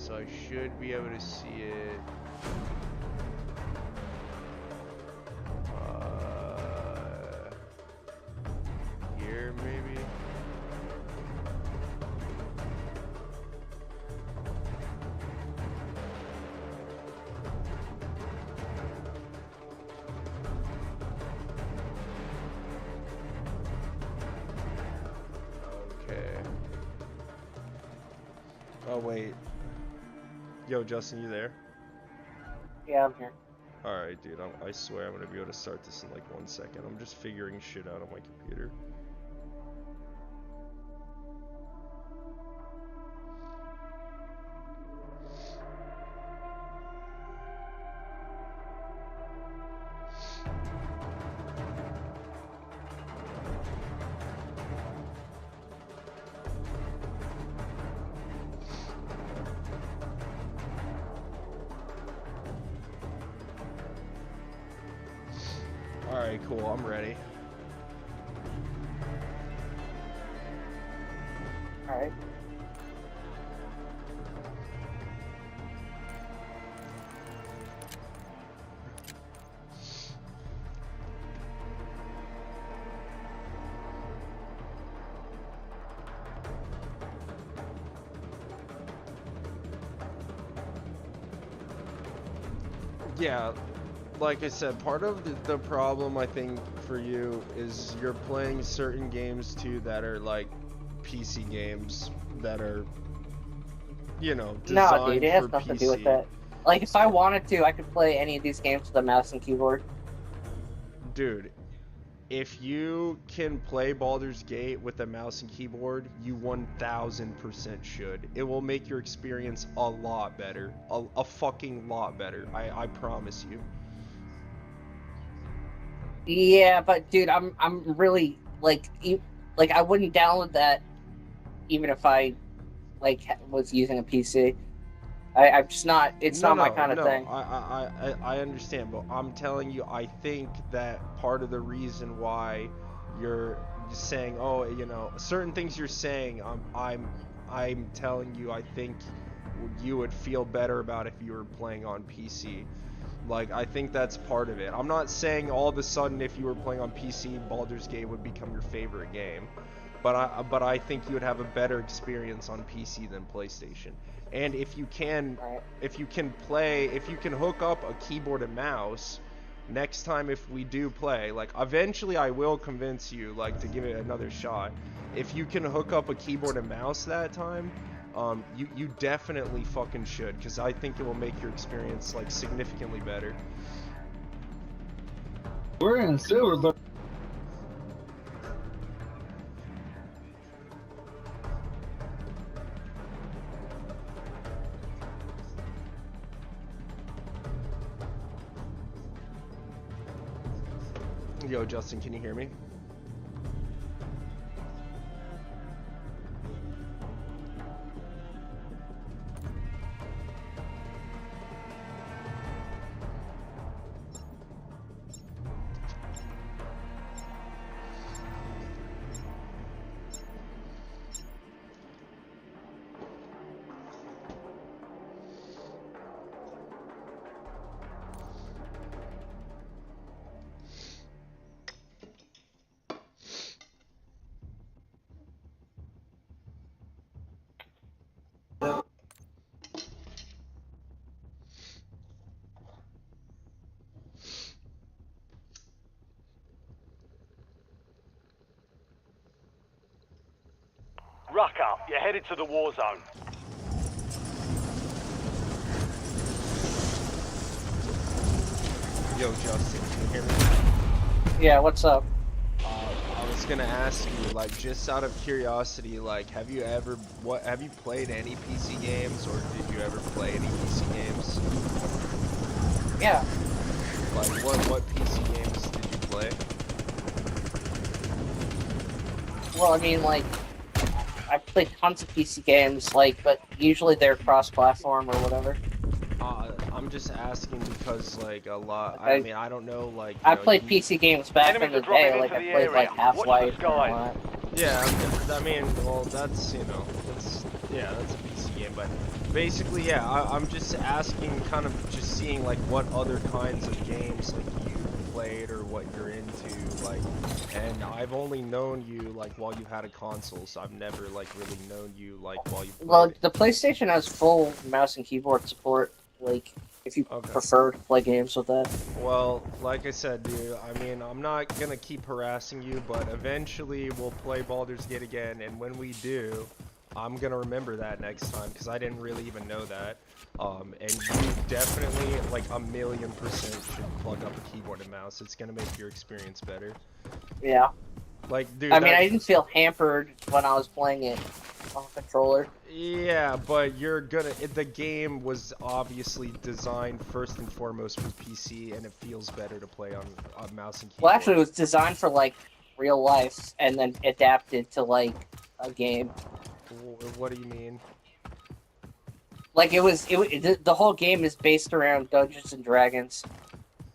so I should be able to see it. Here maybe. Okay. Oh wait. Yo, Justin, you there? Yeah, I'm here. Alright, dude, I swear I'm gonna be able to start this in like 1 second. I'm just figuring shit out on my computer. Alright, cool, I'm ready. Alright. Yeah, like I said, part of the problem I think for you is you're playing certain games too that are like PC games that are, you know, designed No, dude, it has for nothing PC. to do with that. Like, if I wanted to, I could play any of these games with a mouse and keyboard. Dude, if you can play Baldur's Gate with a mouse and keyboard, you 1000% should. It will make your experience a lot better. A fucking lot better. I promise you. Yeah, but dude, I'm really like I wouldn't download that even if I was using a PC. I'm just not. It's not my kind of thing. I understand, but I'm telling you, I think that part of the reason why you're saying, oh, you know, certain things you're saying, I'm telling you, I think you would feel better about if you were playing on PC. Like, I think that's part of it. I'm not saying all of a sudden if you were playing on PC, Baldur's Gate would become your favorite game, but I think you would have a better experience on PC than PlayStation. And if you can hook up a keyboard and mouse next time if we do play, like eventually I will convince you like to give it another shot. If you can hook up a keyboard and mouse that time, you definitely fucking should, because I think it will make your experience like significantly better. We're in silver, but Yo, Justin, can you hear me? Ruck up, you're headed to the war zone. Yo, Justin, can you hear me? Yeah, what's up? I was gonna ask you, like, just out of curiosity, like, have you played any PC games, or did you ever play any PC games? Yeah. Like, what PC games did you play? Well, I mean, like, I played tons of PC games, like, but usually they're cross-platform or whatever. I'm just asking because, like, a lot. Okay. I mean, I don't know, like. I played PC games back in Enemies the are dropping day, like into I the played area. like Watch the Half-Life and all skies. that. Yeah, I mean, well, that's, that's a PC game, but basically, yeah, I'm just asking, kind of just seeing, like, what other kinds of games, like, you played or what you're into, like, and I've only known you, like, while you had a console, so I've never, like, really known you, like, while you played Well, it. the PlayStation has full mouse and keyboard support. Like, if you Okay. prefer to play games with that. Well, like I said, dude, I mean, I'm not gonna keep harassing you, but eventually we'll play Baldur's Gate again, and when we do, I'm gonna remember that next time, because I didn't really even know that. And you definitely, like, 1,000,000% should plug up a keyboard and mouse. It's gonna make your experience better. Yeah. Like, dude, I mean, I didn't feel hampered when I was playing it on a controller. Yeah, but the game was obviously designed first and foremost for PC, and it feels better to play on a mouse and keyboard. Well, actually, it was designed for, like, real life, and then adapted to, like, a game. What do you mean? Like, the whole game is based around Dungeons and Dragons.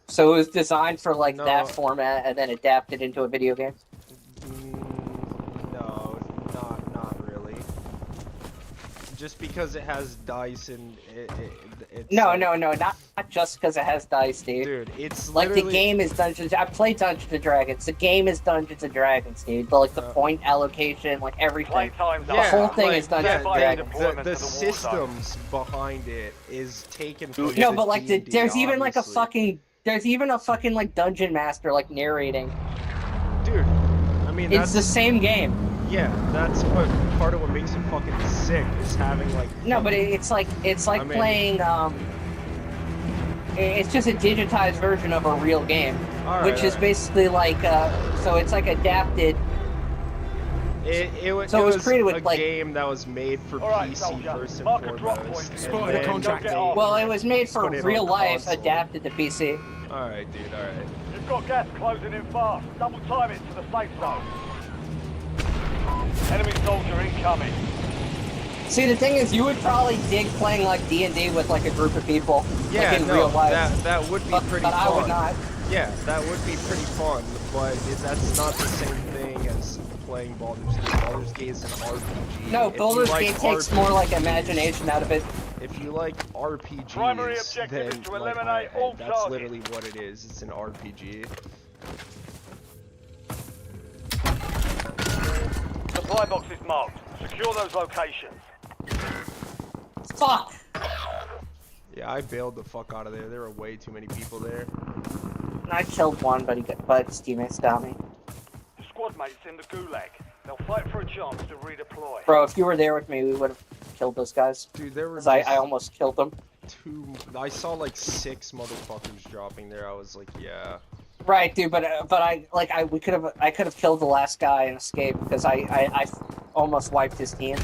So it was designed for, like, No. that format, and then adapted into a video game. No, not really. Just because it has dice and it's No, not just because it has dice, dude. Dude, it's Like, literally... the game is Dungeons... I played Dungeons and Dragons. The game is Dungeons and Dragons, dude. But, like, the point allocation, like, everything. Playtime's The up. whole thing like, is Dungeons yeah, and Dragons. deployment The to the war zone. systems behind it is taken from No, the but, like, D&D, there's even, like, a obviously. fucking... There's even a fucking, like, dungeon master, like, narrating. Dude, I mean, It's that's... the same game. Yeah, that's what part of what makes it fucking sick, is having, like... No, but it's like I mean- playing, it's just a digitized version of a real game. Alright, Which is basically like, so it's like adapted. It was created with, a like... game that was made for Alright, PC soldier. first and Mark a drop foremost. point. Spotted a and contract. then they- Well, it was made for Put it real on life, console. adapted to PC. Alright, dude, alright. You've got gas closing in fast. Double time it to the safe zone. Enemy soldier incoming. See, the thing is, you would probably dig playing, like, D&D with, like, a group of people. Yeah, like, in no, real life. that would be but, pretty but fun. I would not. Yeah, that would be pretty fun, but that's not the same thing as playing Baldur's Gate. Baldur's Gate is an RPG. No, If you Baldur's like Gate takes more, like, imagination out of it. If you like RPGs, Primary objective then is to like, eliminate all that's targets. literally what it is. It's an RPG. Supply box is marked. Secure those locations. Fuck! Yeah, I bailed the fuck out of there. There were way too many people there. I killed one, but his teammates got me. Your squad mates in the gulag. They'll fight for a chance to redeploy. Bro, if you were there with me, we would have killed those guys. Dude, there were Because I just almost killed them. I saw like 6 motherfuckers dropping there. I was like, yeah. Right, dude, but I could have killed the last guy and escaped because I almost wiped his team.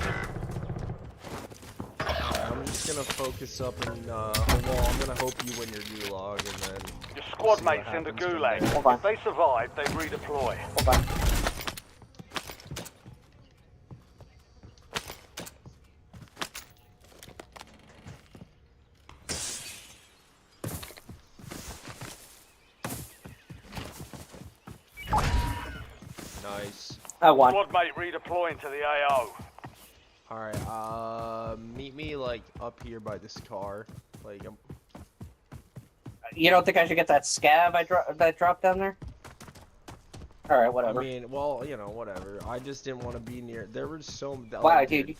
Alright, I'm just gonna focus up and well, I'm gonna hope you win your gulag and then Your squad see what mates in the happens from gulag. there. Hold on. If they survive, they redeploy. Hold on. Nice. I won. Squad mate redeploying to the AO. Alright, meet me like up here by this car. Like You don't think I should get that scab that dropped down there? Alright, I whatever. mean, well, you know, whatever. I just didn't want to be near. There were so Wow, like, dude.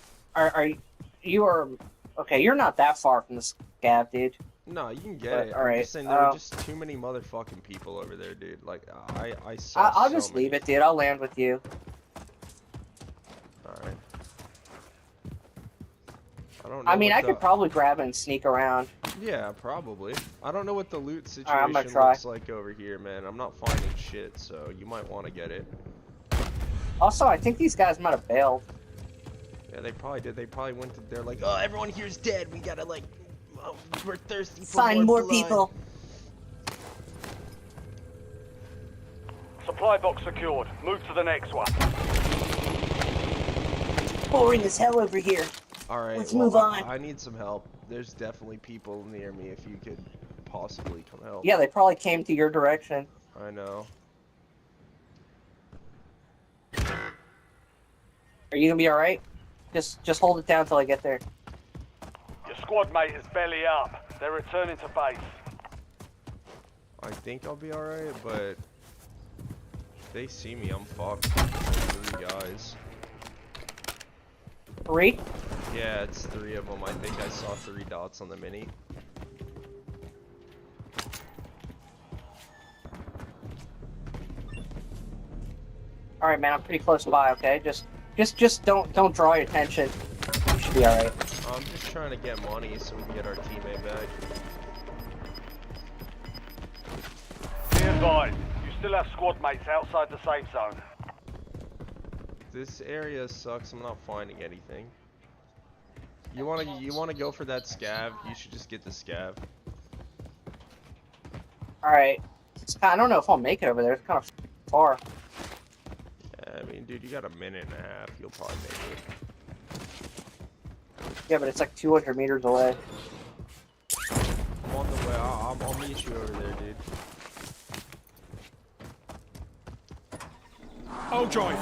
You are... Okay, you're not that far from the scab, dude. No, you can get But, it. alright, I'm just saying there were just too many motherfucking people over there, dude. Like I saw. I'll so just many. leave it, dude. I'll land with you. Alright. I don't know. I mean, what I the- could probably grab it and sneak around. Yeah, probably. I don't know what the loot I'm situation gonna try. looks like over here, man. I'm not finding shit, so you might want to get it. Also, I think these guys might have bailed. Yeah, they probably did. They probably went to. They're like, oh, everyone here's dead. We gotta like, we're thirsty for Find more blood." people. Supply box secured. Move to the next one. Boring as hell over here. All right, Let's well, move on. I need some help. There's definitely people near me. If you could possibly come help. Yeah, they probably came to your direction. I know. Are you gonna be alright? Just hold it down till I get there. Your squad mate is belly up. They're returning to base. I think I'll be alright, but if they see me, I'm fucked. 3 guys. 3? Yeah, it's 3 of them. I think I saw 3 dots on the mini. Alright, man, I'm pretty close by, okay? Just don't draw your attention. You should be alright. I'm just trying to get money so we can get our teammate back. Be advised, you still have squad mates outside the safe zone. This area sucks. I'm not finding anything. You wanna go for that scav? You should just get the scav. Alright. I don't know if I'll make it over there. It's kind of far. Yeah, I mean, dude, you got a minute and a half. You'll probably make it. Yeah, but it's like 200 meters away. I'm on the way. I'll meet you over there, dude. I'll drive.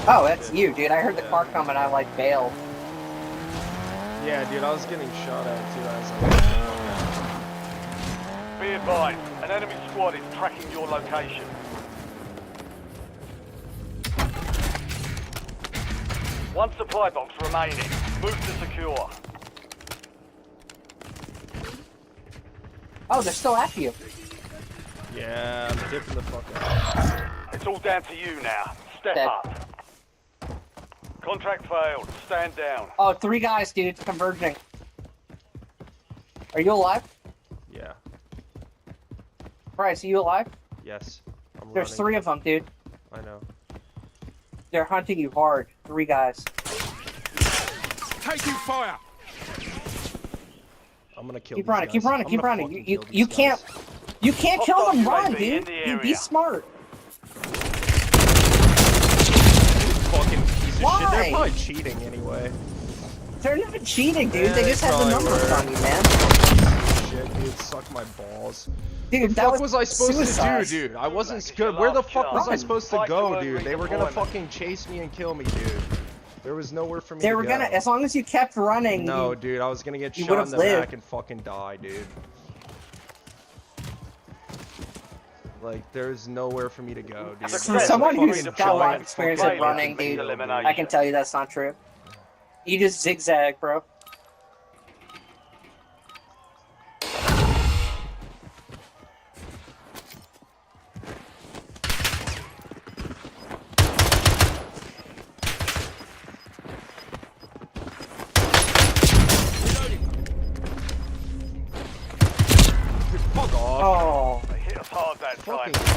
Oh, that's you, dude. I heard the car come and I like bailed. Yeah, dude, I was getting shot at too. I was like, Be advised, an enemy squad is tracking your location. One supply box remaining. Move to secure. Oh, they're still after you. yeah, I'm dipping the fuck out. It's all down to you now. Step Dead. up. Contract failed. Stand down. Oh, 3 guys, dude. It's converging. Are you alive? Yeah. Bryce, are you alive? Yes. I'm There's running. 3 of them, dude. I know. They're hunting you hard. 3 guys. Taking fire. I'm gonna kill. Keep these running, guys. keep running, I'm keep gonna running. fucking You kill you these can't guys. you can't kill Hostile them. Run, UAV in dude. the Dude, be area. smart. Fucking piece of Why? shit. They're probably cheating anyway. They're not cheating, dude. Yeah, They just have the probably numbers were. on you, man. Shit, dude, suck my balls. Dude, The that fuck was I supposed suicide. to do, dude? I wasn't Like, good. it's Where your the last fuck was I chance. supposed to Fight to go, earn dude? They were gonna redeployment. fucking chase me and kill me, dude. There was nowhere for me They to were go. gonna, as long as you kept running. No, you- dude, I was gonna get you shot in would've the lived. back and fucking die, dude. Like, there's nowhere for me to go, dude. For someone who's Fucking got a lot of giant experience fucking at running, complete dude, elimination. I can tell you that's not true. You just zigzag, bro. Dude, fuck off. Oh, They hit us hard that Fucking time.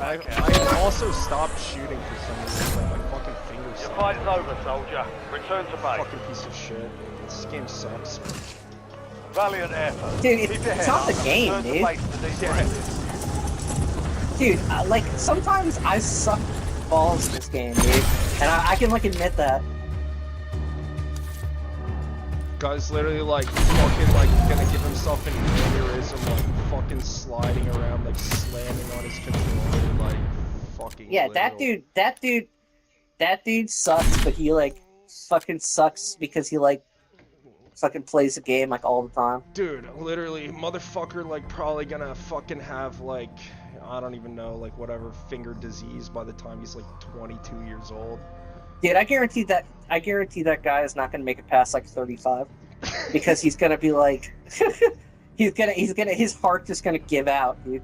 I also stopped shooting for some reason. Like, my fucking fingers Your stopped. fight's over, soldier. Return to base. Fucking piece of shit. This game sucks. Valiant effort. Dude, Keep your it's head not up. the game, Return to dude. base to debrief. Dude, like sometimes I suck balls in this game, dude, and I can like admit that. Guy's literally like fucking like gonna give himself an aneurysm, like fucking sliding around, like slamming on his controller, like fucking. Yeah, literal. that dude sucks, but he like fucking sucks because he like fucking plays the game like all the time. Dude, literally, motherfucker, like probably gonna fucking have like I don't even know, like whatever finger disease by the time he's like 22 years old. Dude, I guarantee that guy is not gonna make it past like 35 because he's gonna be like he's gonna his heart just gonna give out, dude.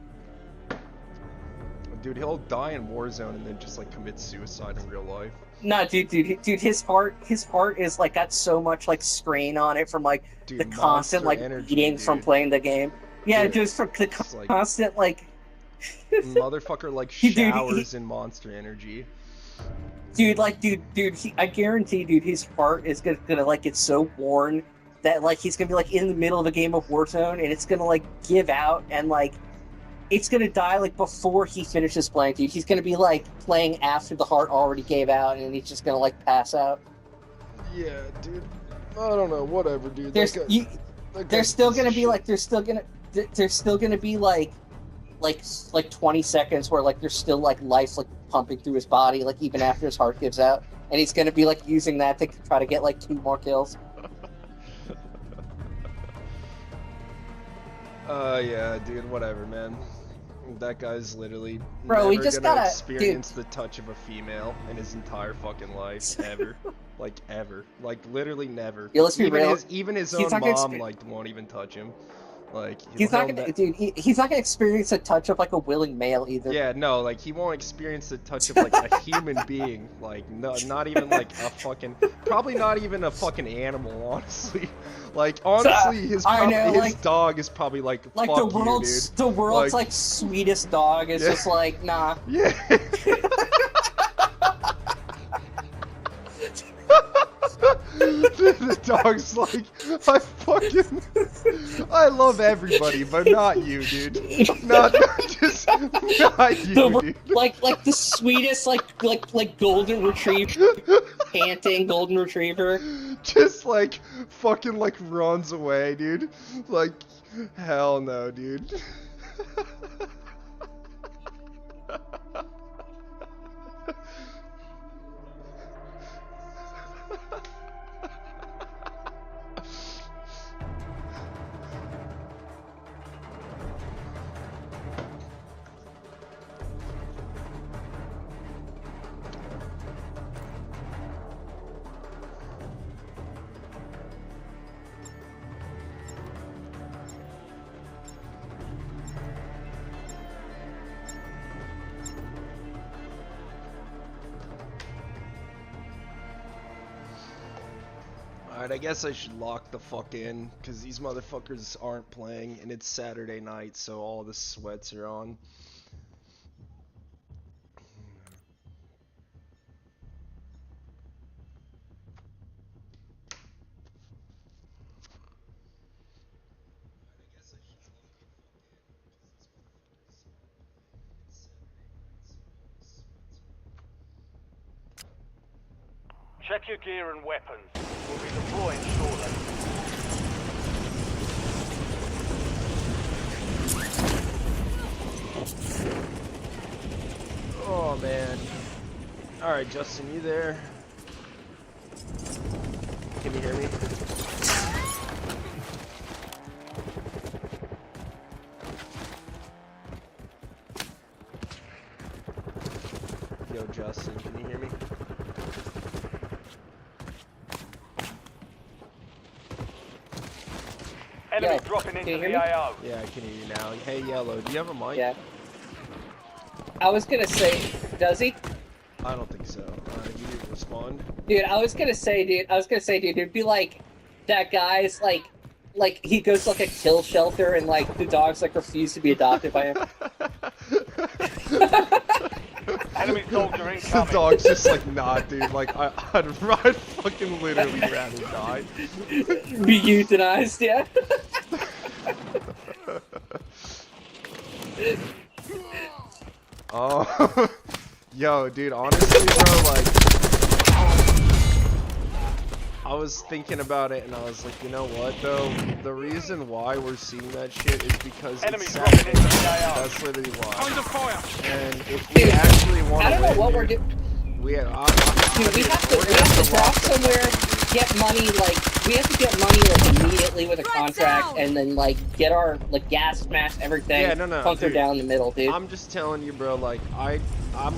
Dude, he'll die in Warzone and then just like commit suicide in real life. No, dude, his heart is like got so much like strain on it from like Dude, the constant Monster like Energy, beating from dude. playing the game. Yeah, Dude, just from the it's like- constant like. Motherfucker like Dude, showers in Monster Energy. Dude, I guarantee, dude, his heart is gonna like get so worn that like he's gonna be like in the middle of a game of Warzone and it's gonna like give out and like it's gonna die like before he finishes playing, dude. He's gonna be like playing after the heart already gave out, and he's just gonna like pass out. Yeah, dude. I don't know. Whatever, dude. There's still gonna be like 20 seconds where like there's still like life like pumping through his body, like even after his heart gives out, and he's gonna be like using that to try to get like 2 more kills. Yeah, dude. Whatever, man. That guy's literally Bro, never we just gonna gotta experience the touch of a female in his entire fucking life, ever. Like ever. Like literally never. Yeah, let's be real. Even his He's own not gonna mom like won't even touch him. Like he's not gonna, dude. He's not gonna experience a touch of like a willing male either. Yeah, no, like he won't experience the touch of like a human being. Like no, not even like a fucking, probably not even a fucking animal. Honestly, like honestly, his dog is probably like fuck the world's you, dude. the world's like sweetest dog is just like nah. Yeah. The dog's like, I love everybody, but not you, dude. Not just not you, dude. Like the sweetest, like golden retriever, panting golden retriever. Just like fucking like runs away, dude. Like, hell no, dude. Alright, I guess I should lock the fuck in, because these motherfuckers aren't playing, and it's Saturday night, so all the sweats are on. Check your gear and weapons. We'll be deploying shortly. Oh man. Alright, Justin, you there? Can you hear me? Yo, Justin, can you hear me? Enemy dropping into the AO. Yeah, I can hear you now. Hey, Yellow, do you have a mic? Yeah. I was gonna say, does he? I don't think so. You need to respond. Dude, I was gonna say, dude, it'd be like that guy's like he goes to like a kill shelter and like the dogs like refuse to be adopted by him. Enemy soldier The incoming. dog's just like, nah, dude. Like, I'd fucking literally rather die. Be euthanized, yeah. Oh, yo, dude, honestly, bro, like, I was thinking about it and I was like, you know what, though? The reason why we're seeing that shit is because Enemy it's dropping Saturday. into the AO. That's literally why. Under fire. And if we actually want to I don't know what we're doing. we have Dude, we have to drop somewhere, get money, we have to get money, immediately with a contract, and then, get our, gas smash everything, Yeah, no, bunker dude. down the middle, dude. I'm just telling you, bro, I'm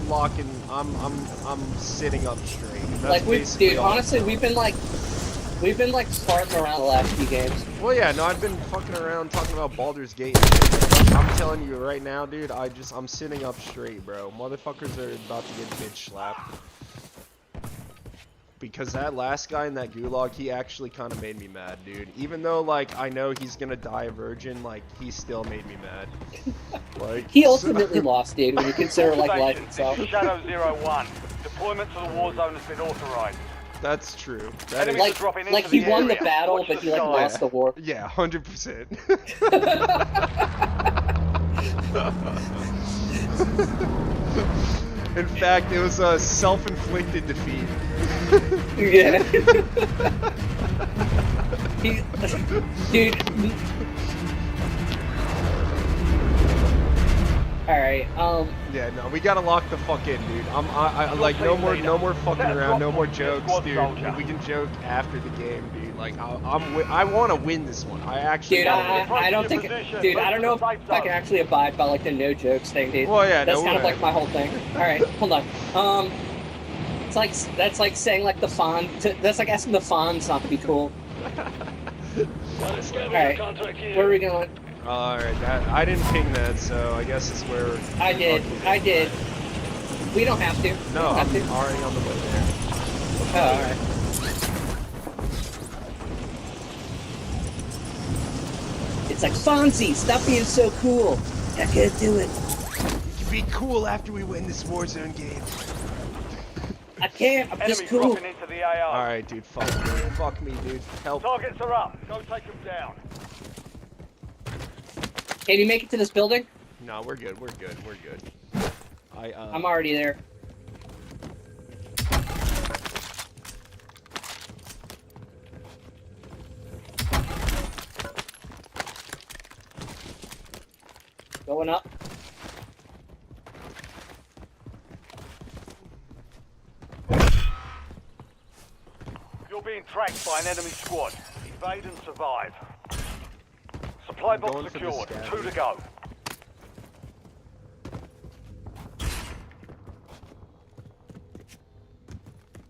sitting up straight. That's basically dude, all. honestly, we've been farting around the last few games. Well, yeah, no, I've been fucking around talking about Baldur's Gate and shit. I'm telling you right now, dude, I'm sitting up straight, bro. Motherfuckers are about to get bitch slapped. Because that last guy in that gulag, he actually kind of made me mad, dude. Even though, I know he's gonna die a virgin, he still made me mad. He ultimately lost, dude, when you consider, life itself. Shadow 01. Deployment to the war zone has been authorized. That's true. That Enemies is, are dropping into he the won the area. battle, Watch but the he, skies. lost the war. yeah, 100%. In fact, it was a self-inflicted defeat. Yeah. Dude. Alright, Yeah, no, we gotta lock the fuck in, dude. I like no more fucking around, no more jokes, dude. We can joke after the game, dude. Like I want to win this one. I actually. dude, I don't think, dude, I don't know if I can actually abide by like the no jokes thing, dude. Well, yeah, that's no kind of way. like my whole thing. All right, hold on. It's like that's like saying like the Fawn. That's like asking the Fawns not to be cool. All right, where are we going? Alright, I didn't ping that, so I guess it's where. I did. We don't have to. No, I'm have to. already on the way there. Oh, all right. It's like Fonzie, stop being so cool. I can't do it. You can be cool after we win this Warzone game. I can't. I'm just Enemy cool. dropping into the AO. Alright, dude, fuck me. Fuck me, dude. Help. Targets are up. Go take them down. Can you make it to this building? No, we're good. We're good. We're good. I'm already there. Going up. You're being tracked by an enemy squad. Evade and survive. Supply I'm box going for the secured. scav. 2 to go.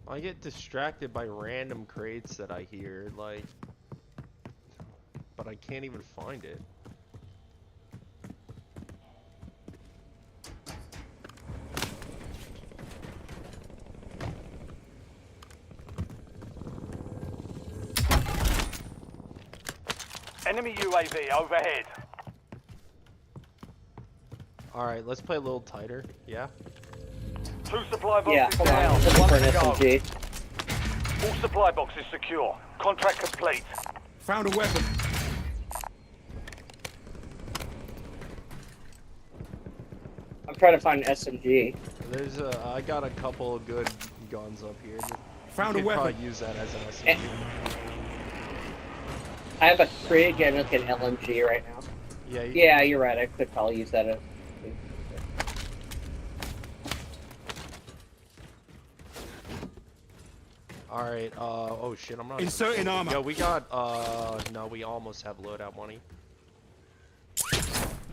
I get distracted by random crates that I hear, like, but I can't even find it. Enemy UAV overhead. Alright, let's play a little tighter, yeah? 2 supply boxes Yeah, hold on. down. I'm looking 1 for an to go. SMG. All supply boxes secure. Contract complete. Found a weapon. I'm trying to find an SMG. There's I got a couple of good guns up here. Found a could weapon. probably use that as an SMG. I have a Krig and like an LMG right now. Yeah, you Yeah, you're right. I could probably use that as. Alright, oh shit, I'm not. Inserting armor. Yo, we got, no, we almost have loadout money.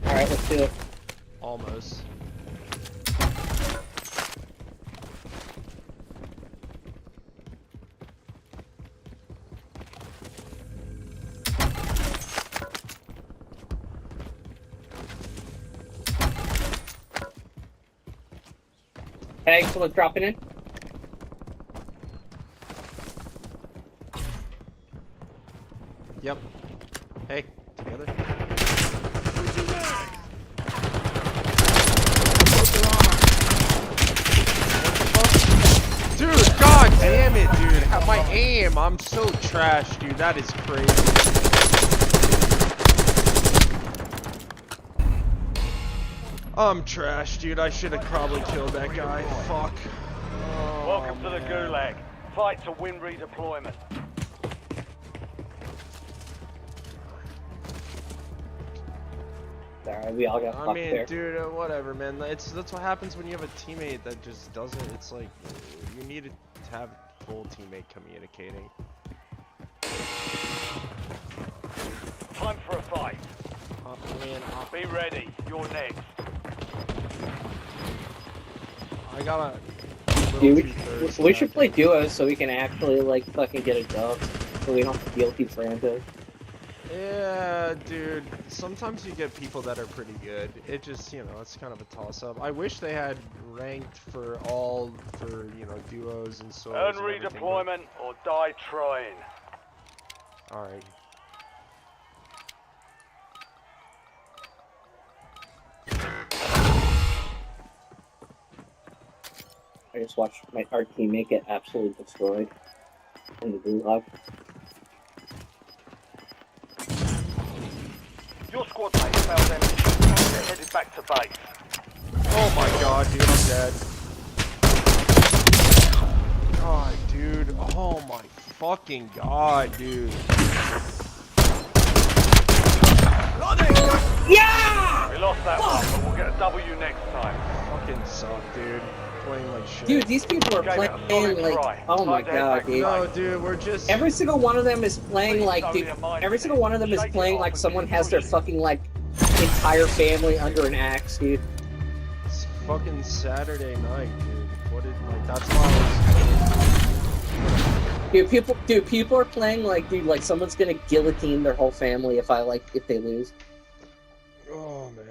Alright, let's do it. Almost. Hey, someone's dropping in. Yep. Hey, together. Dude, god damn it, dude. My aim, I'm so trash, dude. That is crazy. I'm trash, dude. I should have probably killed that guy. Fuck. Oh, Welcome to the man. Gulag. Fight to win redeployment. Alright, we all got I fucked mean, there. dude, whatever, man. That's what happens when you have a teammate that just doesn't. It's like you need to have full teammate communicating. Time for a fight. Man, Be ready. You're next. I got a. Dude, we should play duos so we can actually like fucking get a dub, so we don't have to deal with these randos. Yeah, dude. Sometimes you get people that are pretty good. It just, you know, it's kind of a toss-up. I wish they had ranked for all, for, you know, duos and so. Earn redeployment or die trying. Alright. I just watched our teammate get absolutely destroyed in the gulag. Your squad mate failed enemy. headed back to base. Oh my god, dude, I'm dead. God, dude. Oh my fucking god, dude. Yeah! We lost that one, but we'll get a W next time. Fucking suck, dude. Playing like shit. Dude, these people are Gave it a playing solid like, try. oh my Time to head god, back to dude. No, dude, we're just... Every single one of them is playing like, dude, every single one of them is playing like someone has their fucking, like, entire family under an axe, dude. It's fucking Saturday night, dude. What did, like, that's why Dude, people are playing like, dude, like someone's gonna guillotine their whole family if they lose. Oh, man.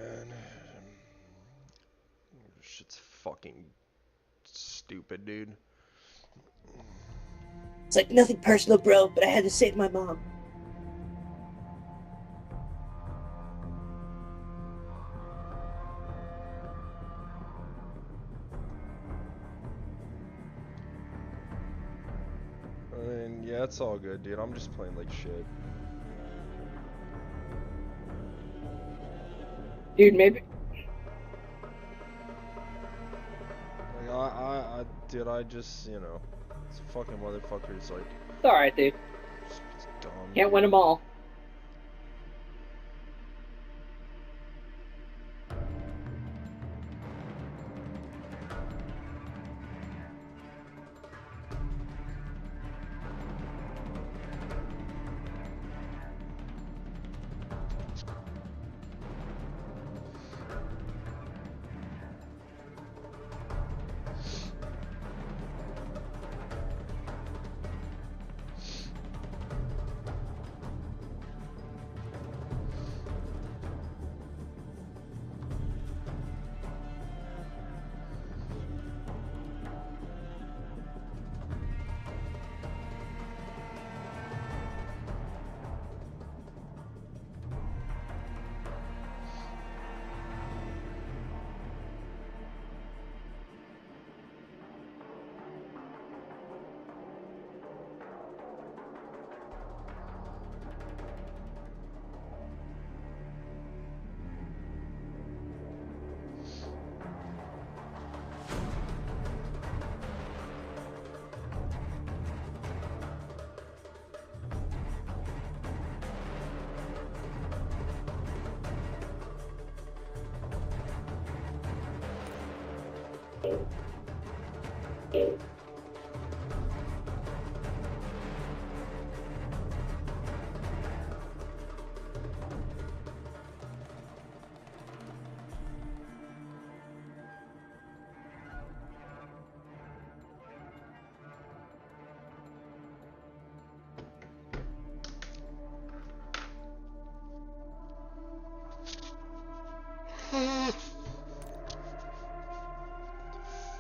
Shit's fucking stupid, dude. It's like, nothing personal, bro, but I had to save my mom. And yeah, it's all good, dude. I'm just playing like shit. Dude, maybe... Like, dude, I just, you know, this fucking motherfucker's like, It's alright, dude. it's dumb. Can't win them all.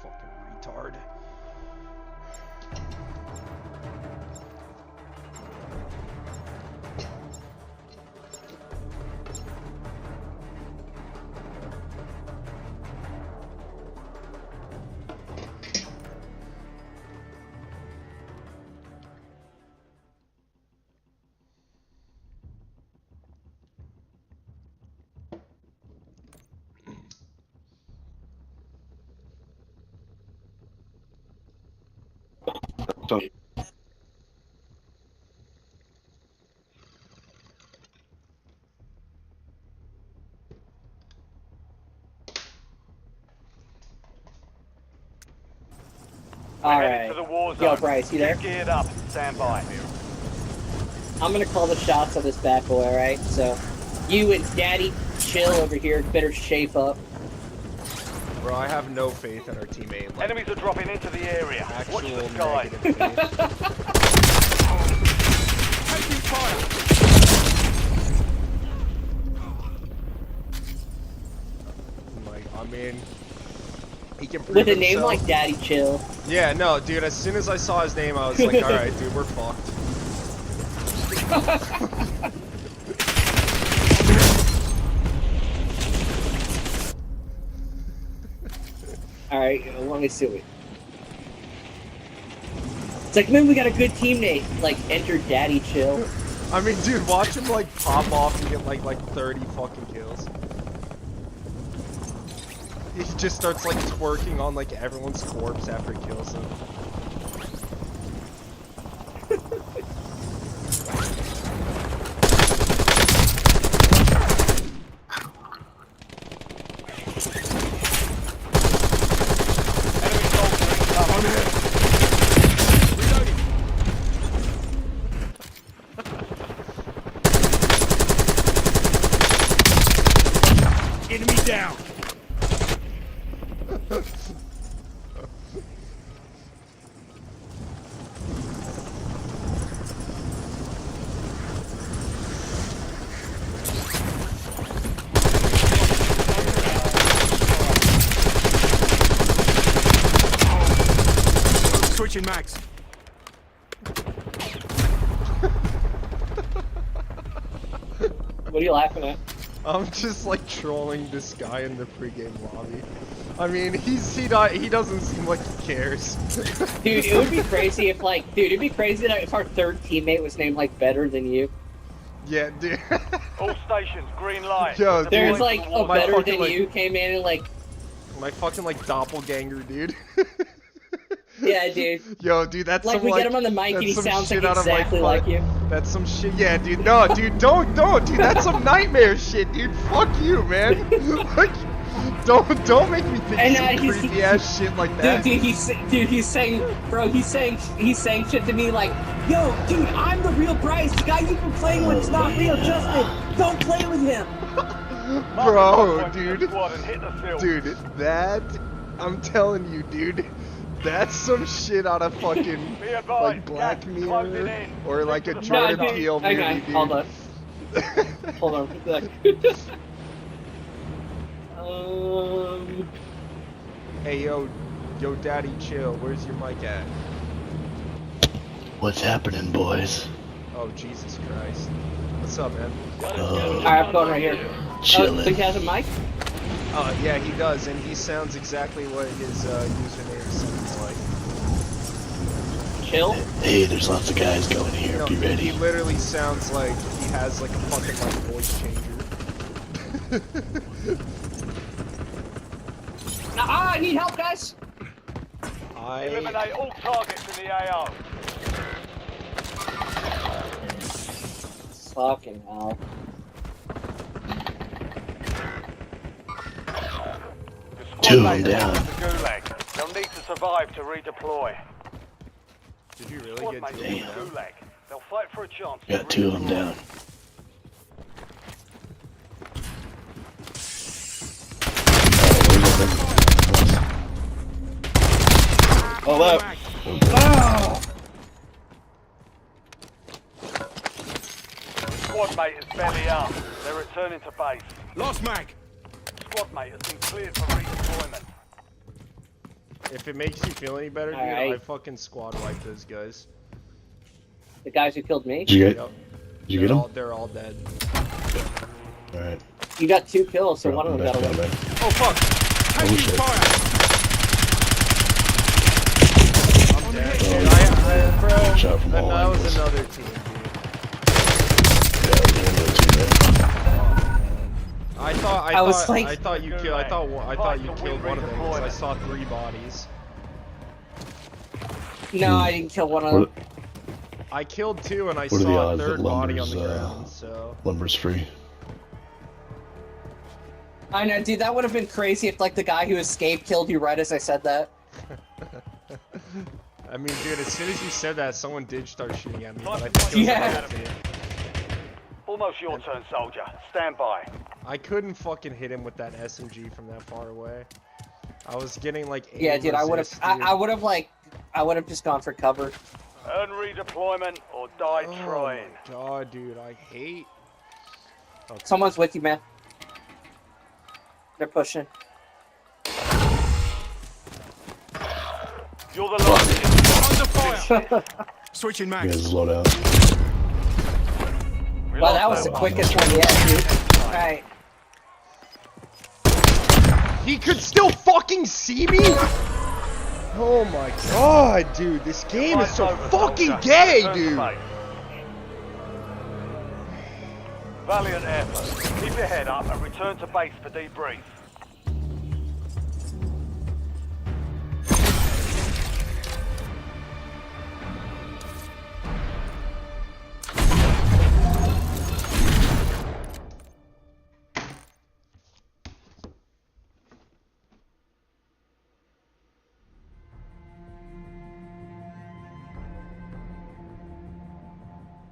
Fucking retard. So, We're headed Alright. to the war Yo, zone. Bryce, you there? Get geared up. Stand by. I'm gonna call the shots on this bad boy, alright? So, you and Daddy Chill over here better shape up. Bro, I have no faith in our teammate. Like, Enemies are dropping into the area. actual Watch the sky. negative faith. Taking fire. Like, I mean, he can prove With a name himself. like Daddy Chill. Yeah, no, dude, as soon as I saw his name, I was like, alright, dude, we're fucked. Alright, let me see it. It's like, man, we got a good teammate. Like, enter Daddy Chill. I mean, dude, watch him, like, pop off and get, like 30 fucking kills. He just starts like twerking on like everyone's corpse after he kills them. Enemy down. Switching mags. What are you laughing at? I'm just like trolling this guy in the pregame lobby. I mean, he doesn't seem like he cares. Dude, it would be crazy if it'd be crazy if our third teammate was named like better than you. Yeah, dude. All stations, green light. Yo, There's dude, like a my better fucking, than like- you came in and like, my fucking like doppelganger, dude. yeah, dude. Yo, dude, that's Like some we like get him on the mic and he that's some sounds like shit out of, exactly like, like you. That's some shit. Yeah, dude. No, dude. Don't, dude. That's some nightmare shit, dude. Fuck you, man. Like, don't make me think And, some he's- creepy ass shit like that. Dude, he's saying shit to me like, yo, dude, I'm the real Bryce. The guy you've been playing with is not real, Justin. Don't play with him. Bro, dude. Squad and hit the field. Dude, that I'm telling you, dude. That's some shit out of fucking Be advised, like Black gas is closing Mirror in. or like a No, Jordan dude, Peele movie, okay, dude. hold on. Hold on for a sec. Hey, yo, daddy, chill. Where's your mic at? What's happening, boys? Oh, Jesus Christ. What's up, man? Alright, I'm going right here. Chilling. Think he has a mic? Yeah, he does, and he sounds exactly what his username sounds like. Chill? Hey, there's lots of guys going here. No, Be ready. he literally sounds like he has like a fucking like voice changer. I need help, guys. Eliminate all targets in the AO. Fucking hell. The Two squad mates down. are in the gulag. They'll need to survive to redeploy. Did you really Squad get mates to in the him now? gulag. They'll fight for a chance. to Got two of them redeploy. down. Oh, that. Squad mate is belly up. They're returning to base. Lost mag. Squad mate has been cleared for redeployment. If it makes you feel any better, dude, Alright. I fucking squad wipe those guys. The guys who killed me? Did you get? Yep. Did you get them? They're all dead. All right. You got 2 kills, so one of them Back got down, away. man. Oh fuck! Taking shit. fire. I'm dead. Dude, bro, Shot from all that was angles. another team, dude. Yeah, we're gonna go two, man. I thought you killed one of them because I saw 3 bodies. No, I didn't kill one of What, them. I killed 2 and I What are the saw a odds that third body on Lumber's, the ground, so. lumber's free. I know, dude, that would have been crazy if, like, the guy who escaped killed you right as I said that. I mean, dude, as soon as you said that, someone did start shooting at me, but I think it was Yeah. another team. Almost your turn, soldier. Stand by. I couldn't fucking hit him with that SMG from that far away. I was getting like aim Yeah, dude, I would have, resist, I dude. would have just gone for cover. Earn redeployment or die Oh trying. my god, dude, I hate. Okay. Someone's with you, man. They're pushing. You're the last. Under fire. Switching You mags. guys load out. We Wow, lost that was the one. quickest one yet, dude. Alright. He could still fucking see me? Oh my god, dude, this game is so Fight's over, fucking soldier. gay, Return to dude. base. Valiant effort. Keep your head up and return to base for debrief.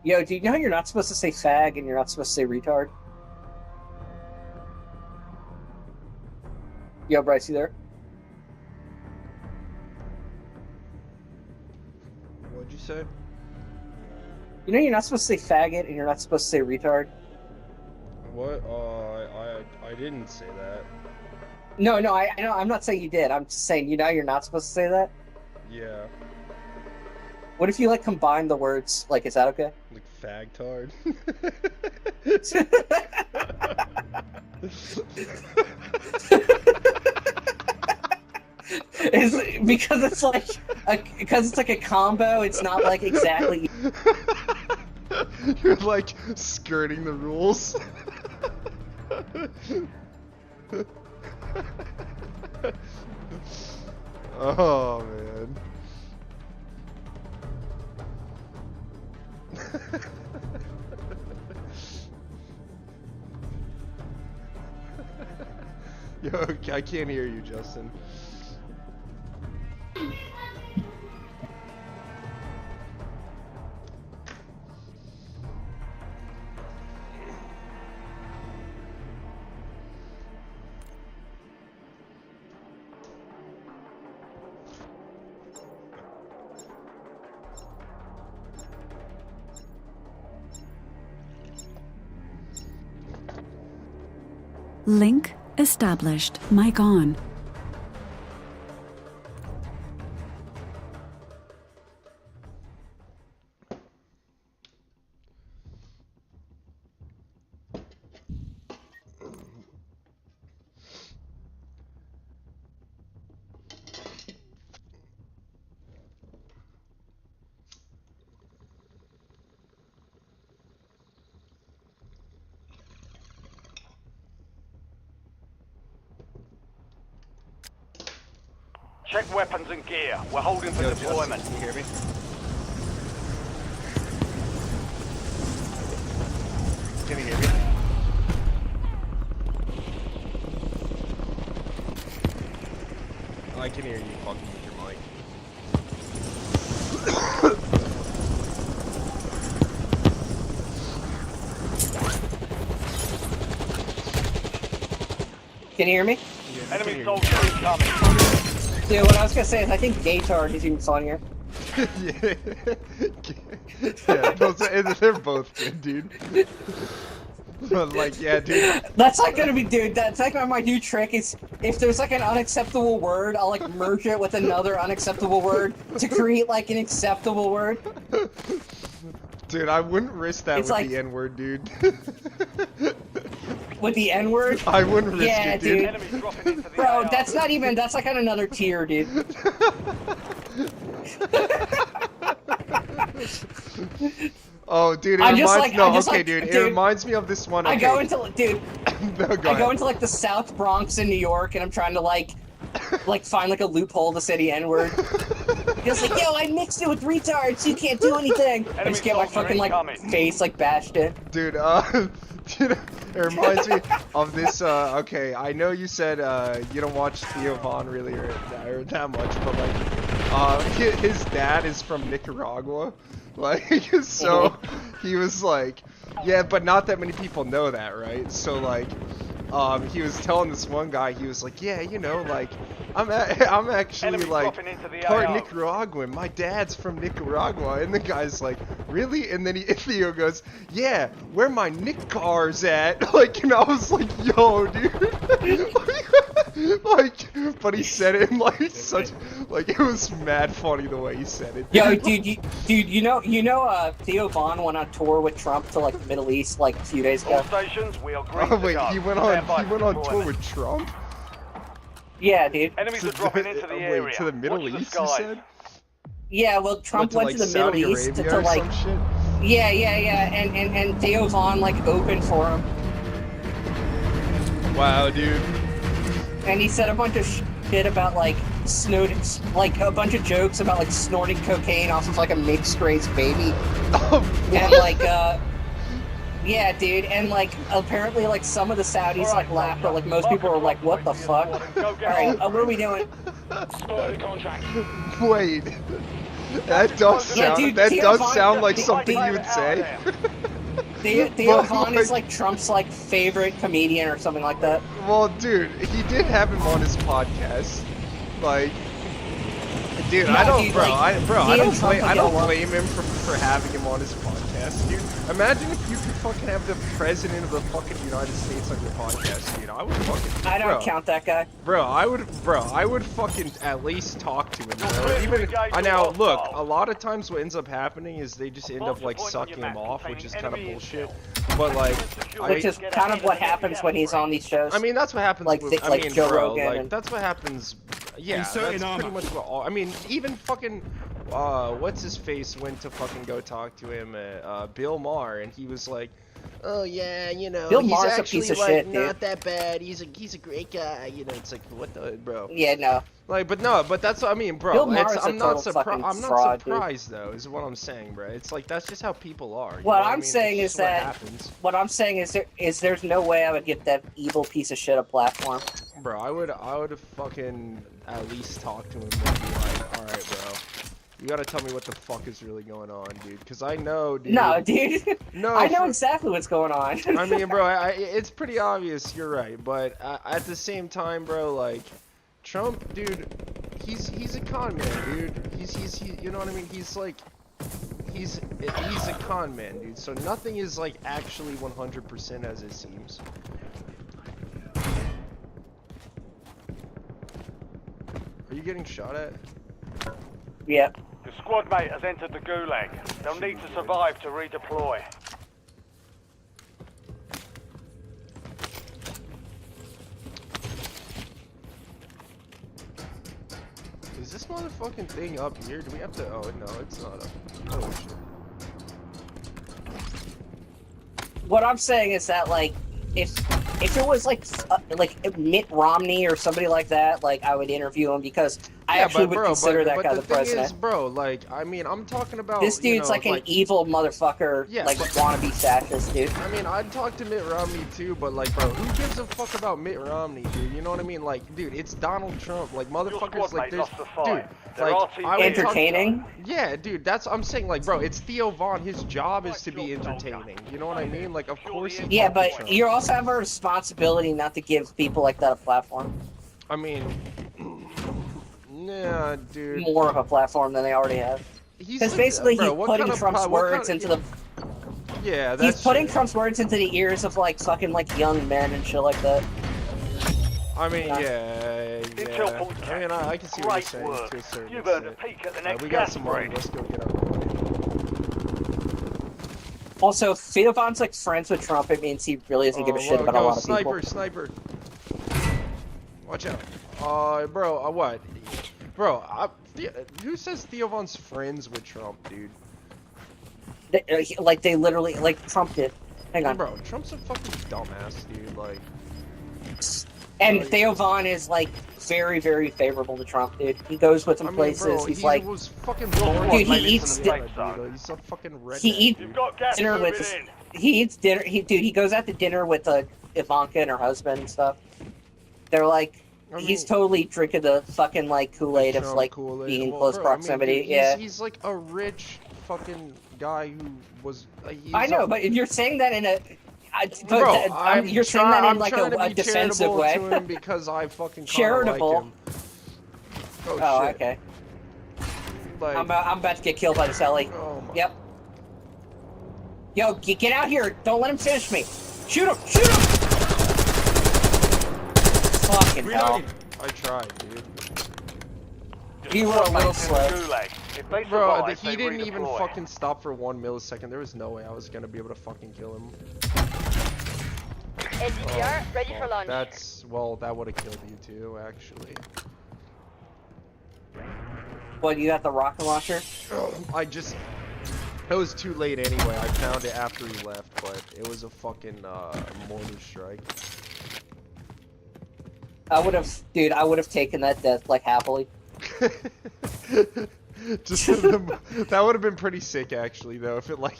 Yo, do you know you're not supposed to say fag and you're not supposed to say retard? Yo, Bryce, you there? What'd you say? You know you're not supposed to say faggot and you're not supposed to say retard? What? I didn't say that. No, I know. I'm not saying you did. I'm just saying, you know you're not supposed to say that? Yeah. What if you, like, combine the words? Like, is that okay? Like fagtard. Because it's like a combo, it's not like exactly. You're like skirting the rules. Oh man. Yo, I can't hear you, Justin. Link established. Mic on. Check weapons and gear. We're holding for Yo, deployment. Justin, can you hear me? Can you hear me? I can hear you fucking with your mic. Can you hear me? Yeah, I can Enemy hear soldier incoming. Dude, what I was gonna say is I think Gaytard is even funnier. Yeah, they're both good, dude. But like, yeah, dude. That's like gonna be, dude. That's like my new trick is if there's like an unacceptable word, I'll like merge it with another unacceptable word to create like an acceptable word. Dude, I wouldn't risk that It's with like- the N-word, dude. With the N-word? I wouldn't risk Yeah, it, dude. dude. Enemy dropping into the Bro, AR. that's not even, that's like on another tier, dude. Oh, dude, it I'm just reminds like- no, I'm just okay, like- dude, it dude, reminds me of this one. Okay. I go into, dude, No, go I go ahead. into like the South Bronx in New York and I'm trying to like find like a loophole to say the N-word. Just like, yo, I mixed it with retards, you can't do anything. I just get my soldier fucking like incoming. face like bashed in. Dude, dude, it reminds me of this, okay, I know you said, you don't watch Theo Von really or that much, but like, his dad is from Nicaragua, like, so, he was like, yeah, but not that many people know that, right? So, like, he was telling this one guy, he was like, yeah, you know, like, I'm actually, Enemy like, dropping into the part AR. Nicaraguan. My dad's from Nicaragua. And the guy's like, really? And then Theo goes, yeah, where my Nick cars at? Like, and I was like, yo, dude. Like, but he said it in, like, such, like, it was mad funny the way he said it. Yo, dude, you know, Theo Von went on tour with Trump to like the Middle East like a few days All ago. stations, we are green Oh, to wait, go. he went Stand by on for tour deployment. with Trump? Yeah, dude. Enemies are dropping into the Wait, area. to the Middle Watch the East, you skies. said? Yeah, well, Trump went like, to the Saudi Middle East Arabia to or like, some shit? yeah, and Theo Von like opened for him, Wow, dude. and he said a bunch of shit about like snorting, like a bunch of jokes about like snorting cocaine off of like a mixed race baby, Oh, and what? like Yeah, dude, and like apparently like some of the Saudis like laughed, but like most people were like, "What the fuck?" All right, what are we doing? Wait. That does sound. dude, that Theo does Von- sound like the- something the- you would say. Theo Well, Von is like Trump's like favorite comedian or something like that. Well, dude, he did have him on his podcast. Like, dude, No, I don't, dude, bro, like, I he don't and Trump blame, would I get don't along. blame him for having him on his podcast, dude. Imagine if you could fucking have the president of the fucking United States on your podcast, dude. I would fucking. I don't bro, count that guy. Bro, I would fucking at least talk to him, bro. Even I now look, a lot of times what ends up happening is they just end up like sucking him off, which is kind of bullshit. But like, Which is kind of what happens when he's on these shows. I mean, that's what happens. Like with, the- I like mean, Joe bro, Rogan like and- that's what happens. Yeah, Insert that's in pretty armor. much what all. I mean, even fucking, what's his face went to fucking go talk to him, Bill Maher, and he was like, oh yeah, you know, Bill he's Maher's a actually piece of like shit, dude. not that bad. He's a great guy. You know, it's like what the bro. Yeah, no. Like, but no, but that's what I mean, bro. Bill Maher's a I'm not total fucking I'm not fraud, dude. surprised though. Is what I'm saying, bro. It's like that's just how people are. you What know I'm I mean? saying It's is just what that- happens. What I'm saying is there's no way I would give that evil piece of shit a platform. Bro, I would fucking at least talk to him and be like, all right, bro, you gotta tell me what the fuck is really going on, dude, because I know, dude. No, dude. No, I know for- exactly what's going on. I mean, bro, it's pretty obvious. You're right, but at the same time, bro, like Trump, dude, he's a con man, dude. He, you know what I mean? He's like, he's a con man, dude. So nothing is like actually 100% as it seems. Are you getting shot at? Yeah. Your squad mate has entered the gulag. They'll need to survive to redeploy. Is this motherfucking thing up here? Do we have to? Oh no, it's not up. Oh shit. What I'm saying is that like if it was like Mitt Romney or somebody like that, like I would interview him because I actually would consider that guy the president. Is, bro, like, I mean, I'm talking about This dude's like an evil motherfucker, Yeah, like but- wannabe fascist, dude. I mean, I'd talk to Mitt Romney too, but like, bro, who gives a fuck about Mitt Romney, dude? You know what I mean? Like, dude, it's Donald Trump. Like, Your motherfuckers, squad like, mate there's, lost the dude, fight. They're like, RT I would talk- Entertaining? Yeah, dude, that's I'm saying, like, bro, it's Theo Von. His job is to be entertaining. You know what I mean? Like, of course he. Yeah, talked to but Trump. you also have a responsibility not to give people like that a platform. I mean, yeah, dude. More of a platform than they already have. He's Because like- basically bro, he's what putting kind of Trump's pro- what words kind into of- the Yeah, that's he's putting true. Trump's words into the ears of like fucking like young men and shit like that. I mean, Yeah. yeah. Intel point I mean, I can see what you're Great saying work. to a certain You've earned a extent. peek at the next We got gas some money. break. Let's go get our money. Also, Theo Von's like friends with Trump. It means he really doesn't give a shit about a lot of people. Sniper. Watch out. Bro, what? Bro, who says Theo Von's friends with Trump, dude? Like they literally like Trump did. Hang on. Bro, Trump's a fucking dumbass, dude. Like, And Theo Von is like very, very favorable to Trump, dude. He goes with him I mean, places. bro, He's he like was fucking born Dude, he right eats into the di- internet, dude. He's a fucking redneck. he eats You've got gas dinner moving with in. he eats dinner. He goes out to dinner with Ivanka and her husband and stuff. They're like I mean- he's totally drinking the fucking like Kool-Aid of Trump like Kool-Aid. being in Well, close bro, I mean, proximity. dude, Yeah, he's like a rich fucking guy who was. I know, but you're saying that in a. Bro, You're saying that in like trying to a be defensive charitable way. to him because I fucking kinda Charitable? Like him. Oh, shit. okay. Like, I'm about to get killed by this Ellie. oh my. Yep. Yo, get out here! Don't let him finish me! Shoot him! Shoot him! Fucking hell. Reloading. I tried, dude. You were a Squad little mates in the slow. gulag. If they Bro, survive, he they didn't even redeploy. fucking stop for 1 millisecond. There was no way I was gonna be able to fucking kill him. SDR, ready for launch. Well, that would have killed you too, actually. What, you got the rocket launcher? It was too late anyway. I found it after he left, but it was a fucking mortar strike. I would have taken that death like happily. Just that would have been pretty sick, actually, though. If it like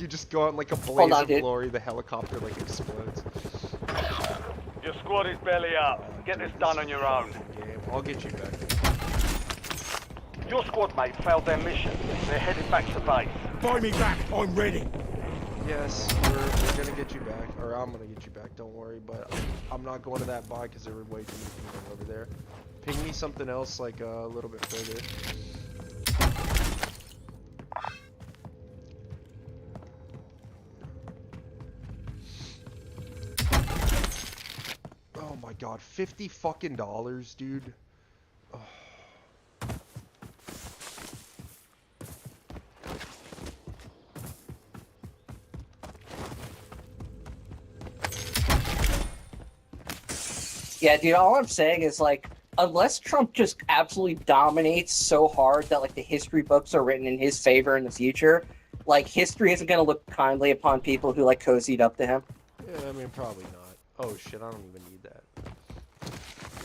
you just go out in like a blaze of glory, the helicopter like explodes. Your squad is barely up. Get this done on your own. Game. I'll get you back. Your squad mate failed their mission. They're headed back to base. Buy me back. I'm ready. Yes, we're gonna get you back, or I'm gonna get you back. Don't worry, but I'm not going to that buy because there were way too many people over there. Ping me something else like a little bit further. Oh my god, $50 fucking dollars, dude. Oh. Yeah, dude, all I'm saying is, like, unless Trump just absolutely dominates so hard that, like, the history books are written in his favor in the future, like, history isn't going to look kindly upon people who, like, cozied up to him. Yeah, I mean, probably not. Oh shit, I don't even need that.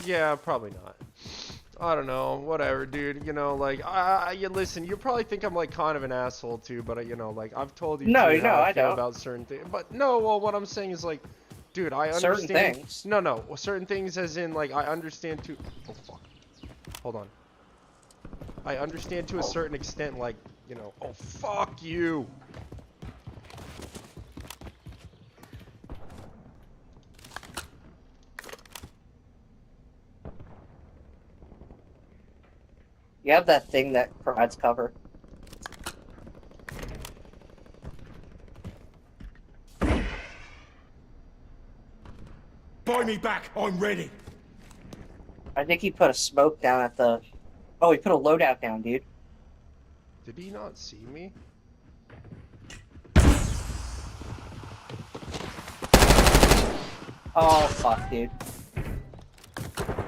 Yeah, probably not. I don't know, whatever, dude. You know, like, you listen, you probably think I'm, like, kind of an asshole, too, but, you know, like, I've told you how I I feel don't. about certain things. But, no, well, what I'm saying is, like, dude, I understand. Certain things. No, certain things as in, like, I understand to... Oh, fuck. Hold on. I understand to a certain extent, like, you know... Oh, fuck you! You have that thing that provides cover. Buy me back. I'm ready. I think he put a smoke down at the... Oh, he put a loadout down, dude. Did he not see me? Oh, fuck, dude.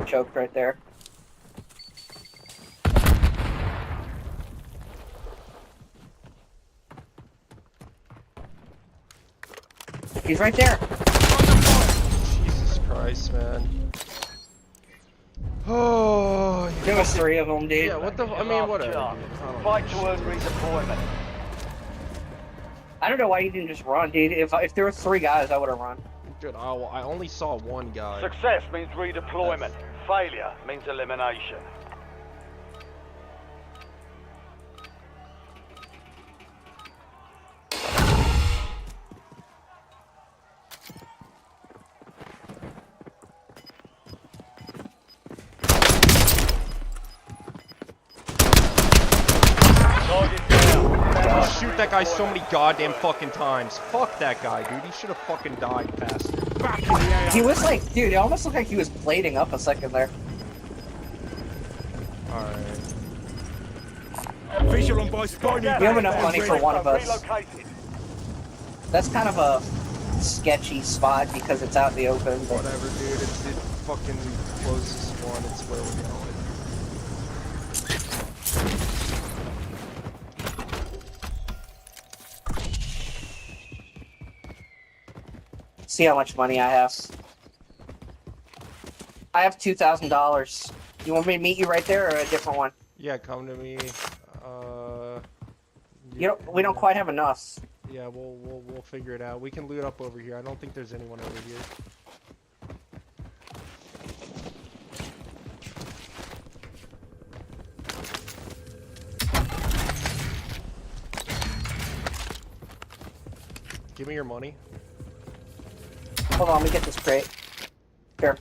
Choked right there. He's right there. Jesus Christ, man. Oh, There was 3 of them, dude. yeah, what the... I mean, whatever, dude. I don't know. Fight to earn redeployment. I don't know why you didn't just run, dude. If there were 3 guys, I would have run. Dude, I only saw one guy. Success means redeployment. Failure means elimination. Target down. Shoot that guy so many goddamn fucking times. Fuck that guy, dude. He should have fucking died faster. Back in the air. He was like, dude, it almost looked like he was plating up a second there. Alright. Visual on by Buy me back. have enough I'm money for ready. one of us. Relocated. That's kind of a sketchy spot because it's out in the open. But Whatever, dude. It's the fucking closest one. It's where we're going. see how much money I have. I have $2,000. You want me to meet you right there or a different one? Yeah, come to me. We don't quite have enough. Yeah, we'll figure it out. We can loot up over here. I don't think there's anyone over here. Give me your money. Hold on, let me get this crate. Here.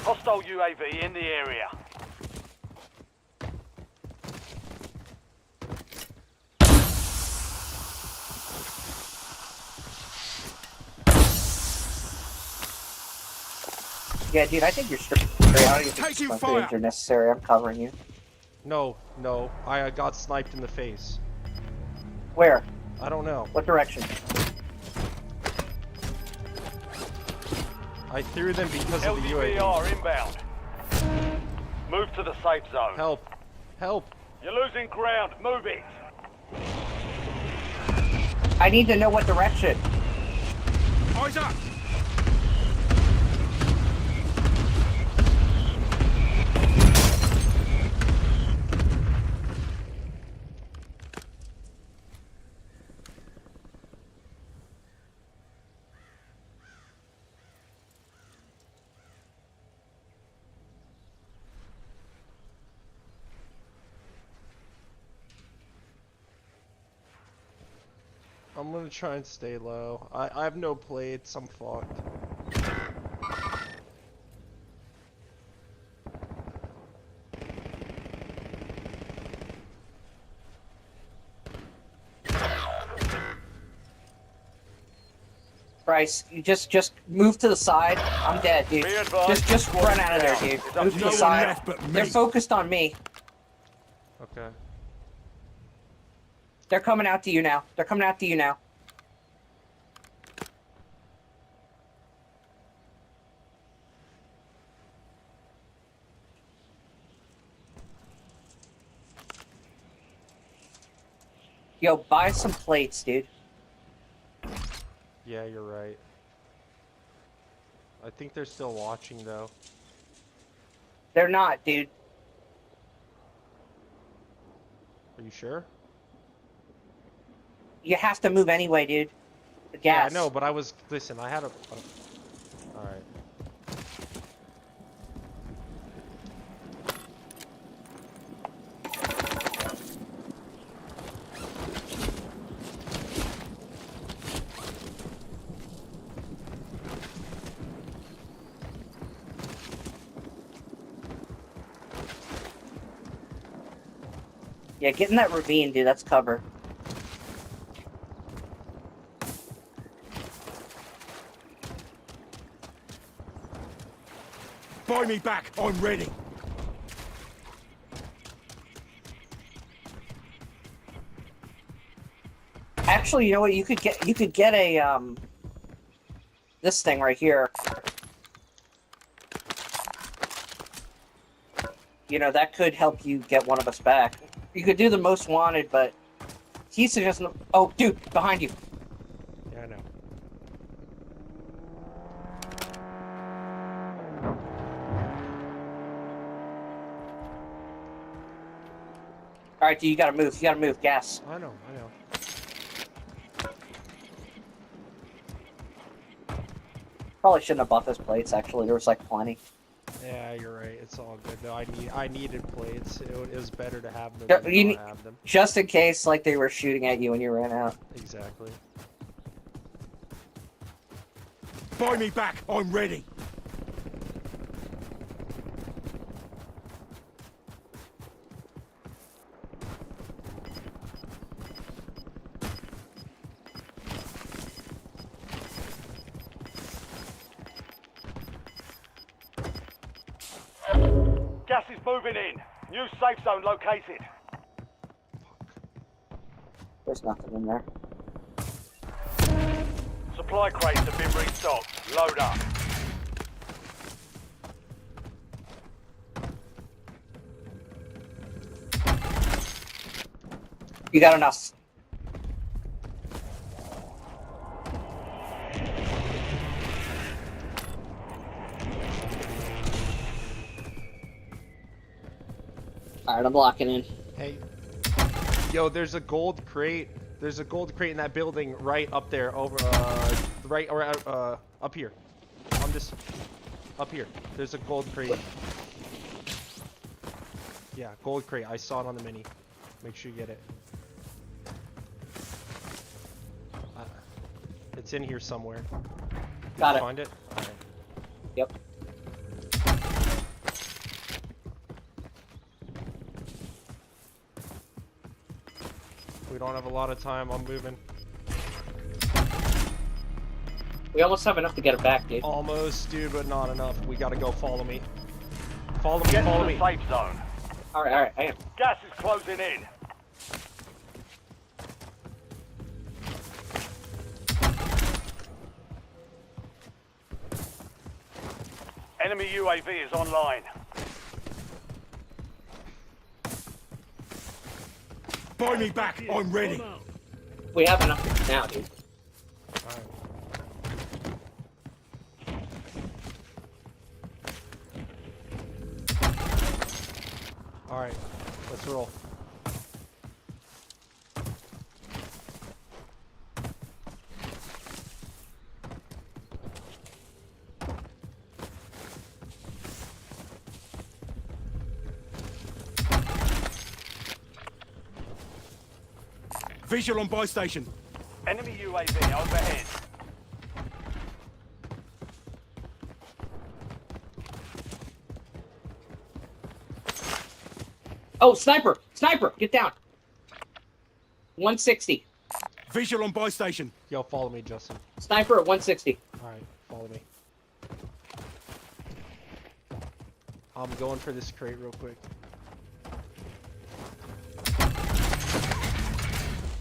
Hostile UAV in the area. Yeah, dude, I think you're straight. I don't even Taking think fire. you're necessary. I'm covering you. No, I got sniped in the face. Where? I don't know. What direction? I threw them because of the UAV. LDVR inbound. Move to the safe zone. Help! Help! You're losing ground. Move it. I need to know what direction. Eyes up. I'm gonna try and stay low. I have no plates. I'm fucked. Bryce, you just move to the side. I'm dead, dude. Be advised, Just squad run is out of there, down. dude. It's up Move to to no the one side. left but me. They're focused on me. Okay. They're coming out to you now. They're coming out to you now. Yo, buy some plates, dude. Yeah, you're right. I think they're still watching though. They're not, dude. Are you sure? You have to move anyway, dude. The Yeah, I gas. know, but I was. Listen, I had a. All right. Yeah, get in that ravine, dude. That's cover. Buy me back. I'm ready. Actually, you know what? You could get a this thing right here. You know, that could help you get one of us back. You could do the most wanted, but he suggests. Oh, dude, behind you. Yeah, I know. All right, dude, you gotta move. You gotta move. Gas. I know. I know. Probably shouldn't have bought those plates. Actually, there was like plenty. Yeah, you're right. It's all good though. I needed plates. It was better to have them Yeah, than you not need- have them. Just in case, like they were shooting at you when you ran out. Exactly. Buy me back. I'm ready. Gas is moving in. New safe zone located. There's nothing in there. Supply crates have been restocked. Load up. You got enough. All right, I'm locking in. Hey. Yo, there's a gold crate. There's a gold crate in that building right up there. Over. Right or up here. On this. Up here. There's a gold crate. Yeah, gold crate. I saw it on the mini. Make sure you get it. It's in here somewhere. Did Got you it. Find it? Alright. Yep. We don't have a lot of time. I'm moving. We almost have enough to get it back, dude. Almost, dude, but not enough. We gotta go. Follow me. Follow me. Get Follow to the me. safe zone. All right, I am. Gas is closing in. Enemy UAV is online. Buy me back. I'm ready. We have enough now, dude. Alright. Alright, let's roll. Visual on buy station. Enemy UAV overhead. Oh, sniper! Sniper! Get down! 160. Visual on buy station. Yo, follow me, Justin. Sniper at 160. Alright, follow me. I'm going for this crate real quick.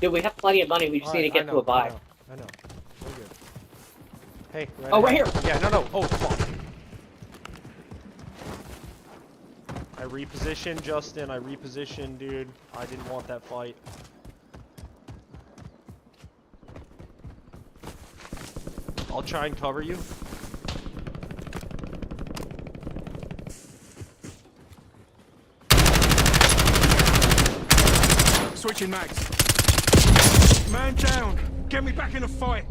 Dude, we have plenty of money. We just need to get to a buy. I know. We're good. Hey, Oh, right ahead. here. Yeah, no. Oh, fuck. I repositioned, Justin. I repositioned, dude. I didn't want that fight. I'll try and cover you. Switching mags. Man down. Get me back in the fight.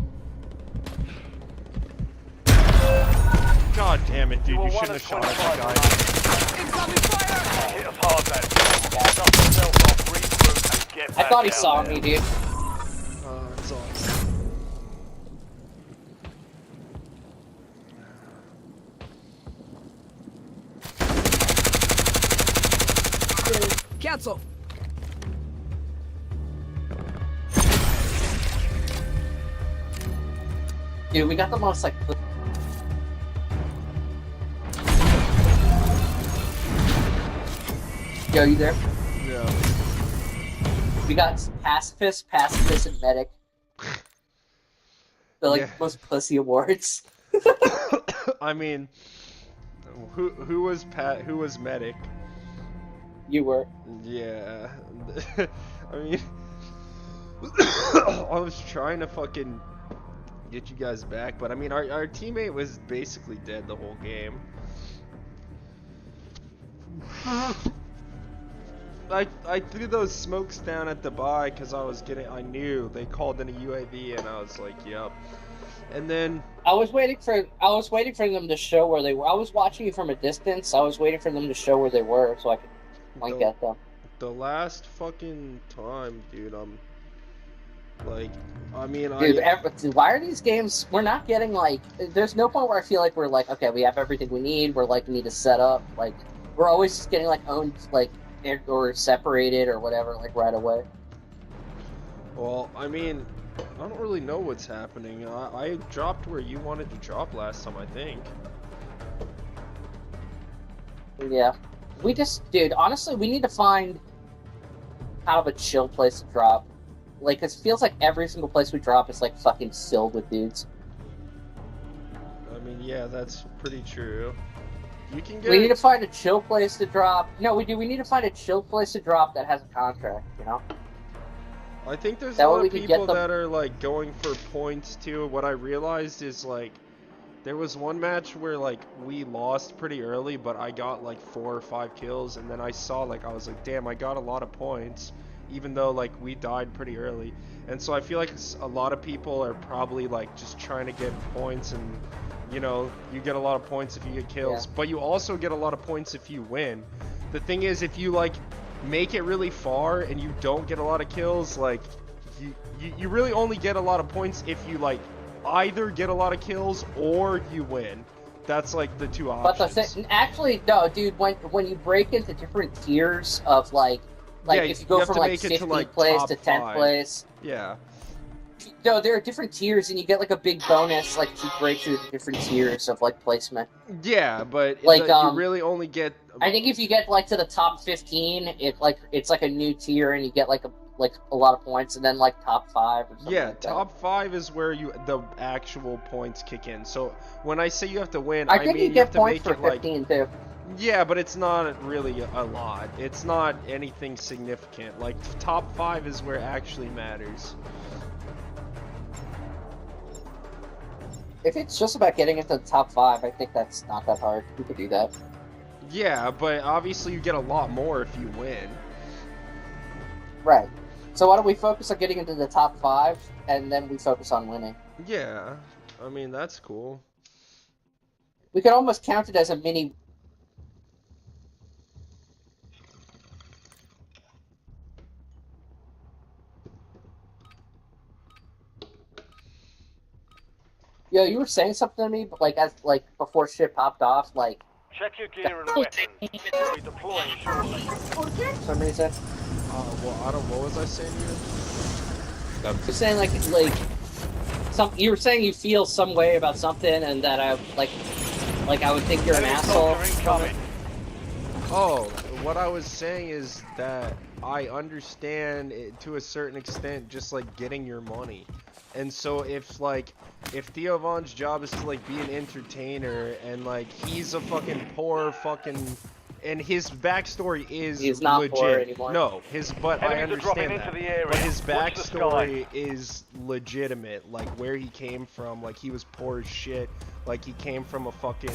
God damn it, dude. You You were shouldn't have shot 1 at of that 25 guy. remaining. Hit us hard, man. Dust yourself off, regroup, and get I back thought he out saw there. me, dude. It's awesome. Cancel. Dude, we got the most, like... Yo, you there? Yeah. We got Pacifist, and Medic. The, like, Yeah. most pussy awards. I mean, who was Who was medic? You were. Yeah. I mean, I was trying to fucking get you guys back, but I mean, our teammate was basically dead the whole game. I threw those smokes down at the buy because I knew they called in a UAV and I was like, yep. And then I was waiting for them to show where they were. I was watching you from a distance. I was waiting for them to show where they were so I could like get them. the last fucking time, dude, like, I mean, Dude, why are these games? We're not getting like. There's no point where I feel like we're like, okay, we have everything we need. We're like, we need to set up. Like, we're always just getting like owned, like, or separated or whatever, like right away. Well, I mean, I don't really know what's happening. I dropped where you wanted to drop last time, I think. Yeah, we just, dude. Honestly, we need to find kind of a chill place to drop. Like, 'cause it feels like every single place we drop is like fucking filled with dudes. I mean, yeah, that's pretty true. You can get. We need to find a chill place to drop. No, we do. We need to find a chill place to drop that has a contract. You know. I think there's a That way lot we of can people get them- that are like going for points too. What I realized is like there was one match where like we lost pretty early, but I got like 4 or 5 kills, and then I saw like I was like, damn, I got a lot of points, even though like we died pretty early. And so I feel like a lot of people are probably like just trying to get points, and you know, you get a lot of points if you get kills, but you also get a lot of points if you win. The thing is, if you like make it really far and you don't get a lot of kills, like you really only get a lot of points if you like either get a lot of kills or you win. That's like the two But options. actually, no, dude. When you break into different tiers of like Yeah, if you go have from to like make it to, 15th like, place top to 10th 5. place. Yeah. No, there are different tiers, and you get like a big bonus, like if you break through the different tiers of like placement. Yeah, but Like, you really only get. I think if you get like to the top 15, it's like a new tier, and you get like a lot of points, and then like top 5 or something. Yeah, like that. top 5 is where the actual points kick in. So when I say you have to win, I think mean you get have to points make for it like 15 too. yeah, but it's not really a lot. It's not anything significant. Like top 5 is where it actually matters. If it's just about getting into the top 5, I think that's not that hard. You could do that. Yeah, but obviously you get a lot more if you win. Right. So why don't we focus on getting into the top 5, and then we focus on winning? Yeah, I mean that's cool. We could almost count it as a mini. Yo, you were saying something to me, but like before shit popped off, like Check your gear and weapons. We'll be deploying shortly. for some reason. Well, I don't. What was I saying here? You're saying like you were saying you feel some way about something, and that I I would think you're an Enemy asshole. soldier incoming. Oh, what I was saying is that I understand it to a certain extent, just like getting your money. And so if Theo Von's job is to like be an entertainer and like he's a fucking poor fucking, and his backstory is He's not legit. poor anymore. No, but I Enemies are dropping understand into that. the area. But his Watch the backstory is legitimate. Like where he came from, like he was poor as shit. Like he came from a fucking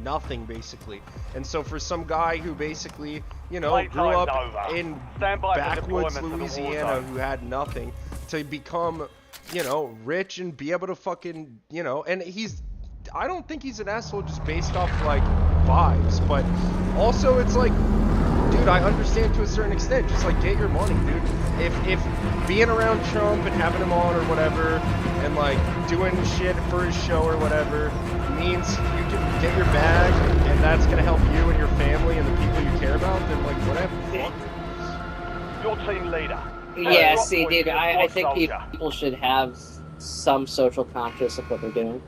nothing basically. And so for some guy who basically, you know, grew Playtime's up over. in Stand by for backwoods deployment to the war Louisiana zone. who had nothing to become, you know, rich and be able to fucking, you know, and I don't think he's an asshole just based off like vibes, but also it's like, dude, I understand to a certain extent, just like get your money, dude. If being around Trump and having him on or whatever and like doing shit for his show or whatever means you can get your bag and that's gonna help you and your family and the people you care about, then like whatever. Fuck. Your team leader. Yeah, Drop see, point dude, to the I squad think soldier. people should have some social conscious of what they're doing.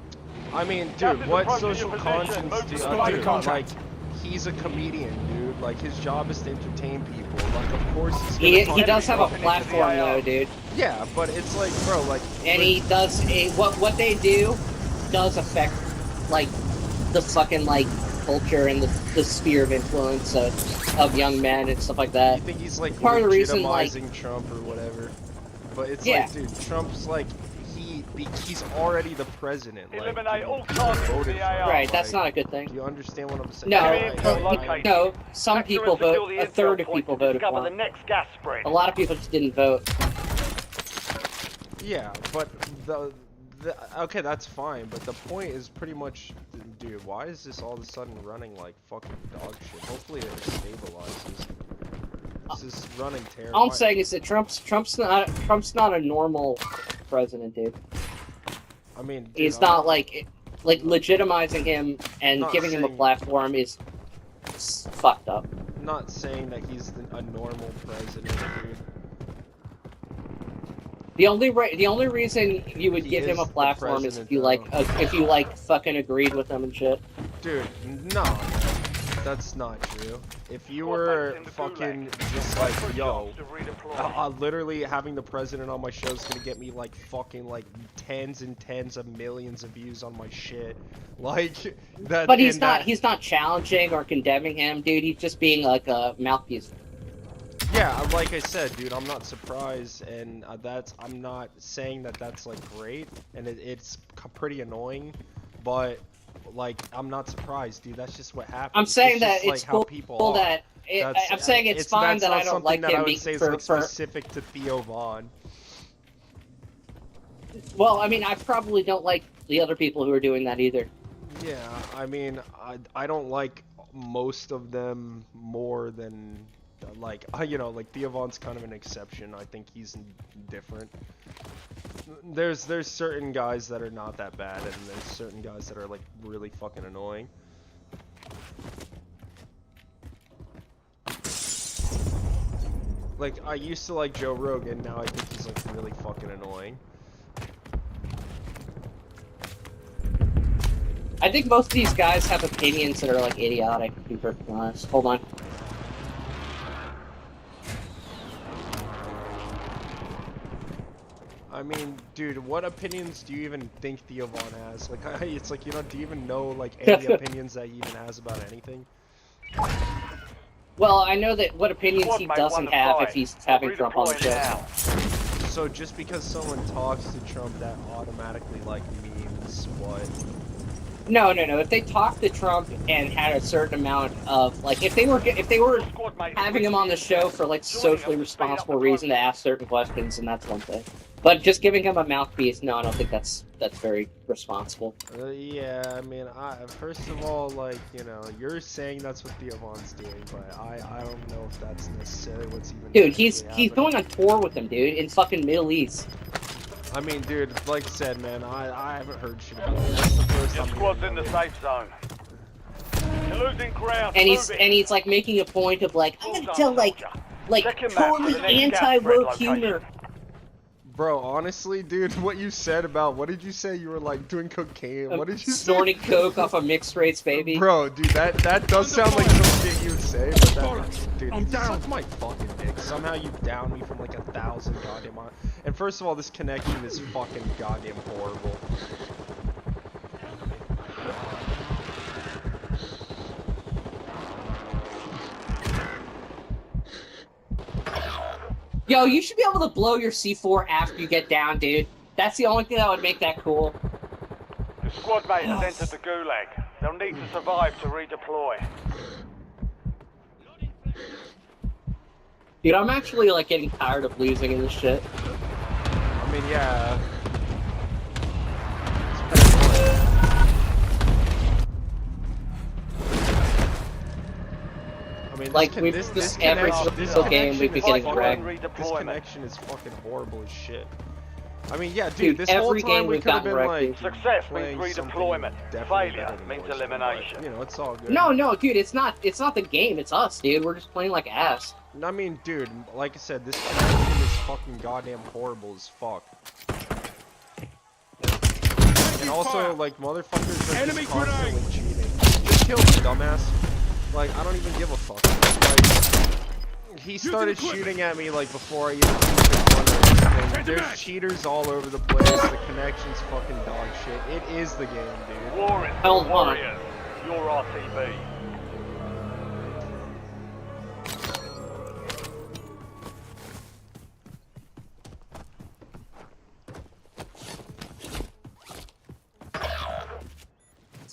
I mean, Captain, dude, what approach social your position. conscience Move do to like, the contract. he's a comedian, dude. Like, his job is to entertain people. Like, of course he's He gonna does have a dropping into the platform AR. though, dude, Yeah, but it's like, bro, like... and he does what they do does affect like the fucking like culture and the sphere of influence of young men and stuff like You that. think he's, like, Part of the reason, like- legitimizing Trump or whatever. But it's Yeah. like, dude, Trump's, like, he's already the president. Like, Eliminate you all targets in voted the for AR. him, Right, that's like, not a good thing. Do you understand what I'm saying? No, Locate. no. Some Sector people and secure vote. the A intel third of point people to voted discover for the him. next gas spread. A lot of people just didn't vote. Yeah, but okay, that's fine, but the point is pretty much, dude, why is this all of a sudden running like fucking dog shit? Hopefully it stabilizes. This is running terrible. All I'm saying is that Trump's not a normal president, dude. I mean, dude, He's I'm not like legitimizing him and Not giving him a saying- platform is fucked up. not saying that he's a normal president, dude. The only reason you would He give him is a the platform is president, if you like fucking agreed with him and shit. Dude, no, that's not true. If you Squad were mates in the fucking gulag. just Wait like, for yo, shots to redeploy. literally having the president on my show is gonna get me like fucking like tens and tens of millions of views on my shit. Like that. But he's and not that- he's not challenging or condemning him, dude. He's just being like a mouthpiece. Yeah, like I said, dude, I'm not surprised, and I'm not saying that that's like great, and it's pretty annoying, but like I'm not surprised, dude. That's just what happens. I'm saying it's that just, like, it's how cool people are. that I'm saying it's fine that's that not I don't something like that I him would say is for like specific to Theo Von. Well, I mean, I probably don't like the other people who are doing that either. Yeah, I mean, I don't like most of them more than like you know, like Theo Von's kind of an exception. I think he's different. There's certain guys that are not that bad, and there's certain guys that are like really fucking annoying. Like I used to like Joe Rogan, now I think he's like really fucking annoying. I think most of these guys have opinions that are like idiotic, to be perfectly honest. Hold on. I mean, dude, what opinions do you even think Theo Von has? Like, it's like, you know, do you even know, like, any opinions that he even has about anything? Well, I know that what opinions Squad he mate doesn't won the have fight. if he's having Trump on the Redeploy show. now. So just because someone talks to Trump, that automatically, like, means what? No. If they talked to Trump and had a certain amount of like, if they were Squad mate having him on the show for like socially responsible reason to ask certain questions, and that's one thing. But just giving him a mouthpiece, no, I don't think that's very responsible. Yeah, I mean, first of all, like, you know, you're saying that's what Theo Von's doing, but I don't know if that's necessarily what's even. Dude, he's actually going happening. on tour with them, dude, in fucking Middle East. I mean, dude, like I said, man, I haven't heard shit about it. That's the first Your time squad's hearing in the about it. safe zone. You're losing ground. And Move it. he's like making a point of like, I'm Well gonna done, tell like soldier. Check your map for totally the next gas spread anti-woke location. humor. Bro, honestly, dude, what you said about, what did you say? You were like doing cocaine. What did you say? Snorting coke off of mixed rates, baby. Bro, dude, that does sound like some shit you'd say, but that, dude, I'm down. suck my fucking dick. Somehow you down me from like 1,000 goddamn miles. And first of all, this connection is fucking goddamn horrible. Yo, you should be able to blow your C4 after you get down, dude. That's the only thing that would make that cool. Your squad mate has entered the gulag. They'll need to survive to redeploy. Dude, I'm actually like getting tired of losing in this shit. I mean, yeah. I mean, Like, we've just every single game we've been getting connection- wrecked. This connection is fucking horrible as shit. I mean, yeah, dude, Dude, this whole every time game we we've could have gotten been wrecked, like Success playing means something redeployment. definitely Failure better than means Warzone, elimination. but, you know, it's all good. No, dude, it's not the game, it's us, dude. We're just playing like ass. I mean, dude, like I said, this connection is fucking goddamn horrible as fuck. And also, like, motherfuckers are Enemy just constantly cheating. Just kill me, dumbass. Like, I don't even give a fuck. Like, he started shooting at me, like, before I even used the gun or anything. There's cheaters all over the place. The connection's fucking dog shit. It is the game, dude. War is Hell, for hold on. warriors. Your RTB.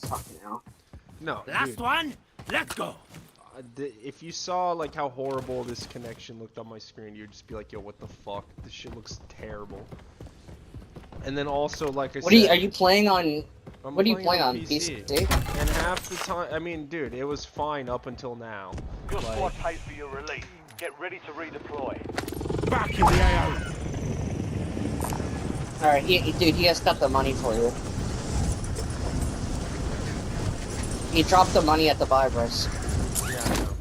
Fucking hell. No, Last dude. one. Let's go. If you saw like how horrible this connection looked on my screen, you'd just be like, "Yo, what the fuck? This shit looks terrible." And then also, like I What said, are you playing on? I'm What are you playing on PC. PC? And half the time, I mean, dude, it was fine up until now. Your Like, squad pays for your release. Get ready to redeploy. Back in the AO. All right, dude, he has got the money for you. He dropped the money at the buy price. yeah, I know.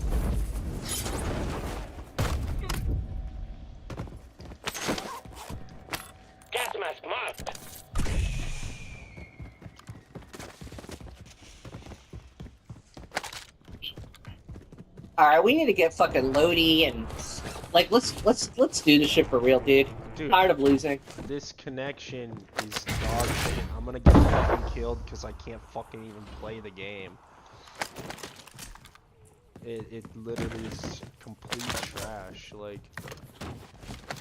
Gas mask marked. All right, we need to get fucking Lodi and like let's do this shit for real, dude. Dude, Tired of losing. this connection is dog shit. I'm gonna get fucking killed because I can't fucking even play the game. It literally is complete trash. Like,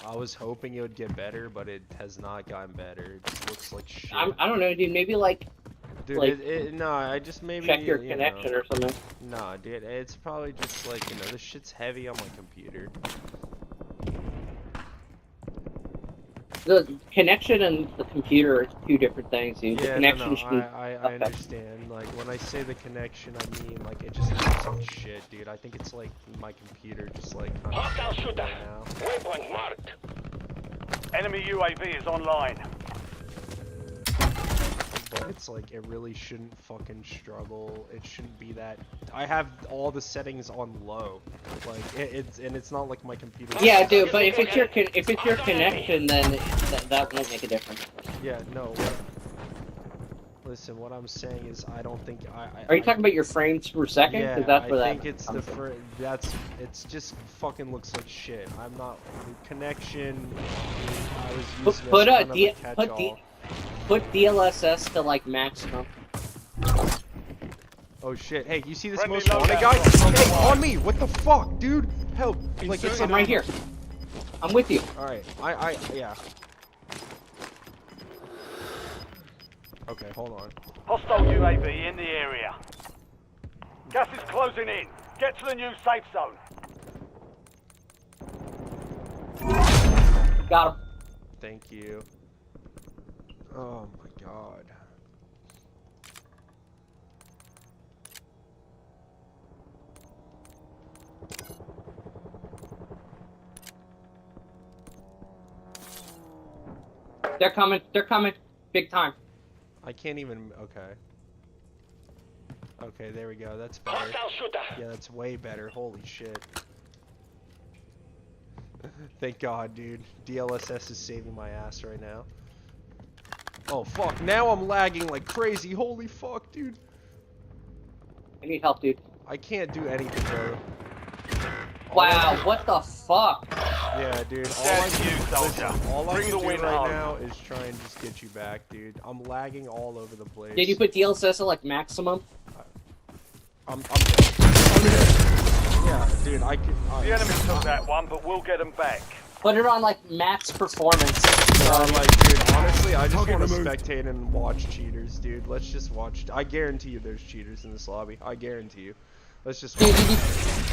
I was hoping it would get better, but it has not gotten better. It just looks like shit. I don't know, dude. Maybe like Dude, like, no, I just maybe check your you connection know. or something. Nah, dude, it's probably just like, you know, this shit's heavy on my computer. The connection and the computer are two different things, dude. The Yeah, connection no, should be I okay. understand. Like, when I say the connection, I mean, like, it just looks like shit, dude. I think it's like my computer just like kind Hostile of shooter. right now. Waypoint marked. Enemy UAV is online. But it's like, it really shouldn't fucking struggle. It shouldn't be that. I have all the settings on low. Like, it's not like my computer. Yeah, dude. But if it's your connection, then that won't make a difference. Yeah, no. Listen, what I'm saying is, I don't think Are you talking about your frames per second? Yeah, 'Cause that's I where think that it's the comes from. it's just fucking looks like shit. I'm not the connection. I was Put using put as a kind of D, a put catch-all. D, put DLSS to like maximum. Oh shit! Hey, you see this Friendly most wanted loadout guy? on the Hey, line. on me! What the fuck, dude? Help! Like it's I'm right here. I'm with you. All right, yeah. Okay, hold on. Hostile UAV in the area. Gas is closing in. Get to the new safe zone. Got him. Thank you. Oh my god. They're coming. They're coming. Big time. I can't even. Okay. Okay, there we go. That's better. Yeah, that's way better. Holy shit. Thank God, dude. DLSS is saving my ass right now. Oh, fuck. Now I'm lagging like crazy. Holy fuck, dude. I need help, dude. I can't do anything, bro. Wow, what the fuck? Yeah, dude. Stand to you, soldier. All I Bring can the do win right home. now is try and just get you back, dude. I'm lagging all over the place. Did you put DLSS at like maximum? I'm yeah, dude. I could. The enemy took that one, but we'll get them back. Put it on like max performance. Like, dude, honestly, I just Target want to removed. spectate and watch cheaters, dude. Let's just watch. I guarantee you there's cheaters in this lobby. I guarantee you. Let's just Dude, watch. did you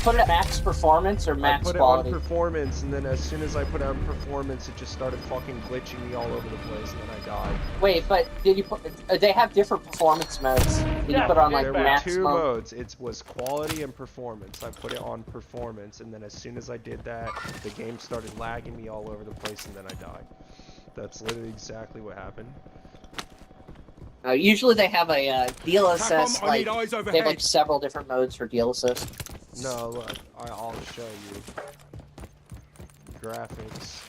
put it at max performance or I max put quality? it on performance, and then as soon as I put it on performance, it just started fucking glitching me all over the place, and then I died. Wait, but did you put? They have different performance modes. Did you Yeah, put it on like There were maximum? two modes. It was quality and performance. I put it on performance, and then as soon as I did that, the game started lagging me all over the place, and then I died. That's literally exactly what happened. Usually they have a DLSS. I need Like eyes they have overhead. like several different modes for DLSS. No, look, I'll show you. Graphics,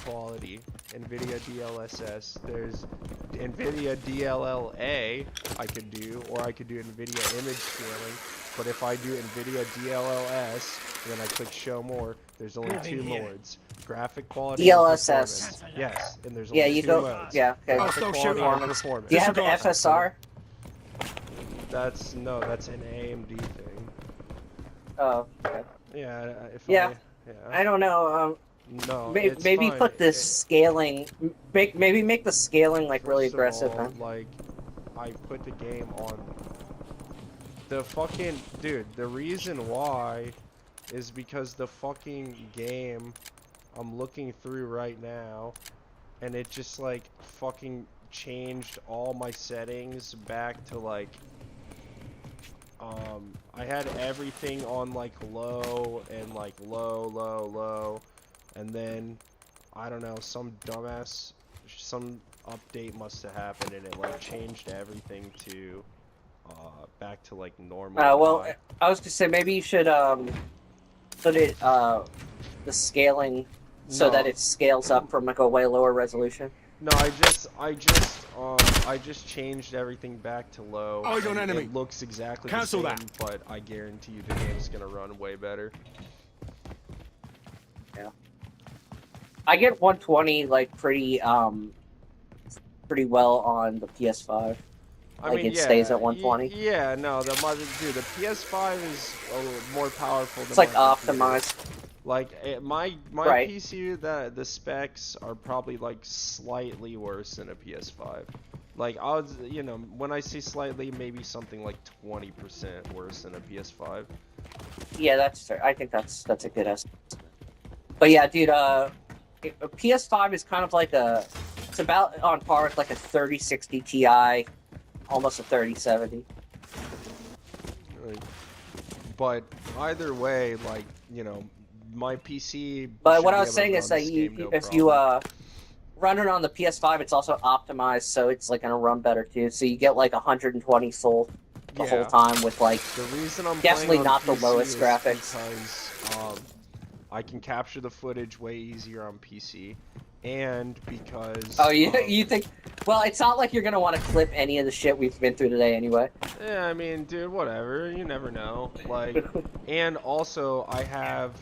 quality, NVIDIA DLSS. There's NVIDIA DLLA I could do, or I could do NVIDIA image scaling. But if I do NVIDIA DLLS, then I click show more, there's only two modes. Graphic quality and DLSS. performance. Yes, and there's Yeah, only you two go. modes. Yeah, okay. Oh, Graphic still quality shooting. and Performance. performance. Do you have the Disregard. FSR? That's an AMD thing. Oh, okay. Yeah, Yeah. yeah. I don't know. No, Maybe, it's maybe fine. put this scaling. Maybe make the scaling like really First of aggressive. all, Huh? like, I put the game on the fucking dude. The reason why is because the fucking game I'm looking through right now, and it just like fucking changed all my settings back to like. I had everything on like low and like low, and then I don't know, some update must have happened and it like changed everything to back to like normal. Well, I was gonna say maybe you should put it the scaling so No. that it scales up from like a way lower resolution. No, I just changed everything back to low. Eyes on and enemy. It looks exactly Cancel the that. same, but I guarantee you the game's gonna run way better. Yeah. I get 120 like pretty well on the PS5. I Like, mean, it yeah, stays at 120? Yeah, no, the PS5 is a little more powerful than It's like my computer. optimized. Like my Right. PC, the specs are probably like slightly worse than a PS5. Like when I say slightly, maybe something like 20% worse than a PS5. Yeah, that's fair. I think that's a good estimate. But yeah, dude, a PS5 is kind of like it's about on par with like a 3060 Ti, almost a 3070. Like, but either way, like my PC. But should what be I was able to saying run is that this game, no if you problem. run it on the PS5, it's also optimized, so it's like gonna run better too. So you get like 120 full the whole time with like The reason I'm definitely playing on not the PC lowest is graphics. because I can capture the footage way easier on PC, and because Oh, you think? Well, it's not like you're gonna want to clip any of the shit we've been through today anyway. yeah, I mean, dude, whatever. You never know. Like, and also I have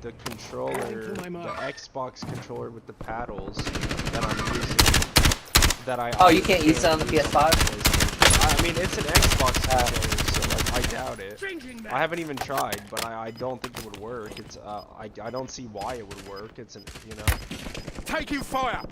the controller, the Xbox controller with the paddles that I'm using. That I. Oh, you can't use that on the PS5? I mean, it's an Xbox controller, so like I doubt it. I haven't even tried, but I don't think it would work. It's I don't see why it would work. It's an Taking fire.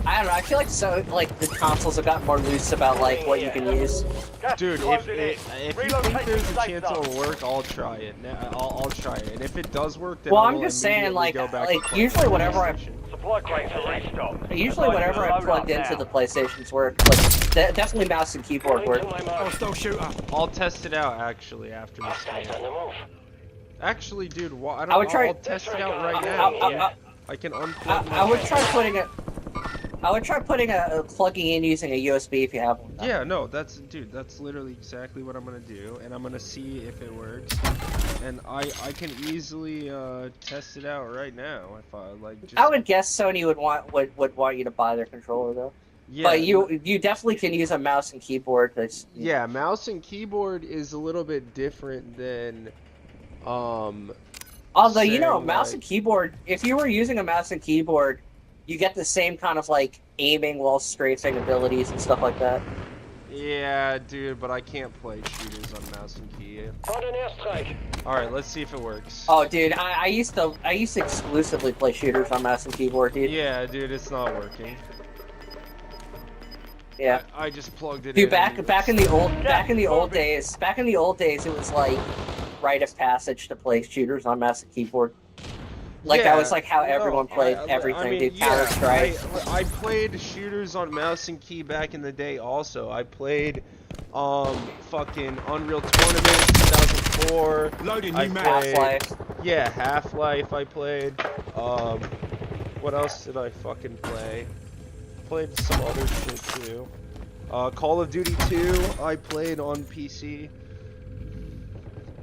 I don't know. I feel like the consoles have gotten more loose about like what you can use. Gas Dude, is if closing in. you think Relocate there's to a safe chance zone. it'll work, I'll try it. I'll try it. And if it does work, then Well, I I'm will just saying, immediately like- go back like, to playing usually whenever I- PlayStation. Supply crates are restocked. Usually, Advise whenever you I load plugged up into now. the PlayStations work, like definitely mouse and keyboard work. Hostile shooter. I'll test it out actually after this game. Actually, dude, I don't I would try- I'll test it out right now. I can unplug. I would try putting it. I would try plugging in using a USB if you have one. Yeah, no, that's literally exactly what I'm gonna do, and I'm gonna see if it works. And I can easily test it out right now if I like. Just... I would guess Sony would want you to buy their controller though. Yeah, but you definitely can use a mouse and keyboard. Yeah, mouse and keyboard is a little bit different than Although mouse and keyboard. If you were using a mouse and keyboard, you get the same kind of like aiming while strafing abilities and stuff like that. Yeah, dude, but I can't play shooters on mouse and key. On an airstrike. All right, let's see if it works. Oh, dude, I used to exclusively play shooters on mouse and keyboard, dude. Yeah, dude, it's not working. Yeah. I just plugged it dude, in. Dude, back in the old days, it was like rite of passage to play shooters on mouse and keyboard. Like that was like how everyone played everything, dude. Counter Strike. I played shooters on mouse and key back in the day. Also, I played fucking Unreal Tournament 2004. Loading new map. Half-Life. Yeah, Half-Life. I played. What else did I fucking play? Played some other shit too. Call of Duty 2. I played on PC.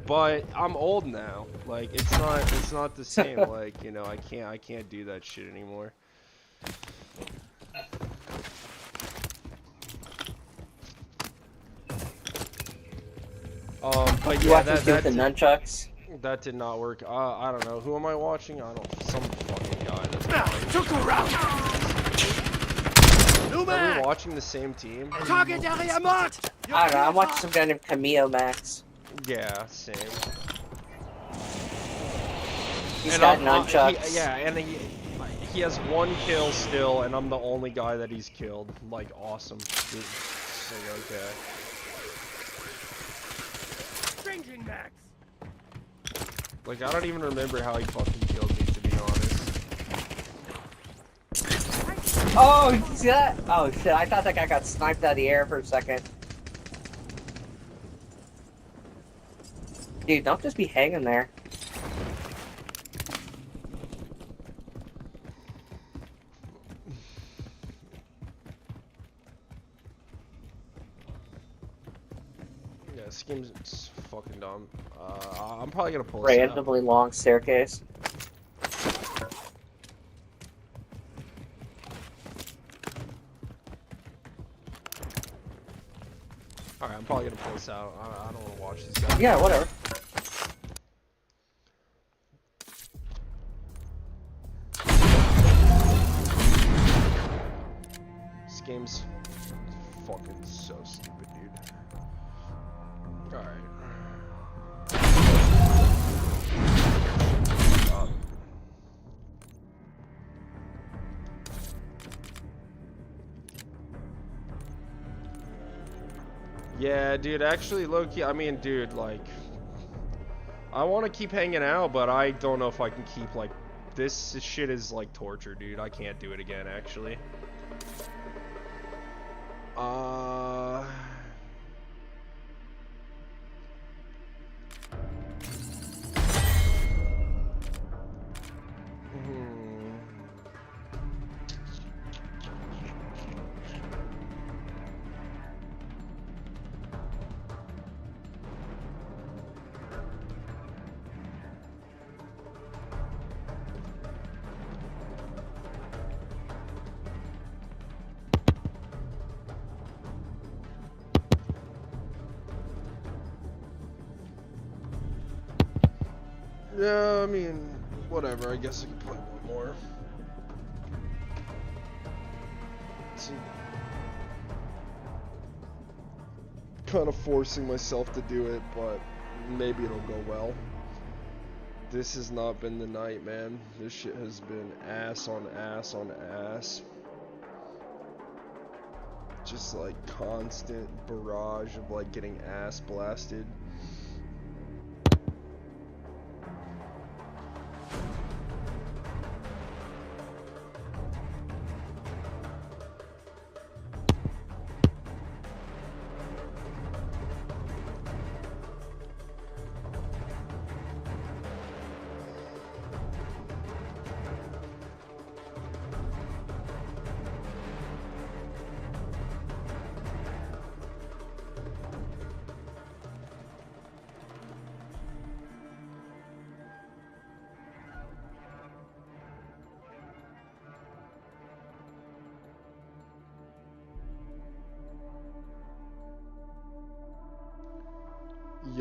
But I'm old now. Like it's not the same. Like, I can't do that shit anymore. But yeah, that the nunchucks. That did not work. I don't know. Who am I watching? Some fucking guy. That's Took a round. Are we watching the same team? Target area marked. I don't know. I'm watching some guy named Camille Max. Yeah, same. He's got nunchucks. He has one kill still, and I'm the only guy that he's killed. Like, awesome. Dude, so, okay. Changing max. Like, I don't even remember how he fucking killed me, to be honest. Oh, you see that? Oh shit! I thought that guy got sniped out of the air for a second. Dude, don't just be hanging there. Yeah, this game's fucking dumb. I'm probably gonna pull this out. Randomly long staircase. Alright, I'm probably gonna pull this out. I don't want to watch these guys. Yeah, whatever. This game's fucking so stupid, dude. Alright. Yeah, dude, actually, low-key, I mean, dude, like, I want to keep hanging out, but I don't know if I can keep, like, this shit is, like, torture, dude. I can't do it again, actually. Yeah, I mean, whatever. I guess I can play one more. Kind of forcing myself to do it, but maybe it'll go well. This has not been the night, man. This shit has been ass on ass on ass. Just like constant barrage of like getting ass blasted.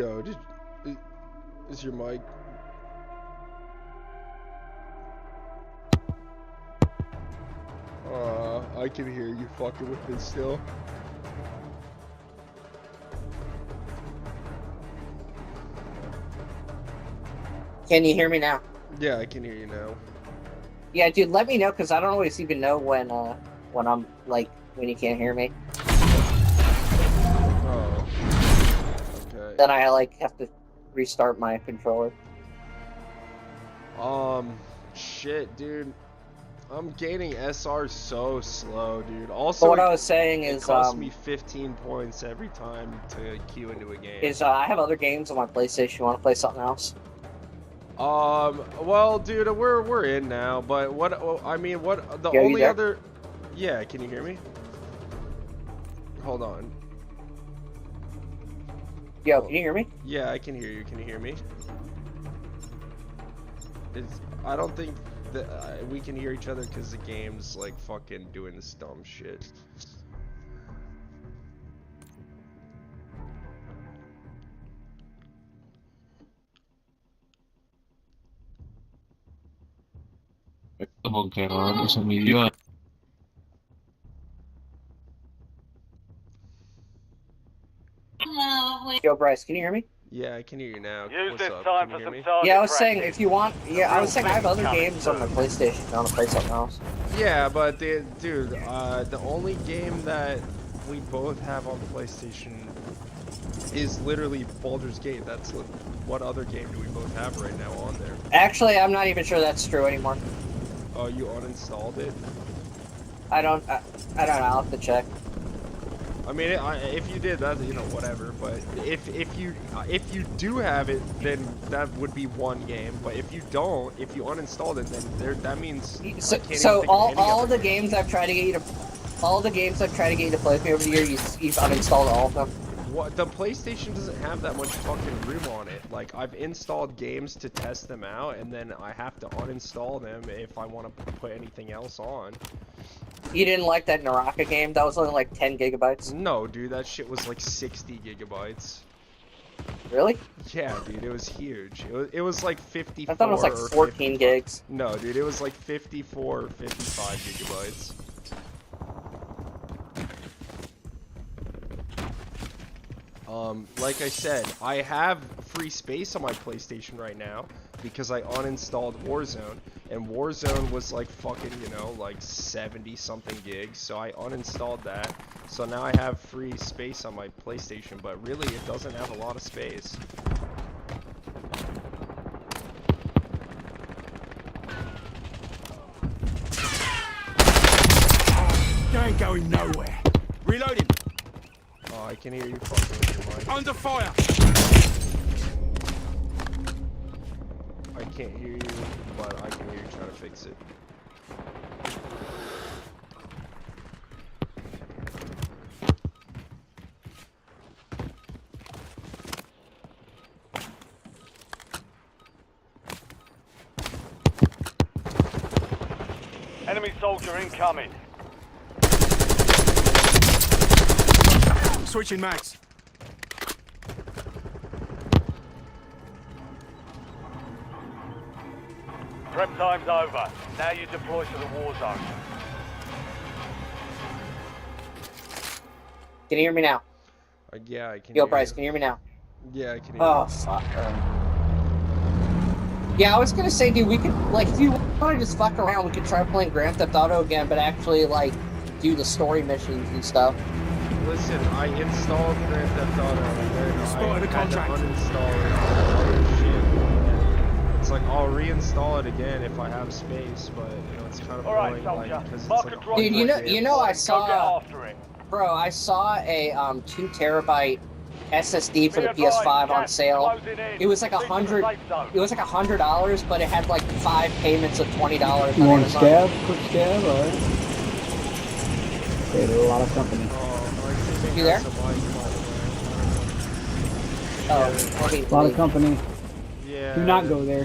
Yo, is your mic? I can hear you fucking with me still. Can you hear me now? Yeah, I can hear you now. Yeah, dude, let me know, because I don't always even know when I'm, like, when you can't hear me. Oh. Okay. Then I, like, have to restart my controller. Shit, dude. I'm gaining SR so slow, dude. Also, But what I was saying it is, costs me 15 points every time to queue into a game. I have other games on my PlayStation. You want to play something else? Well, dude, we're in now, but what, I mean, what, the Yo, you only there? other, yeah, can you hear me? Hold on. Yo, can you hear me? Yeah, I can hear you. Can you hear me? I don't think that we can hear each other because the game's like fucking doing this dumb shit. Porque ahora se midió. Yo, Bryce, can you hear me? Yeah, I can hear you now. Use What's this up? time Can you for hear some me? target Yeah, I was saying, practice. if you want, yeah, I was saying I have other Coming games on my soon. PlayStation. I want to play something else. Yeah, but dude, the only game that we both have on PlayStation is literally Baldur's Gate. That's what other game do we both have right now on there? Actually, I'm not even sure that's true anymore. Oh, you uninstalled it? I don't know. I'll have to check. I mean, if you did, that, you know, whatever. But if you do have it, then that would be one game. But if you don't, if you uninstalled it, then that means I So, can't even so think of any all other the games I've tried to get you to, all the games I've tried to get you to play with me over the year, you've uninstalled all of them. What, the PlayStation doesn't have that much fucking room on it. Like, I've installed games to test them out, and then I have to uninstall them if I want to put anything else on. You didn't like that Naraka game? That was only like 10 gigabytes. No, dude, that shit was like 60 gigabytes. Really? Yeah, dude, it was huge. It was like 54. I thought it was like or 14 55. gigs. No, dude, it was like 54 or 55 gigabytes. Like I said, I have free space on my PlayStation right now because I uninstalled Warzone, and Warzone was like fucking, you know, like 70 something gigs, so I uninstalled that. So now I have free space on my PlayStation, but really it doesn't have a lot of space. You ain't going nowhere. Reloading. Oh, I can hear you fucking with your mic. Under fire. I can't hear you, but I can hear you trying to fix it. Enemy soldier incoming. Switching mags. Prep time's over. Now you deploy to the war zone. Can you hear me now? Yeah, I can Yo, hear Bryce, you. can you hear me now? Yeah, I can hear Oh, you. fuck. Yeah, I was gonna say, dude, we could, like, if you want to just fuck around, we could try playing Grand Theft Auto again, but actually, like, do the story missions and stuff. Listen, I installed Grand Theft Auto and then Spotted a I had to contract. uninstall it. Oh, shit. It's like I'll reinstall it again if I have space, but you know it's kind of All right, annoying, soldier. like because it's Mark like a drop Dude, you know, $100 you know, I Go get saw, after it. bro, I saw a 2 terabyte SSD for Be the advised, PS5 on gas sale. closing in. It was like Proceed to the safe zone. It was like $100, but it had like 5 payments of $20. You on want a Amazon. scab? Quick scab? Alright. Okay, there's a lot of company. You there? Oh, let me A lot of leave. company. Yeah. Do not go there.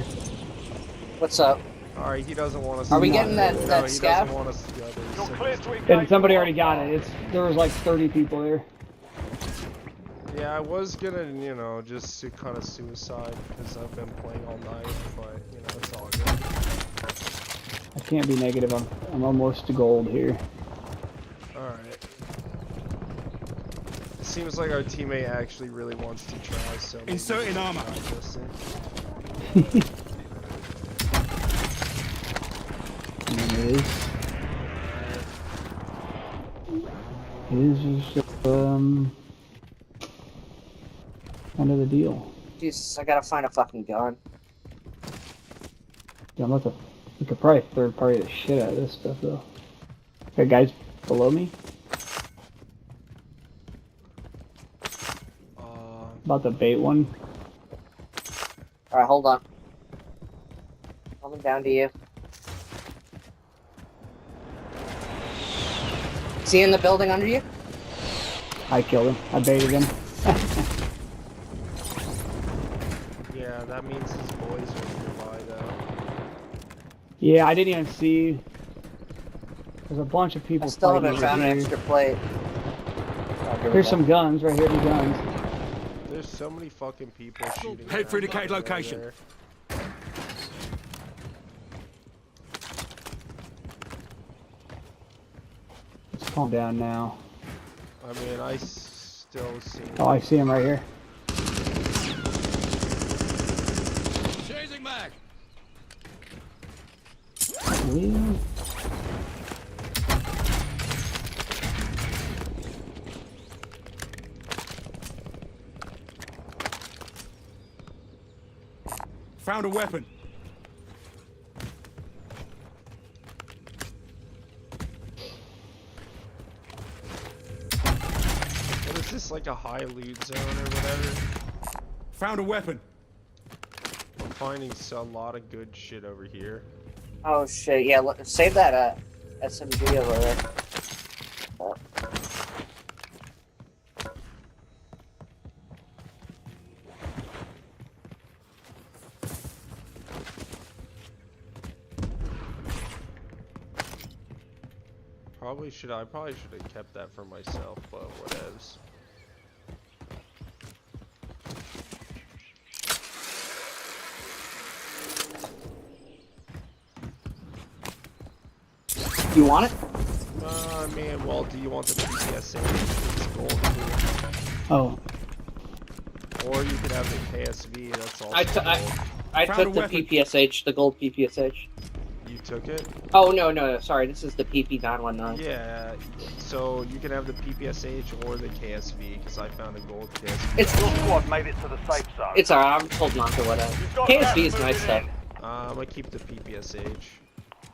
What's up? All right, he doesn't want us. Are we to getting go that- there. that No, he scab? doesn't want us to go there. He You're said clear this- to engage. And somebody already got it. There was like 30 people there. Yeah, I was gonna, you know, just to kind of suicide because I've been playing all night, but you know, it's all good. I can't be negative. I'm almost to gold here. All right. It seems like our teammate actually really wants to try, so maybe Inserting we should armor. practice it. And it is just kind of the deal. Jesus, I gotta find a fucking gun. Yeah, we could probably third party the shit out of this stuff though. Got guys below me. About the bait one. Alright, hold on. Coming down to you. Is he in the building under you? I killed him. I baited him. Yeah, that means his boys are nearby though. Yeah, I didn't even see. There's a bunch of I people still fighting haven't found over an here. extra plate. Oh, here we There's go. some guns right here. The guns. There's so many fucking people shooting. Head at for me indicated right location. there. Let's calm down now. I mean, I still see. Oh, I see him right here. Chasing mag. Wheel. Found a weapon. What is this, like a high loot zone or whatever? Found a weapon. I'm finding a lot of good shit over here. Oh shit, yeah, save that SMG over there. I probably should have kept that for myself, but whatevs. You want it? I mean, well, do you want the PPSA? It's gold too. Oh, Or you could have the KSV, that's also I gold. Found took a the weapon. PPSH, the gold PPSH. You took it? Oh no, sorry, this is the PP919. Yeah, so you can have the PPSH or the KSV, because I found a gold KSV. It's Your squad made it to the safe zone. it's alright, I'm holding on to whatever. You've got KSV gas is nice moving stuff. in. I'm gonna keep the PPSH.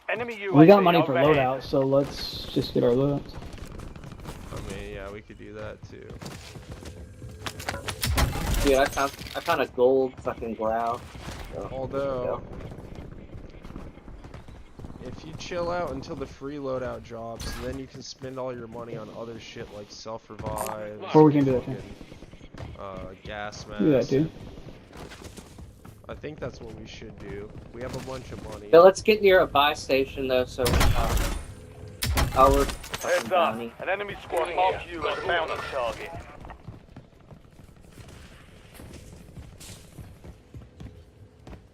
Enemy UAV we got money for overhead. loadout, so let's just get our loadouts. I mean, yeah, we could do that too. Dude, I found a gold fucking growl. So, Although, if you chill out until the free loadout drops, then you can spend all your money on other shit like self-revive, Or we can do that too. gas mask. Do that, dude. I think that's what we should do. We have a bunch of money. yeah, let's get near a buy station though, so our fucking Heads up. bounty. An enemy squad marked you as a bounty target.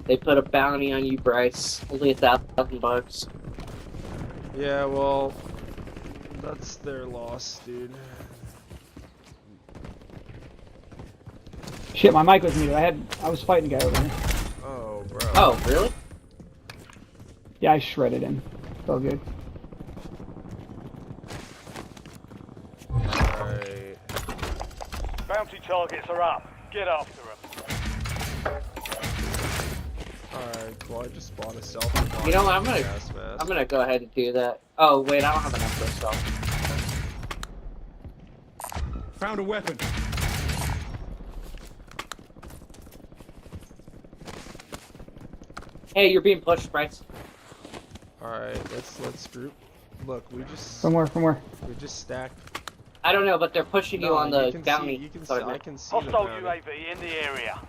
They put a bounty on you, Bryce. Only $1,000. Yeah, well, that's their loss, dude. Shit, my mic was muted. I was fighting a guy over here. Oh, bro. Oh, really? Yeah, I shredded him. Felt good. Alright. Bounty targets are up. Get after them. Alright, well, I just bought a self-revive. You know what, I'm gas mask. gonna go ahead and do that. Oh wait, I don't have enough for a stop. Found a weapon. Hey, you're being pushed, Bryce. Alright, let's group. Look, we just From where? stacked. I don't know, but they're pushing you No, on the can bounty. See, you can see, target. I can see the Hostile bounty. UAV in the area.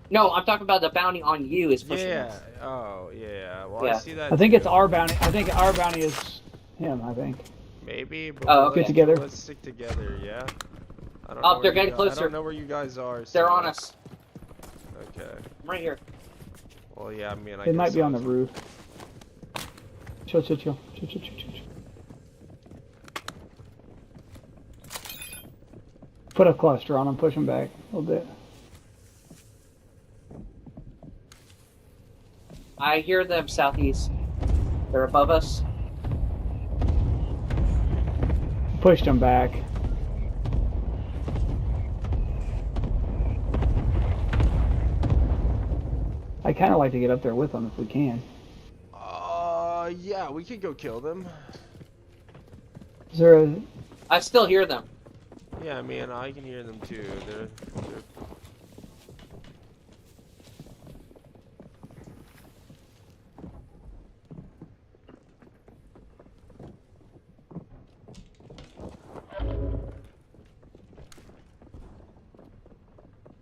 No, I'm talking about the bounty on you is pushing Yeah. us. Oh, yeah. Well, I Yeah. see that. I think too. it's our bounty. I think our bounty is him. I think. Maybe, but Oh, let's- okay. Get together. Let's stick together, yeah. I don't Oh, know they're where getting I closer. don't know where you guys are. They're so- on us. Okay. I'm right here. Well, yeah. I mean, I They might guess be on I'll- the roof. Chill. Put a cluster on them, push them back a little bit. I hear them southeast. They're above us. Pushed them back. I kind of like to get up there with them if we can. Yeah, we could go kill them. Is there a... I still hear them. Yeah, I mean, I can hear them too. They're...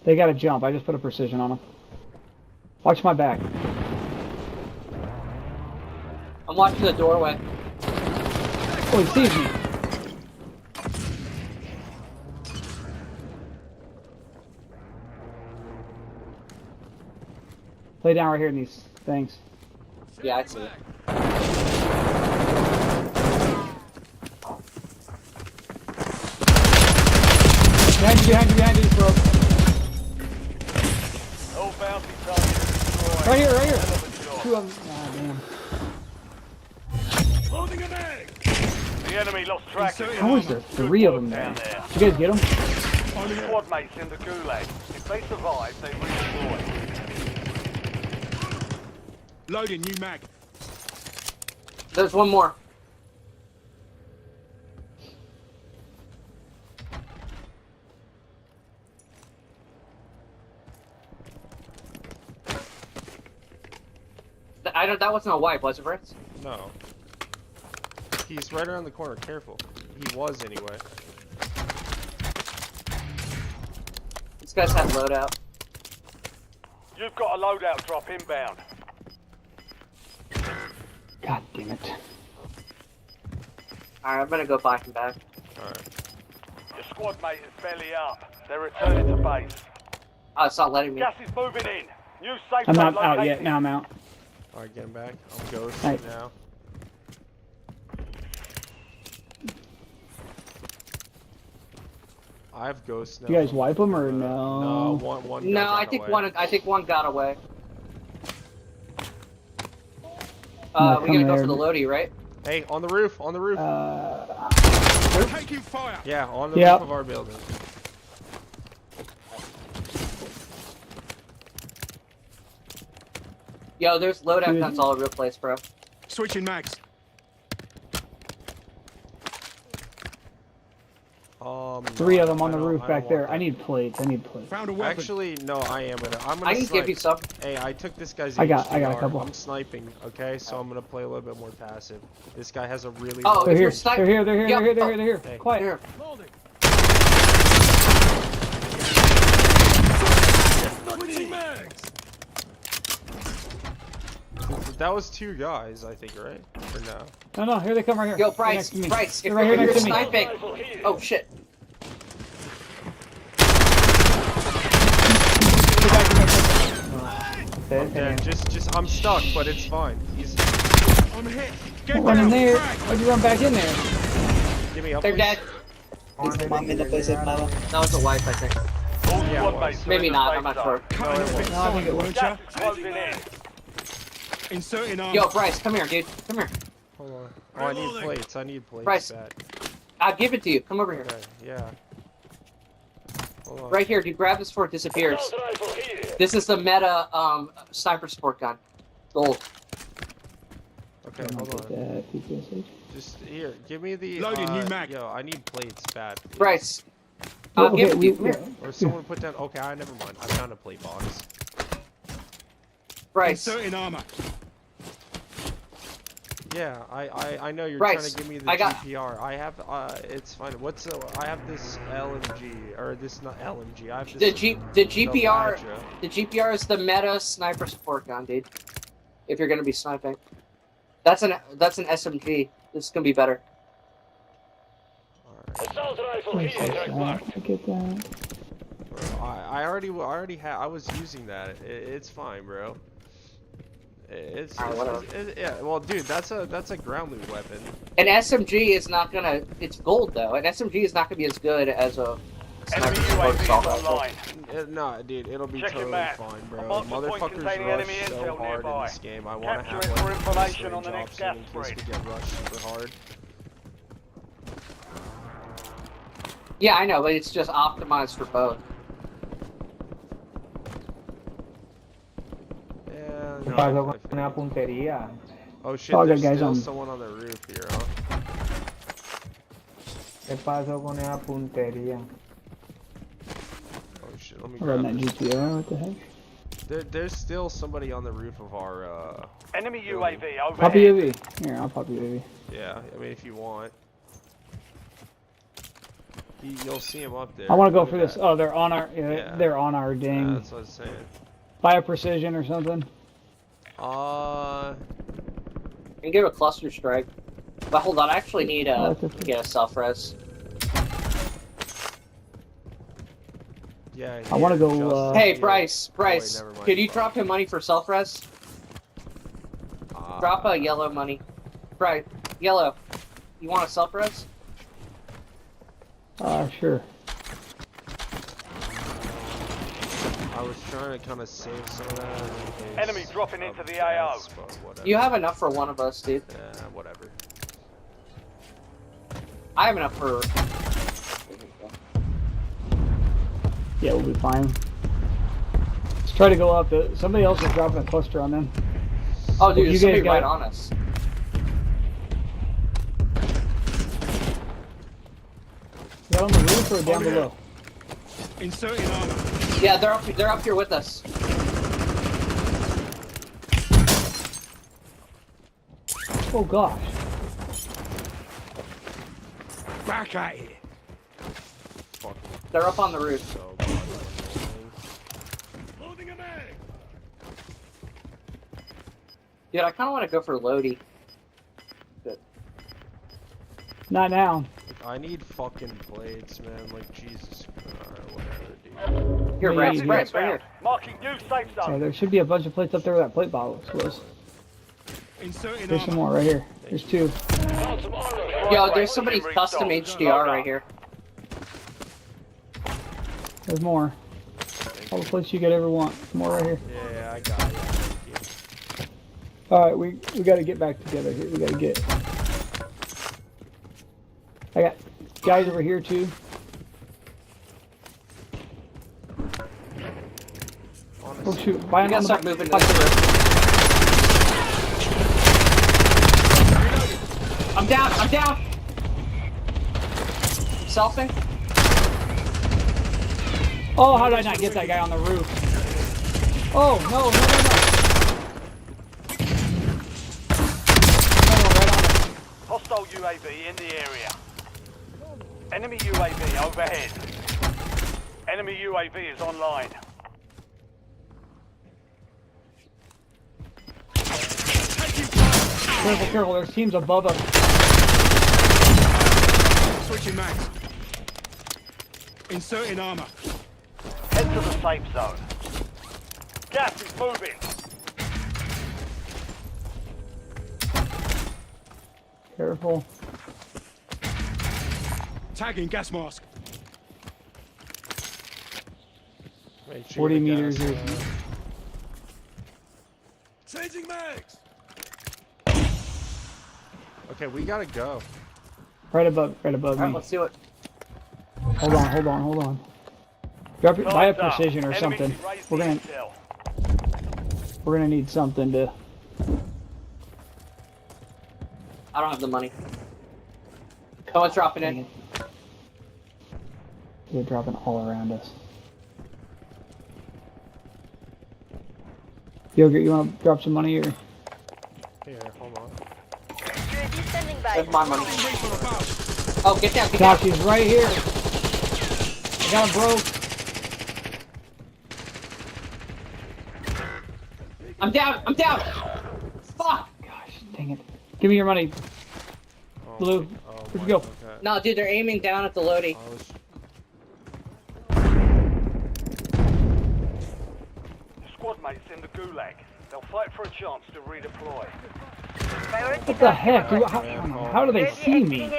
They got to jump. I just put a precision on them. Watch my back. I'm watching the doorway. Oh, he sees me. Lay down right here in these things. Yeah, I see it. Behind you, bro. All bounty targets destroyed. Right here. Hell of a job. Two of them. Ah, damn. Loading a mag. The enemy lost track of you. How is there Good three of work them there? down there. Did you guys get them? Squad mates in the gulag. If they survive, they redeploy. Loading new mag. There's one more. I don't. That wasn't a wipe, was it, Fritz? No. He's right around the corner. Careful. He was anyway. These guys have loadout. You've got a loadout drop inbound. God damn it. Alright, I'm gonna go back and back. Alright. Your squad mate is belly up. They're returning to base. Oh, it's not letting me. Gas is moving in. New safe I'm zone not out located. yet. Now I'm out. Alright, get him back. I'm ghost Hey. now. I have ghosts now. You guys wipe them or no? No, one guy No, got I think away. one. I think one got away. I'm We gotta go there. for the Lodi, right? Hey, on the roof, on the roof. Taking fire. Yeah, on the Yep. roof of our building. Yo, there's loadout Dude. guns all over the place, bro. Switching mags. Three no, of them on I the don't- roof I back don't there. want I that. need plates. Found a weapon. Actually, no, I'm gonna I can snipe. give you some. Hey, I took this guy's I got a HDR. couple. I'm sniping, okay? So I'm gonna play a little bit more passive. This guy has a really Oh, low- if They're you're here. snipe- They're here. They're here. Yeah, They're here. oh. They're here. Hey. Quiet. Here. Loading. Switching mags. That was two guys, I think, right? Or no? No, here they come right here. Yo, They're Bryce, next to me. Bryce, if They're right here you're next to me. sniping. Oh shit. Yeah, just, I'm stuck, but it's fine. He's, I'm hit. Get Run in down. there. Frag. Why'd you run back in there? give me up. They're please. dead. That was a wipe, I think. All Yeah, squad it mates was. are Maybe in the not. safe I'm not zone. sure. Cutting a bit No, I think it fine, was. won't Gas ya? is closing in. Inserting armor. Yo, Bryce, come here, dude. Come here. Hold on. Oh, I need Reloading. plates. I need plates. Bryce. Bad. I'll give it to you. Come over here. Okay, yeah. Hold on. Right here, dude. Grab this before it disappears. This is the meta sniper support gun. Gold. Okay, I'll hold get on. that PTSD. Just here, give me the. Loading, new mag. Yo, I need plates bad. please. Bryce. I'll give it to you. Come here. Or someone put down. Okay, never mind. I found a plate box. Bryce. Inserting armor. Yeah, I know you're Bryce, trying to give me the I got- GPR. I have it's fine. I have this LMG or this not LMG. I have The this. GPR. Ladra. The GPR is the meta sniper support gun, dude. If you're gonna be sniping, that's an SMG. This is gonna be better. All Assault rifle Where's here. this Track at? marked. I get that. Bro, I already had. I was using that. It's fine, bro. Whatever. Yeah. Well, dude, that's a ground loot weapon. An SMG is not gonna. It's gold though. An SMG is not gonna be as good as a Enemy sniper UAV assault is rifle. online. No, dude, it'll be Check your totally map. fine, A bro. marked point Motherfuckers containing rush enemy so intel hard nearby. in this game. I want to Capture have it for like information a on the range next option gas in case spread. we get rushed super hard. Yeah, I know, but it's just optimized for both. Yeah. ¿Qué No, pasó I con la puntería? Oh shit, Oh, the there's guy's still on- someone on the roof here, huh? ¿Qué pasó con la puntería? Oh shit, let me I read grab that this. GTR, what the heck? There's still somebody on the roof of our, Enemy building. UAV Pop overhead. UAV. Here, I'll pop UAV. Yeah, I mean, if you want. You'll see him up there. I want to go Look for at this. that. Oh, they're on our. Yeah. They're on our Yeah, ding. that's what I was saying. Buy a precision or something. I can give a cluster strike. But hold on, I actually need Oh, to that's okay. get a self-res. Yeah. I wanna here, go, Justin, Hey, here. Bryce, Oh, wait, Bryce, never mind, could you fuck. drop him money for self-res? Drop a yellow money. Bryce, yellow. You want a self-res? Sure. I was trying to kind of save some of that. in case Enemy dropping of into the AO. deaths, but whatever. You have enough for one of us, dude. Yeah, whatever. I have enough for... Yeah, we'll be fine. Let's try to go up. Somebody else is dropping a cluster on them. Oh, dude, You there's somebody guys got right it. on us. Is that on the roof or down Over here. below? Inserting armor. Yeah, they're up here with us. Oh gosh. Back at it. Fucking They're up on the roof. so goddamn annoying. Loading a mag. Dude, I kind of want to go for Lodi. Not now. I need fucking blades, man. Like, Jesus. Alright, whatever, dude. Here, Yeah, Bryce, you Bryce, right here. Marking new safe Yeah, zone. there should be a bunch of plates up there where that plate box was. Inserting There's some armor. more right here. There's two. Found some armor. Yo, there's somebody's custom HDR right here. There's more. All the plates you could ever want. More right here. Yeah, I got it. Thank you. Alright, we got to get back together here. We got to get. I got guys over here too. Oh shoot! Buy We an gotta on the start back. moving to this roof. I'm down, I'm down! Selfing? Oh, how did I not get that guy on the roof? Oh no! No, right on it. Hostile UAV in the area. Enemy UAV overhead. Enemy UAV is online. Careful, careful! There's teams above us. Switching mags. Inserting armor. Head to the safe zone. Gas is moving. Careful. Tagging gas mask. Make sure 40 the meters gas, is. Changing mags. Okay, we gotta go. Right above Alright, me. let's do it. Hold on. Drop it, buy a Time's up. precision or Enemies something. raised We're the gonna intel. need something to. I don't have the money. Someone's dropping in. They're dropping all around us. Yogurt, you want to drop some money or? Here, hold on. UAV standing by. That's my money. Reaper above. Oh, get down, get Gosh, down! he's right here. I got him broke. I'm down! Fuck! Gosh, dang it. Give me your money. Oh, Blue. Oh Where'd you go? Okay. No, dude, they're aiming down at the Lodi. I was- Squad mates in the gulag. They'll fight for a chance to redeploy. What the heck? How do they see me?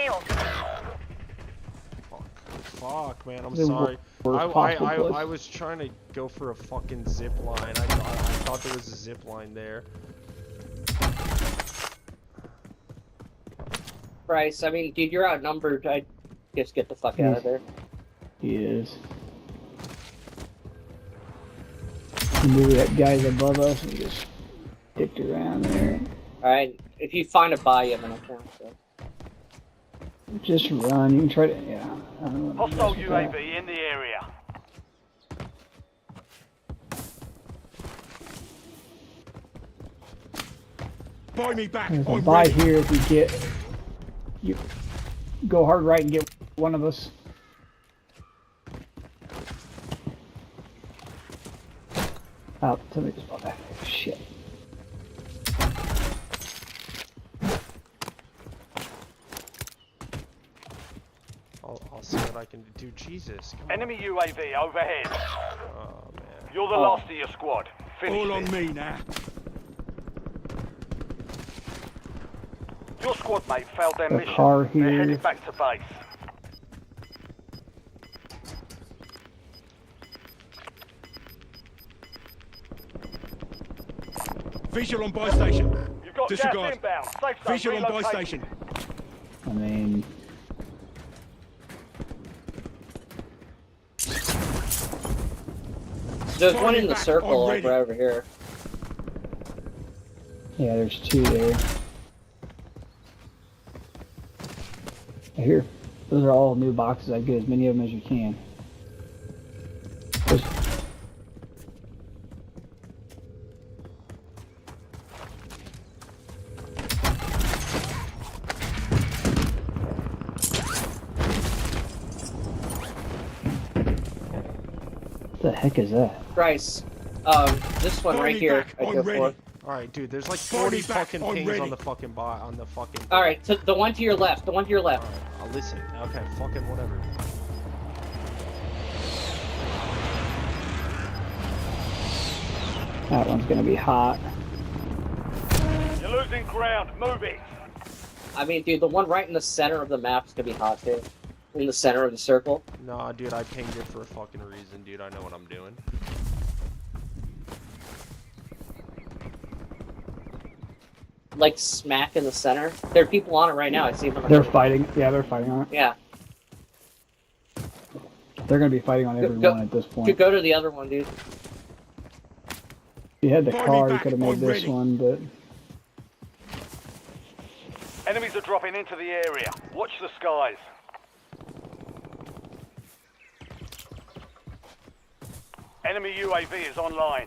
Fuck, man, I'm The sorry. worst possible place. I was trying to go for a fucking zip line. I thought there was a zip line there. Bryce, I mean, dude, you're outnumbered. I just get the fuck out of there. He is. Maybe that guy's above us and he just sticked around there. Alright, if you find a buy, I'm gonna count, so. Just run. You can try to. Yeah. I don't know. Hostile UAV in the area. Buy me back. There's a I'm buy ready. here if you get. You go hard right and get one of us. Oh, somebody just bought that. Shit. I'll see what I can do. Jesus. Come on. Enemy UAV overhead. Oh man. You're the last of your squad. Finish All on this. me now. Your squad mate failed their The mission. car They're here. headed back to base. Visual on buy station. You've got Disregard. gas inbound. Safe zone Visual on buy relocated. station. I mean, There's one in the back, circle, I'm like ready. right over here. yeah, there's two there. Here, those are all new boxes. I'd get as many of them as you can. There's- What the heck is that? Bryce, this one Buy right me here, back, I I'm go ready. for. Alright, dude, there's like Buy 40 me back, fucking I'm pings ready. on the fucking Alright, so the one to your left, the one to your left. Alright, I'll listen. Okay, fucking whatever. That one's gonna be hot. You're losing ground. Move it. I mean, dude, the one right in the center of the map is gonna be hot, too. In the center of the circle. Nah, dude, I pinged it for a fucking reason, dude. I know what I'm doing. Like, smack in the center. There are people on it right now, I see them. They're fighting. Yeah, they're fighting on it. Yeah. They're gonna be fighting on everyone at this You point. go to the other one, dude. If you had the Buy me car, you back, could have made I'm this ready. one, but Enemies are dropping into the area. Watch the skies. Enemy UAV is online.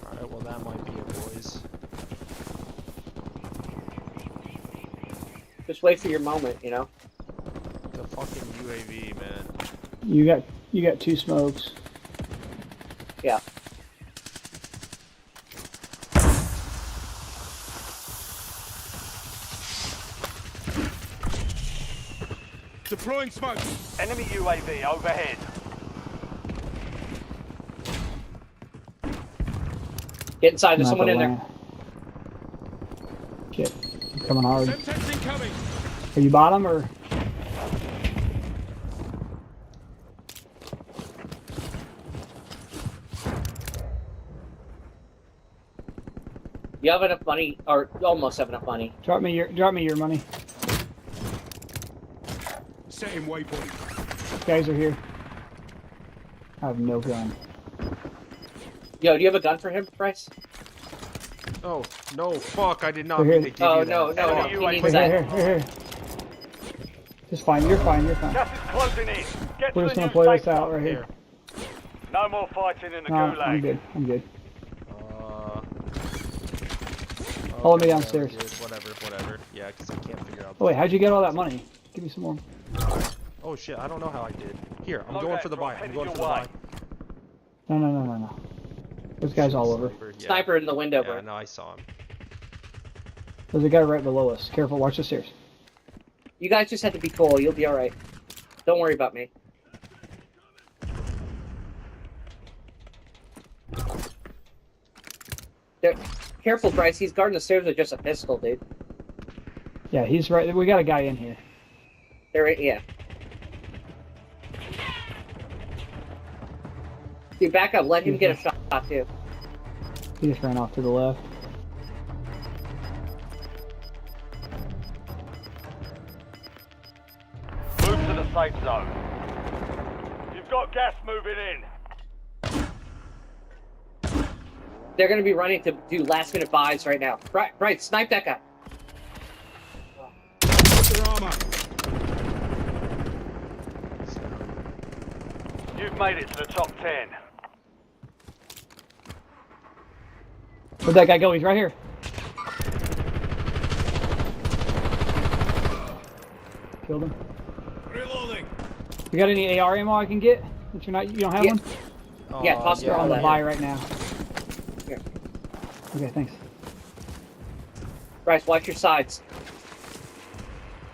Alright, well, that might be it, boys. Just wait for your moment, you know? The fucking UAV, man. you got two smokes. Yeah. Deploying smoke. Enemy UAV overhead. Get inside, there's Not someone the in there. land. Shit, I'm coming hard. Semtex incoming. Are you bottom or? You have enough money, or you almost have enough money. Drop me your money. Setting waypoint. Guys are here. I have no gun. Yo, do you have a gun for him, Bryce? Oh, no, fuck, I did not We're mean here. to give Oh, you no, that. no, Fuck. no, he needs Wait, that. here. Just fine. You're fine. You're fine. Gas is closing in. Get We're to just the gonna new play safe this out zone. right here. No more fighting in the No, gulag. I'm good. I'm good. Okay, me downstairs. dude, whatever. Yeah, because I can't figure out. Oh wait, how'd you get all that money? Give me some more. Oh shit, I don't know how I did. Here, I'm Okay, going for the buy. drop I'm headed going your for the buy. way. No. There's guys all over. Sniper, yeah. Sniper in the window, Yeah, bro. no, I saw him. There's a guy right below us. Careful, watch the stairs. You guys just have to be cool. You'll be alright. Don't worry about me. Careful, Bryce. He's guarding the stairs with just a pistol, dude. Yeah, he's right. We got a guy in here. Yeah. Dude, back up. Let him get a shot, too. He just ran off to the left. Move to the safe zone. You've got gas moving in. They're going to be running to do last-minute buys right now. Right, snipe that guy. Put your armor. You've made it to the top 10. Where'd that guy go? He's right here. Killed him. Reloading. You got any AR ammo I can get? That you don't have Yeah. one? Yeah, toss it They're all on the that. buy right now. Here. Okay, thanks. Bryce, watch your sides.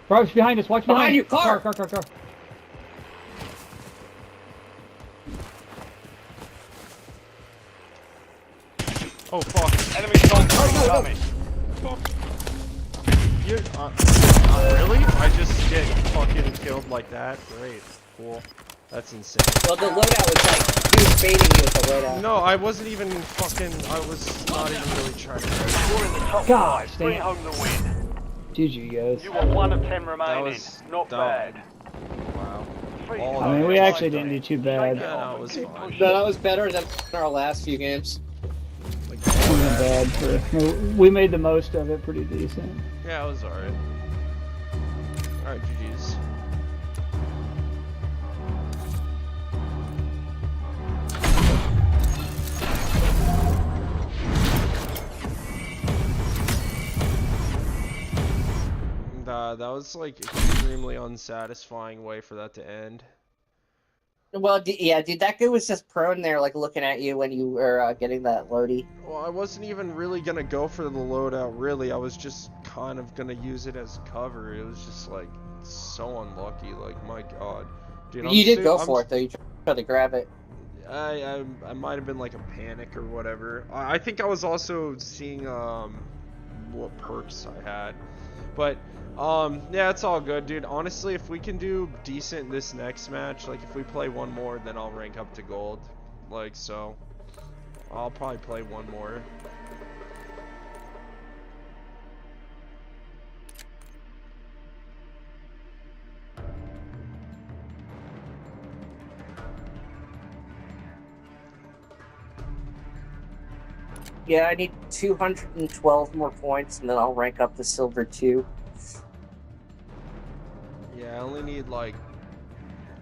Bryce, behind us. Watch Behind behind you, car! Car. Oh fuck! Enemy soldier incoming. You really? I just get fucking killed like that? Great, cool. That's insane. Well, the loadout was like, he was baiting you with the loadout. No, I wasn't even fucking. I was not even really trying to. You're in the top Gosh, 5. Bring damn. home the win. GG, guys. You were 1 of 10 remaining. was Not dumb. bad. Wow. Three All I mean, we times. actually didn't do too bad. Yeah, no, it was fine. No, that was better than our last few games. Like, It wasn't bad. We made the most of it pretty decent. yeah, it was alright. Alright, GG's. That was like extremely unsatisfying way for that to end. Well, yeah, dude, that guy was just prone there, like, looking at you when you were getting that loady. Well, I wasn't even really gonna go for the loadout, really. I was just kind of gonna use it as cover. It was just like so unlucky. Like, my god, dude. You did go for it though. You tried to grab it. I might have been like a panic or whatever. I think I was also seeing what perks I had, but yeah, it's all good, dude. Honestly, if we can do decent this next match, like if we play one more, then I'll rank up to gold. Like, so I'll probably play one more. Yeah, I need 212 more points, and then I'll rank up to silver 2. Yeah, I only need like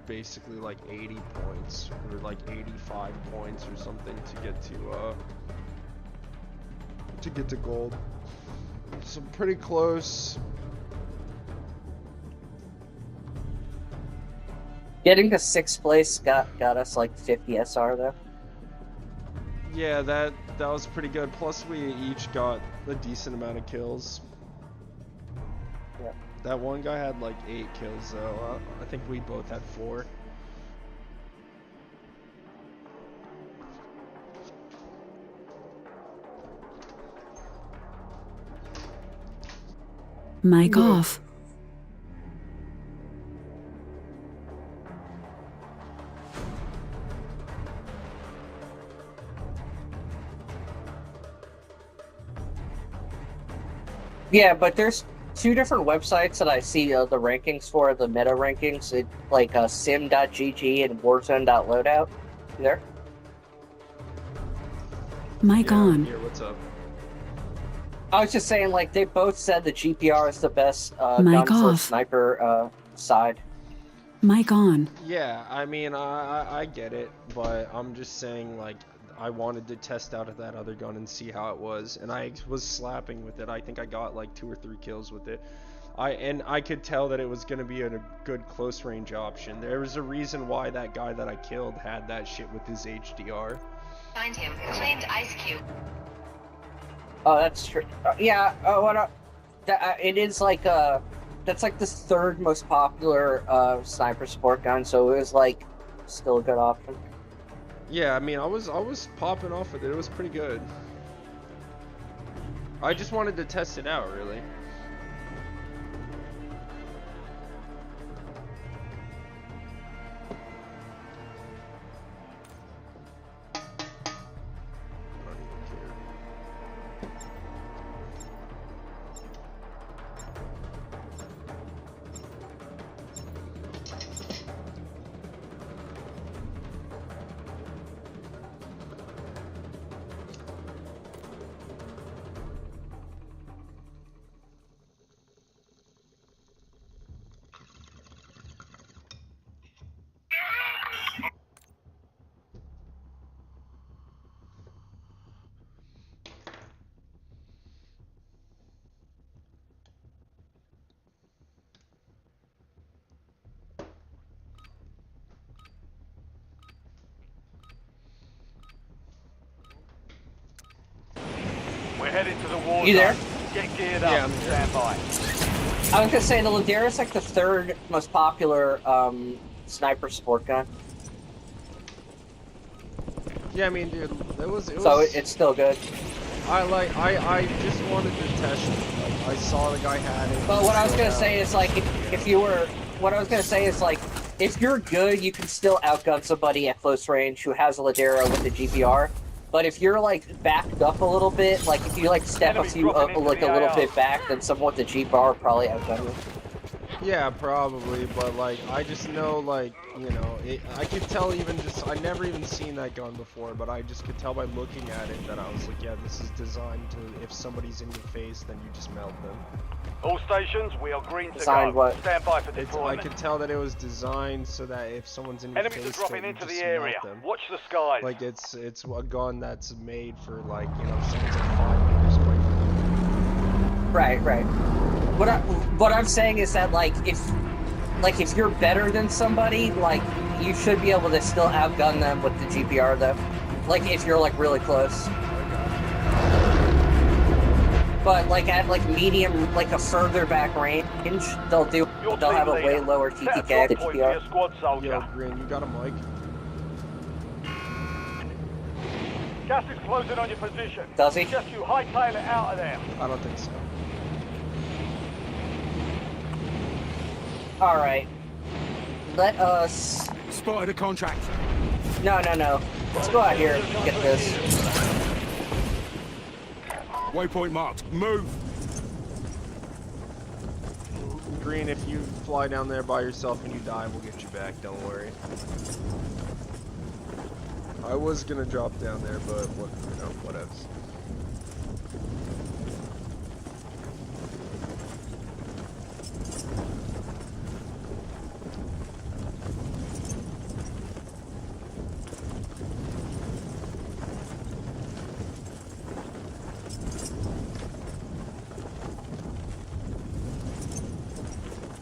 basically like 80 points or like 85 points or something to get to gold. So pretty close. Getting to 6th place got us like 50 SR though. Yeah, that was pretty good. Plus we each got a decent amount of kills. Yeah. That one guy had like 8 kills though. I think we both had 4. Mic off. Yeah, but there's 2 different websites that I see the rankings for, the meta rankings, like sim.gg and warzone.loadout. You there? Mic on. Here, what's up? I was just saying, like, they both said the GPR is the best Mic gun for off. sniper side. Mic on. Yeah, I mean, I get it, but I'm just saying, like, I wanted to test out that other gun and see how it was, and I was slapping with it. I think I got like 2 or 3 kills with it. I could tell that it was gonna be a good close range option. There was a reason why that guy that I killed had that shit with his HDR. Find him. Claimed Ice Cube. Oh, that's true. Yeah. It is like that's like the third most popular sniper sport gun, so it was like still a good option. Yeah, I mean, I was popping off with it. It was pretty good. I just wanted to test it out, really. I don't even care. We're heading to the war You there? zone. Get geared up Yeah, and I'm here. stand by. I was gonna say the Ladera is like the third most popular sniper sport gun, Yeah, I mean, dude, it was. so it's still good. I just wanted to test it. Like, I saw the guy had it. But what I was gonna Yeah. say is like if you were, what I was gonna say is like if you're good, you can still outgun somebody at close range who has a Ladera with the GPR. But if you're like backed up a little bit, like if you like step Enemies a few dropping into like the a little AO. bit back, then someone with the GPR probably outgun you. Yeah, probably, but like I just know, like, you know, I could tell even just I never even seen that gun before, but I just could tell by looking at it that I was like, yeah, this is designed to, if somebody's in your face, then you just melt them. All stations, we are green to Designed go. what? Stand by for I deployment. could tell that it was designed so that if someone's in your Enemies are face, dropping that you into just the area. melt them. Watch the skies. Like it's a gun that's made for, like, you know, if someone's at 5 meters away from Right, right. What I'm saying is that like if you're better than somebody, like you should be able to still outgun them with the GPR though. Like if you're like really close. But like at like medium, like a further back range, they'll Your have team a way leader. lower Set a TTK drop at the point for your GPR. squad you. soldier. Yo, Green, you got a mic? Gas is closing on your position. Does he? Just you hightail it out of there. I don't think so. All right. Let us. Spotted a contract. No. Let's go out here and get this. Waypoint marked. Move. Green, if you fly down there by yourself and you die, we'll get you back, don't worry. I was gonna drop down there, but what, you know, whatevs.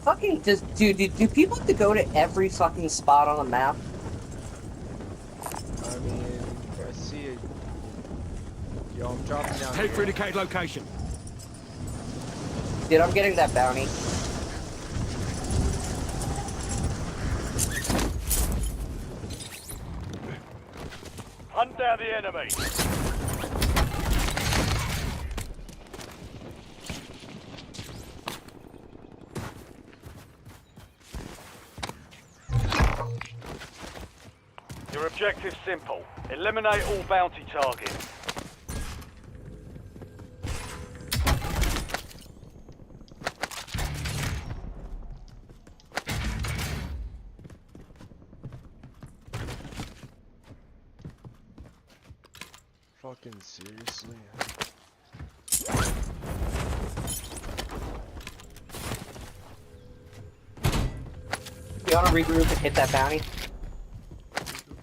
Fucking do people have to go to every fucking spot on the map? I mean, I see it. Yo, I'm dropping down Head for here. indicated location. Dude, I'm getting that bounty. Hunt down the enemy. Your objective's simple. Eliminate all bounty targets. Fucking seriously? You wanna regroup and hit that bounty?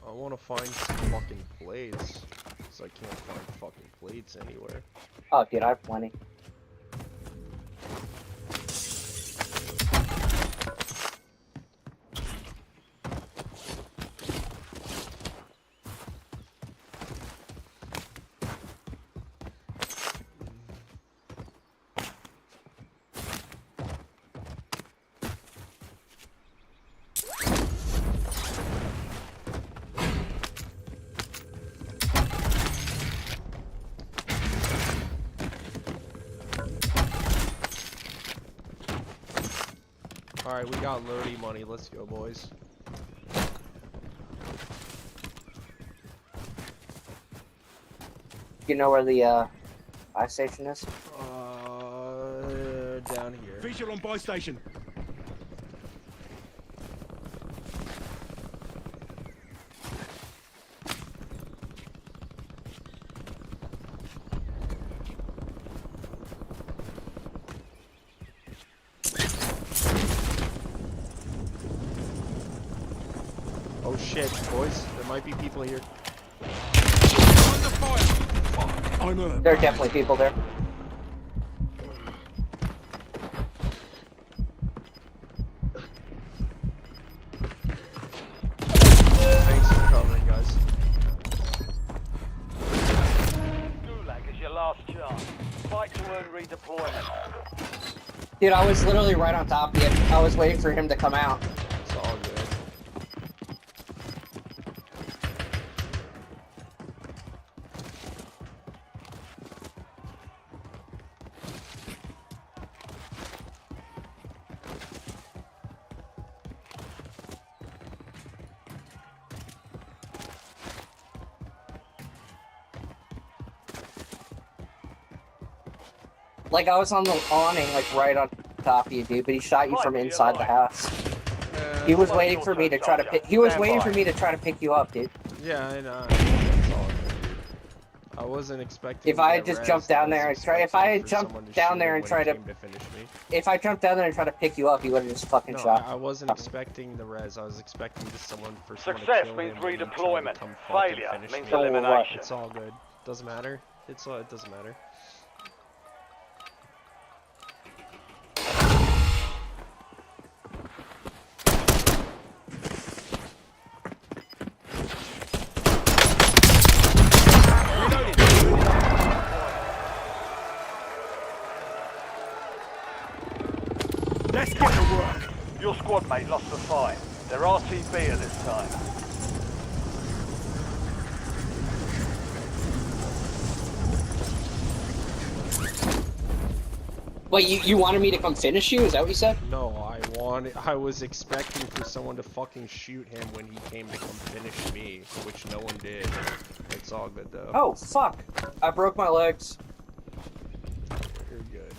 I wanna find some fucking plates. Cause I can't find fucking plates anywhere. Oh, dude, I have plenty. Alright, we got Lodi money. Let's go, boys. You know where the buy station is? Down here. Visual on buy station. Oh shit, boys. There might be people here. Under fire. I'm hurt. There are definitely people there. Thanks for covering, guys. Gulag is your last chance. Fight to earn redeployment. Dude, I was literally right on top of you. I was waiting for him to come out. It's all good. Like, I was on the awning, like, right on top of you, dude, but he shot you from inside the house. He was waiting for me to try to pick. He was waiting for me to try to pick you up, dude. Yeah, I know. It's all good, dude. I wasn't expecting. If I had just jumped down there and tried, if I had jumped down there and tried to, finish me. if I jumped down there and tried to pick you up, you would have just fucking No, shot. I wasn't expecting the res. I was expecting just someone to Success kill means him and then try to redeployment. come fucking Failure finish means me. So what? elimination. It's all good. Doesn't matter. It doesn't matter. Let's get to work. Your squad mate lost the fight. They're RTB at this time. Wait, you wanted me to come finish you? Is that what you said? No, I was expecting for someone to fucking shoot him when he came to come finish me, which no one did. It's all good though. Oh, fuck. I broke my legs. You're good.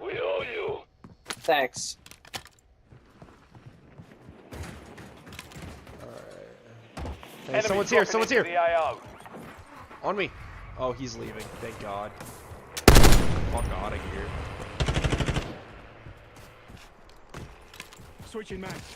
We owe you. Thanks. Alright. Hey, Enemy someone's here, dropping someone's into here! the AO. On me! Oh, he's leaving, thank God. Fuck out of here. Switching mags.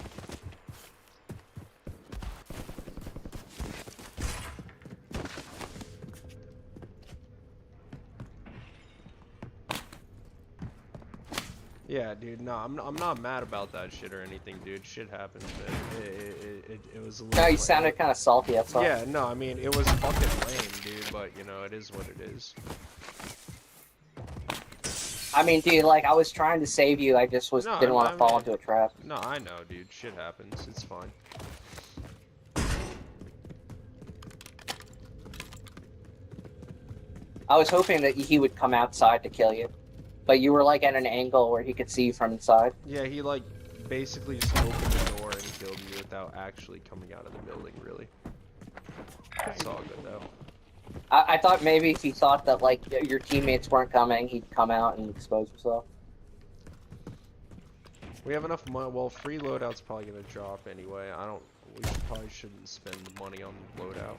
Yeah, dude, no, I'm not mad about that shit or anything, dude. Shit happens, man. It was a little No, you lame. sounded kind of salty, that's all. Yeah, no, I mean, it was fucking lame, dude, but, you know, it is what it is. I mean, dude, like, I was trying to save you, I just No, didn't want I to fall mean- into a trap. No, I know, dude. Shit happens. It's fine. I was hoping that he would come outside to kill you. But you were, like, at an angle where he could see you from inside. Yeah, he, like, basically just opened the door and killed me without actually coming out of the building, really. It's all good, though. I thought maybe if he thought that, like, your teammates weren't coming, he'd come out and expose himself. We have enough money. Well, free loadout's probably gonna drop anyway. We probably shouldn't spend the money on loadout.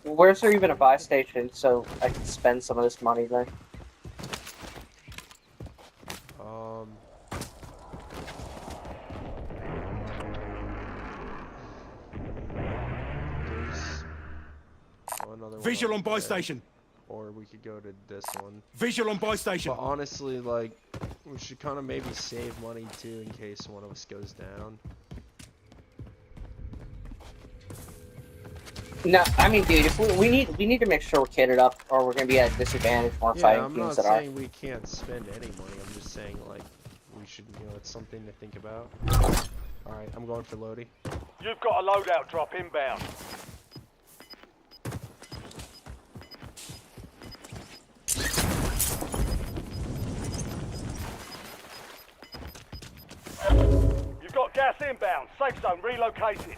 Where's there even a buy station so I can spend some of this money there? There's another one Visual up on buy there. station. Or we could go to this one. Visual on buy station. But honestly, like, we should kind of maybe save money too in case one of us goes down. No, I mean, dude, if we need to make sure we're kitted up, or we're gonna be at a disadvantage when we're Yeah, fighting I'm not teams that are. saying we can't spend any money. I'm just saying like we should, it's something to think about. All right, I'm going for Lodi. You've got a loadout drop inbound. You've got gas inbound. Safe zone relocated.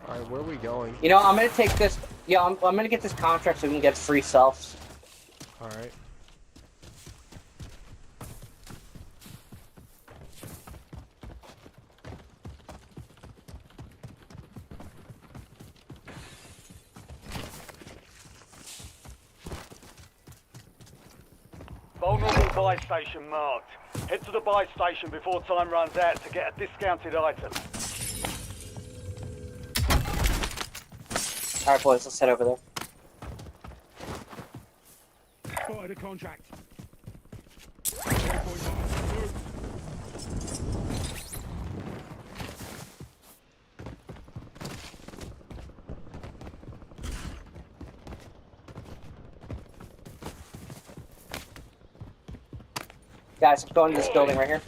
All right, where are we going? You know, I'm gonna take this. Yeah, I'm gonna get this contract so we can get free selfs. All right. Vulnerable buy station marked. Head to the buy station before time runs out to get a discounted item. All right, boys, let's head over there. Spotted a contract. Guys, I'm going to this building right here.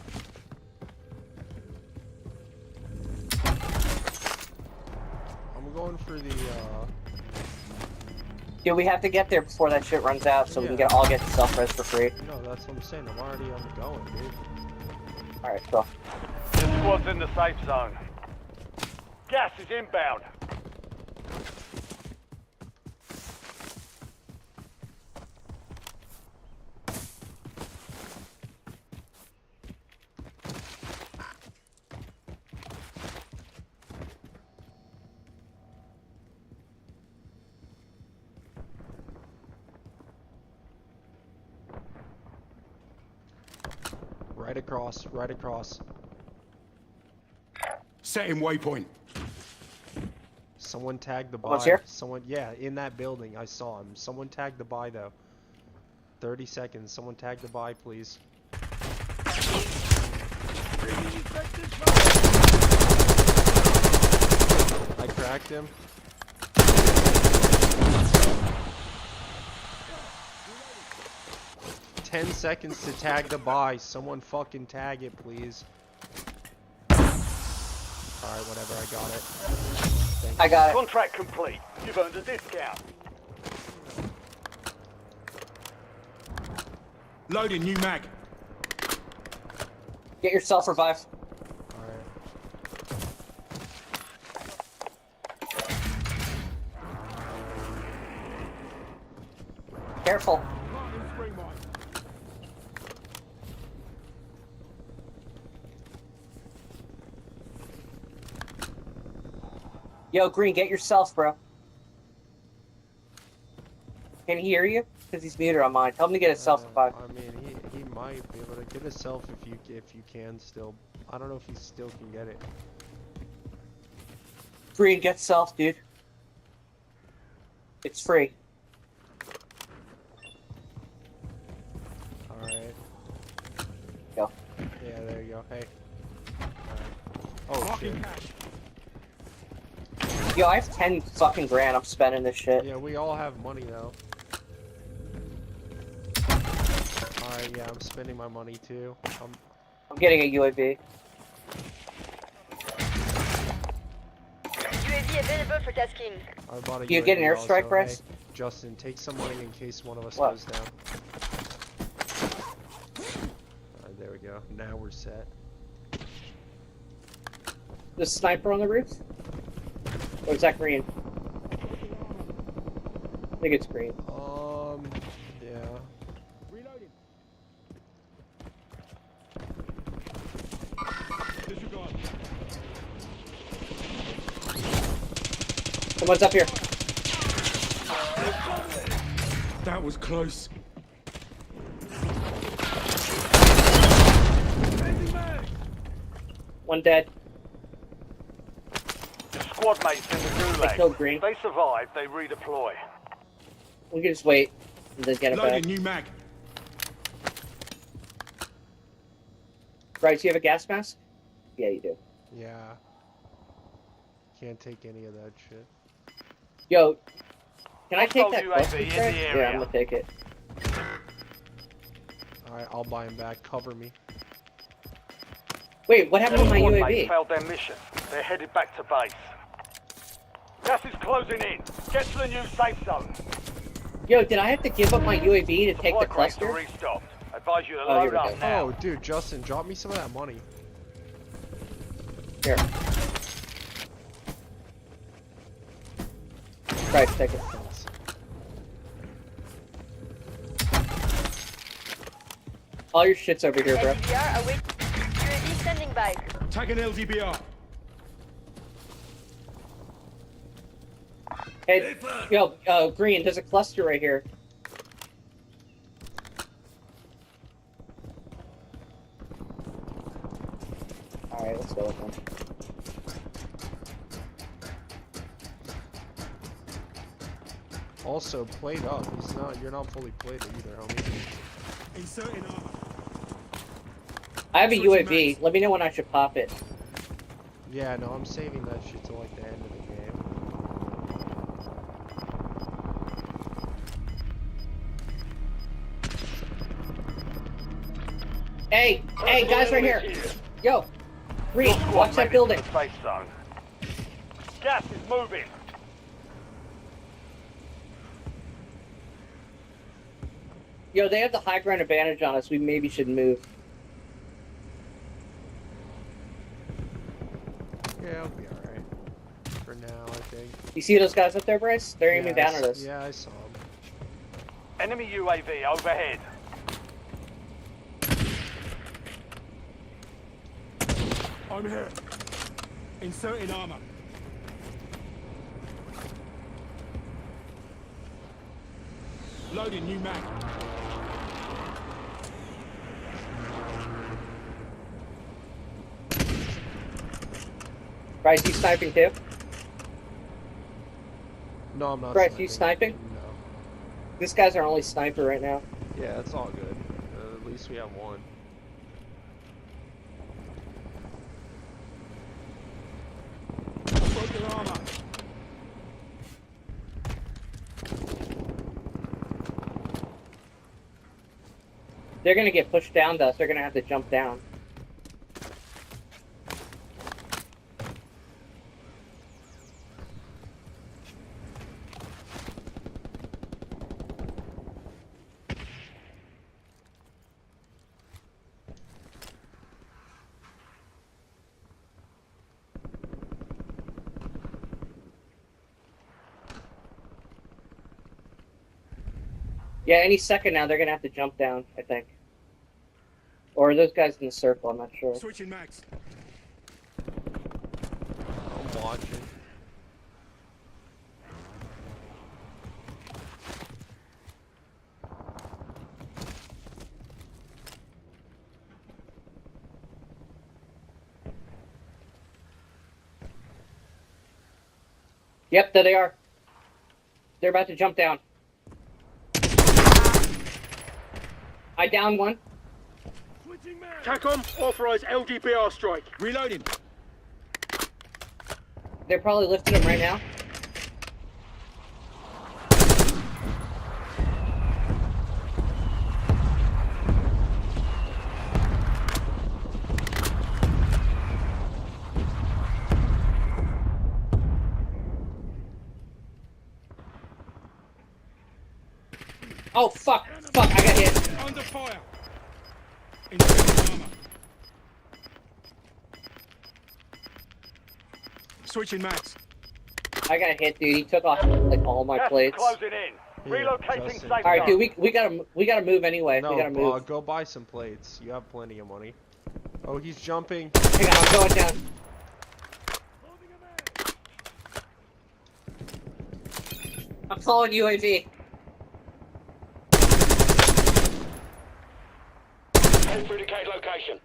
I'm going for the. Dude, we have to get there before that shit runs out, so we can Yeah. all get the self-res for free. No, that's what I'm saying. I'm already on the going, dude. All right, go. This squad's in the safe zone. Gas is inbound. Right across. Right across. Setting waypoint. Someone tagged the buy. Someone's here? Someone, yeah, in that building. I saw him. Someone tagged the buy though. 30 seconds. Someone tag the buy, please. I cracked him. Ten seconds to tag the buy. Someone fucking tag it, please. Alright, whatever. I got it. Thank I you. got it. Contract complete. You've earned a discount. Loading new mag. Get yourself revived. Alright. Careful. Yo, Green, get yourself, bro. Can he hear you? Because he's muted on mine. Tell him to get his self revived. I mean, he might be able to get himself if you can still. I don't know if he still can get it. Green, get self, dude. It's free. Alright. Go. Yeah, there you go. Hey. Alright. Oh shit. Yo, I have 10 fucking grand. I'm spending this shit. Yeah, we all have money though. Alright, yeah, I'm spending my money too. I'm getting a UAV. UAV available for tasking. I bought a You get an UAV airstrike, also. Bryce? Hey, Justin, take some money in case one of us What? goes down. Alright, there we go. Now we're set. The sniper on the roof? Or is that green? I think it's green. Yeah. Reloading. Disregard. Someone's up here. That was close. One dead. The squad squad mates in the They killed gulag. Green. If they survive, they redeploy. We can just wait and then get it back. Loading new mag. Right, do you have a gas mask? Yeah, you do. Yeah. Can't take any of that shit. Yo, can I take Hostile that UAV cluster in the check? Yeah, area. I'm gonna take it. Alright, I'll buy him back. Cover me. Wait, what happened to my Squad UAV? mates failed their mission. They're headed back to base. Gas is closing in. Get to the new safe zone. Yo, did I have to give up my UAV to take Supply the crates are cluster? restocked. Advise you to Oh, here load we up go. now. Oh, dude, Justin, drop me some of that money. Here. Right, take it. Thanks. All your shit's over here, bro. LDBR await. UAV standing by. Tag an LDBR. Hey, yo, Green, there's a cluster right here. Alright, let's go with them. Also, plate up. You're not fully plated either, homie. Inserting armor. I have a Switching UAV. mags. Let me know when I should pop it. Yeah, no, I'm saving that shit till like the end of the game. Hey, guys right here. Yo, Green, Your squad watch that made it to building. the safe zone. Gas is moving. Yo, they have the high ground advantage on us. We maybe should move. Yeah, I'll be alright. For now, I think. You see those guys up there, Bryce? They're aiming Yeah, down at us. Yeah, I saw him. Enemy UAV overhead. I'm here. Inserting armor. Loading new mag. Bryce, you sniping too? No, I'm not. Bryce, you sniping? No. This guy's our only sniper right now. Yeah, it's all good. At least we have one. I broke their armor. They're gonna get pushed down to us. They're gonna have to jump down. Yeah, any second now they're gonna have to jump down, I think. Or are those guys in the circle? I'm not sure. Switching mags. I'm watching. Yep, there they are. They're about to jump down. I downed one. TACOM, authorise LDBR strike. Reloading. They're probably lifting him right now. Oh, fuck. Fuck, I got hit. Under fire. Inserting armor. Switching mags. I got hit, dude. He took off, like, all my Gas is plates. closing in. Here, Relocating Justin. safe Alright, zone. dude, we gotta move anyway. No, we gotta move. go buy some plates. You have plenty of money. Oh, he's jumping. Hang on, I'm going down. I'm following UAV. Indicate location.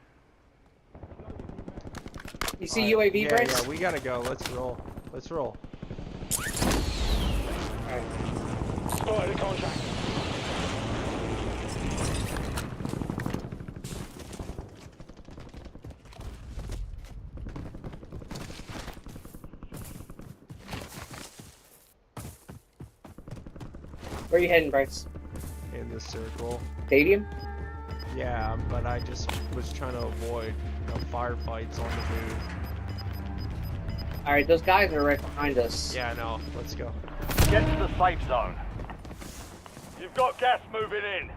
You see UAV, Yeah, Bryce? yeah, we gotta go. Let's roll. Let's roll. Alright. Spotted a contract. Where are you heading, Bryce? In the circle. Stadium? Yeah, but I just was trying to avoid firefights on the move. Alright, those guys are right behind us. Yeah, I know. Let's go. Get to the safe zone. You've got gas moving in.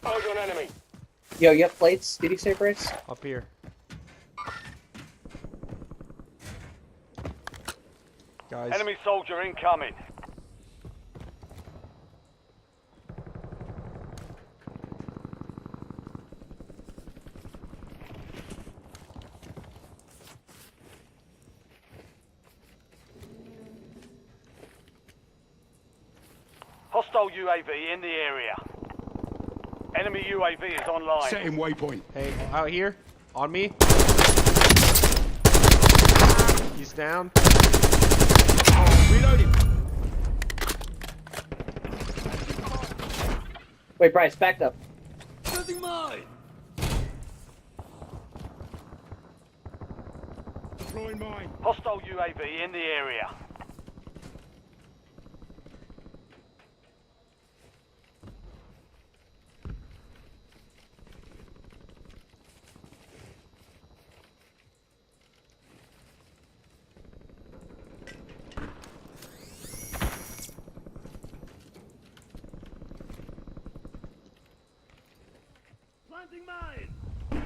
Eyes on enemy. Yo, you have plates? Did you say, Bryce? Up here. Guys. Enemy soldier incoming. Hostile UAV in the area. Enemy UAV is online. Setting waypoint. Hey, out here. On me. He's down. Reloading. Wait, Bryce, back up. Nothing mine. Deploying mine. Hostile UAV in the area. Planting mine.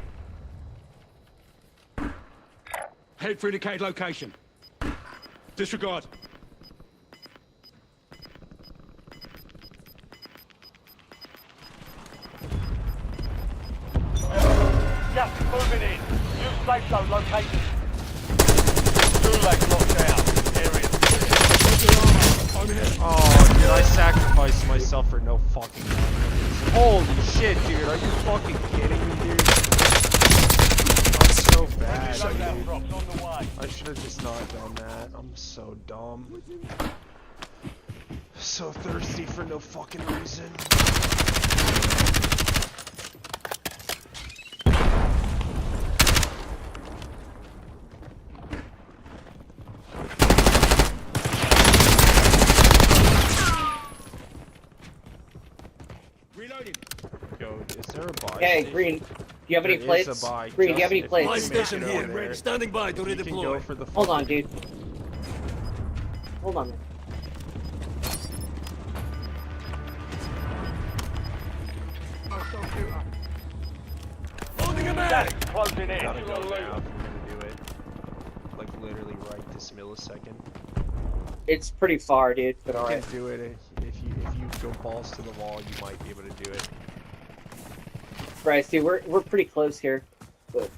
Head for indicated location. Disregard. Gas is moving in. New safe zone located. Gulag locked down. Area clear. Oh, dude, I sacrificed myself for no fucking reason. Holy shit, dude. Are you fucking kidding me, dude? That's so bad, Loadout dude. drops on the way. I should have just not done that. I'm so dumb. So thirsty for no fucking reason. Reloading. Yo, is there a buy? Hey, station? Green, do you have any There is plates? a buy. Green, do you have any Just if plates? you My can station make it here. over there. Ready. Standing by to You can go redeploy. for the Hold on, fucking- dude. Hold on. Man. Holding a Gas man. is closing in. Gotta go now if we're gonna do it. Like literally right this millisecond. It's pretty far, dude, but You alright. can do it if you go balls to the wall. You might be able to do it. Bryce, dude, we're pretty close here. But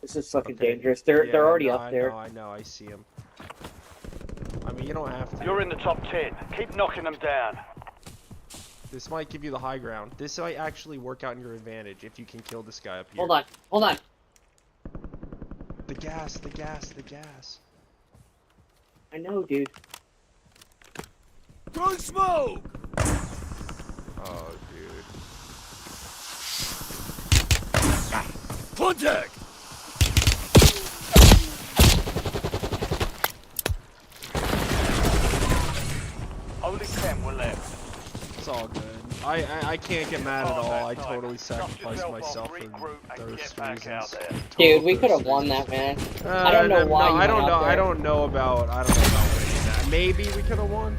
this is fucking Okay. dangerous. They're Yeah, already no, up there. I know. I see him. I mean, you don't have to. You're in the top 10. Keep knocking them down. This might give you the high ground. This might actually work out in your advantage if you can kill this guy up here. Hold on, hold on. The gas, the gas, the gas. I know, dude. Throwing smoke. Oh, dude. Contact. Only 10 were left. It's all good. I can't get mad at all. I Time. totally Dust sacrificed yourself myself off, for regroup, and those get back out reasons. there. Dude, we could Total have won reasons. that, man. I don't know why you I don't went know. out there. I don't know about winning that. Maybe we could have won,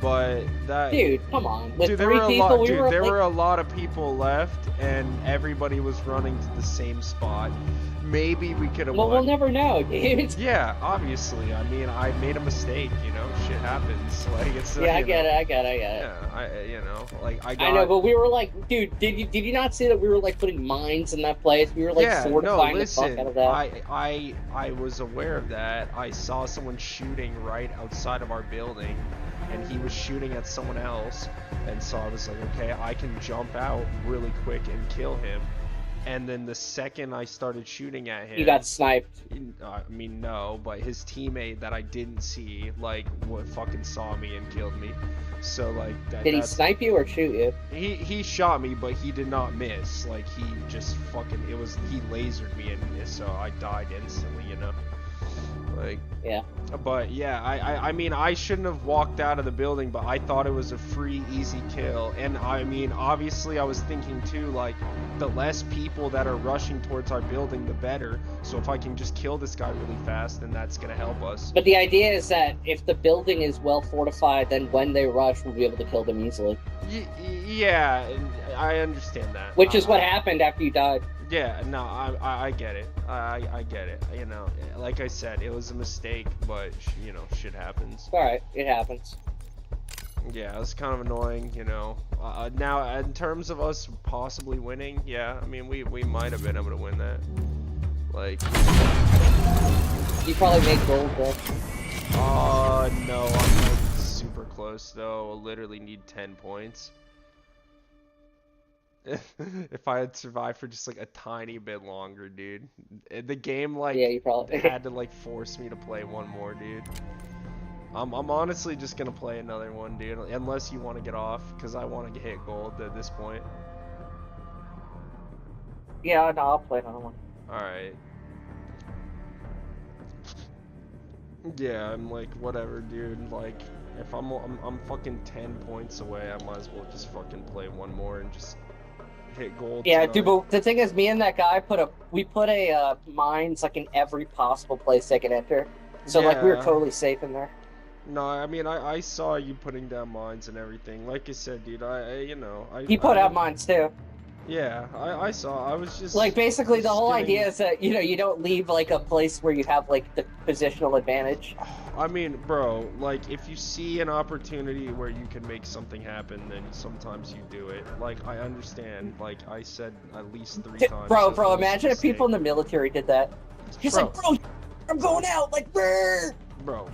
but that. Dude, come on. With Dude, there three were a people, lot. we Dude, were there like, were a lot of people left, and everybody was running to the same spot. maybe we could have Well, won. we'll never know, dude. Yeah, obviously. I mean, I made a mistake, you know. Shit happens. Like it's. Yeah, I you get know, it. I get it. Yeah, you know, like I got. I know, but we were like, dude, did you not see that we were like putting mines in that place? We were like yeah, no, fortifying the listen. fuck out of that. I was aware of that. I saw someone shooting right outside of our building, and he was shooting at someone else, and so I was like, okay, I can jump out really quick and kill him. And then the second I started shooting at him, You got sniped. I mean, no, but his teammate that I didn't see, like, what fucking saw me and killed me. So, like, Did he snipe you or shoot you? He shot me, but he did not miss. Like, he just fucking, he lasered me and so I died instantly, you know? Like, Yeah. but yeah, I mean, I shouldn't have walked out of the building, but I thought it was a free, easy kill. And I mean, obviously, I was thinking too, like, the less people that are rushing towards our building, the better. So if I can just kill this guy really fast, then that's gonna help us. But the idea is that if the building is well fortified, then when they rush, we'll be able to kill them easily. Yeah, I understand that. Which is what happened after you died. Yeah, no, I get it. I get it. You know, like I said, it was a mistake, but you know, shit happens. Alright, it happens. Yeah, it was kind of annoying, you know. Now, in terms of us possibly winning, yeah, I mean, we might have been able to win that. Like, You probably made gold though. no, I'm like super close though. I'll literally need 10 points. If I had survived for just like a tiny bit longer, dude. The game like Yeah, you probably had to like force me to play one more, dude. I'm honestly just gonna play another one, dude. Unless you want to get off, because I want to hit gold at this point. Yeah, no, I'll play another one. All right. Yeah, I'm like whatever, dude. Like if I'm fucking 10 points away, I might as well just fucking play one more and just hit gold. Yeah, tonight. dude, but the thing is, me and that guy put mines like in every possible place they could enter. So like we were Yeah. totally safe in there. No, I mean I saw you putting down mines and everything. Like I said, dude, you know, He put out mines too. Yeah, I saw. I was just Like basically the just whole getting- idea is that you don't leave like a place where you have like the positional advantage. I mean, bro, like if you see an opportunity where you can make something happen, then sometimes you do it. Like I understand. Like I said at least 3 times. Bro, that it was a imagine if people in the military did that. He's Bro. like, bro, I'm going out, like, brr. Bro,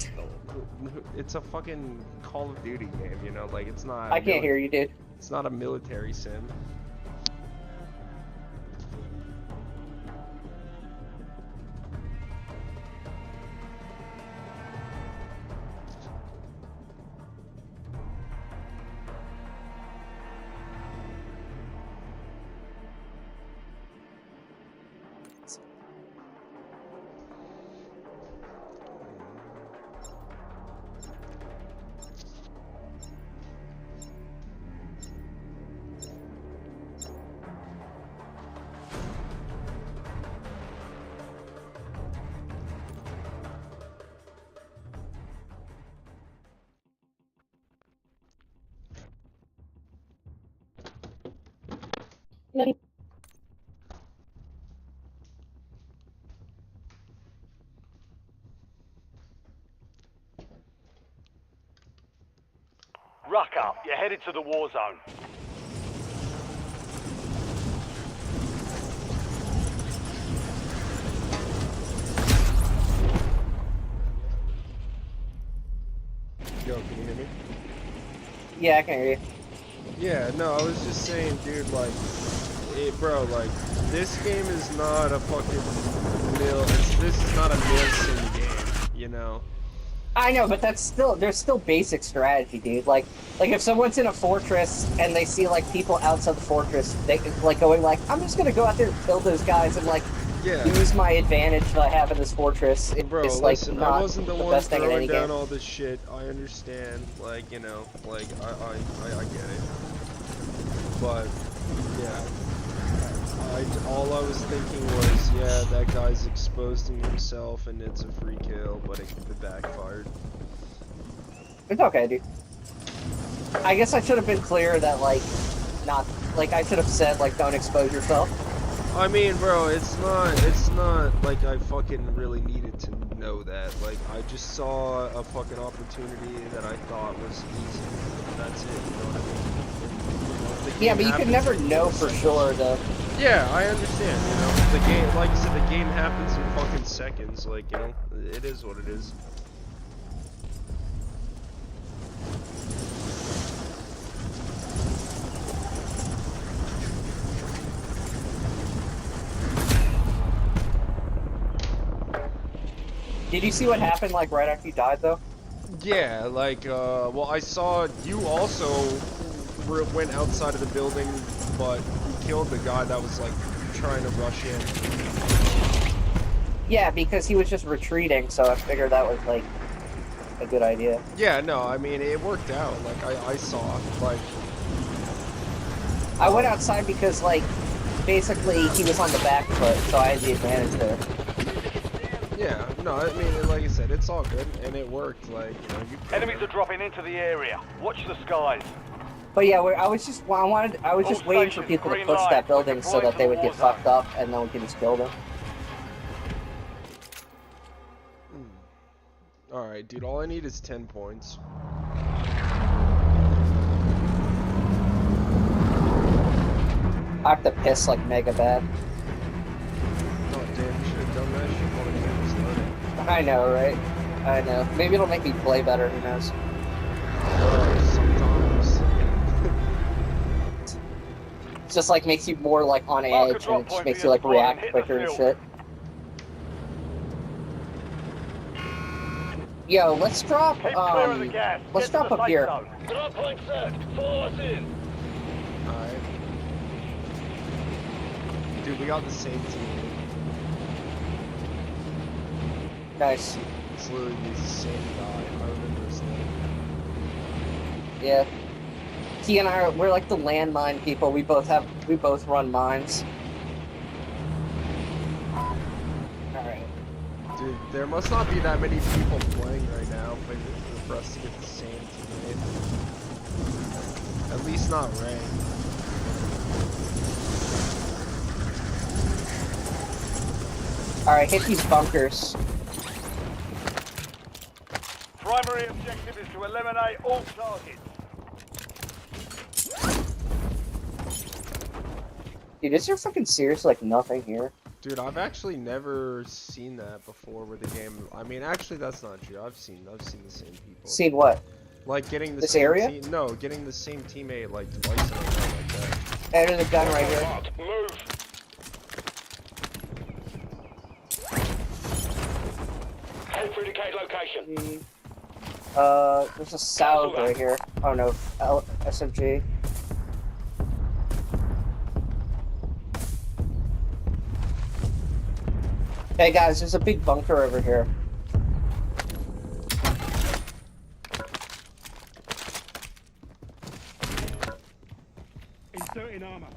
it's a fucking Call of Duty game, you know? Like it's not. I can't hear you, dude. It's not a military sim. Ruck up. You're headed to the war zone. Yo, can you hear me? Yeah, I can hear you. Yeah, no, I was just saying, dude, like, bro, like, this game is not a fucking this is not a mil-sim game, you know? I know, but there's still basic strategy, dude. Like if someone's in a fortress and they see like people outside the fortress, they like going like, I'm just gonna go out there and kill those guys and like Yeah. use my advantage that I have in this fortress. Bro, It's like listen, not I wasn't the one best thing in throwing any down game. all this shit. I understand, like, you know, like, I get it. But, yeah. All I was thinking was, yeah, that guy's exposing himself and it's a free kill, but it backfired. It's okay, dude. I guess I should have been clear that like, not like I should have said like, don't expose yourself. I mean, bro, it's not like I fucking really needed to know that. Like, I just saw a fucking opportunity that I thought was easy. That's it, you know what I mean? And, the Yeah, game but you could happens never in know for seconds. sure, though. Yeah, I understand, you know? The game, like I said, the game happens in fucking seconds, like, you know? It is what it is. Did you see what happened, like, right after you died, though? Yeah, like, well, I saw you also went outside of the building, but you killed the guy that was, like, trying to rush in. Yeah, because he was just retreating, so I figured that was, like, a good idea. Yeah, no, I mean, it worked out. Like, I saw, like... I went outside because, like, basically he was on the back foot, so I had the advantage there. Yeah, no, I mean, like I said, it's all good, and it worked, like, you know, you... Enemies are dropping into the area. Watch the skies. But yeah, I was just waiting for people to push that building so that they would get fucked up, and then we could just kill them. Alright, dude, all I need is 10 points. I have to piss like mega bad. Oh, damn, you should have done that shit while the game was starting. I know, right? I know. Maybe it'll make me play better, who knows? Sometimes. It's just like makes you more like on edge, and it just makes you like react quicker and shit. Yo, let's drop let's drop up here. Drop point set. Follow us in. Alright. Dude, we got the same team. Nice. It's literally the same guy. I remember his name. Yeah. He and I we're like the landmine people. We both run mines. Alright. Dude, there must not be that many people playing right now for us to get the same teammate. At least not Ray. Alright, hit these bunkers. Primary objective is to eliminate all targets. Dude, is there fucking seriously like nothing here? Dude, I've actually never seen that before with the game. I mean, actually, that's not true. I've seen the same people. Seen what? Like getting the This same area? No, getting the same teammate like twice in a row like that. Hey, there's a gun right here. Move. Head through decayed location. There's a salve right here. Oh no, SMG. Hey guys, there's a big bunker over here. Inserting armor.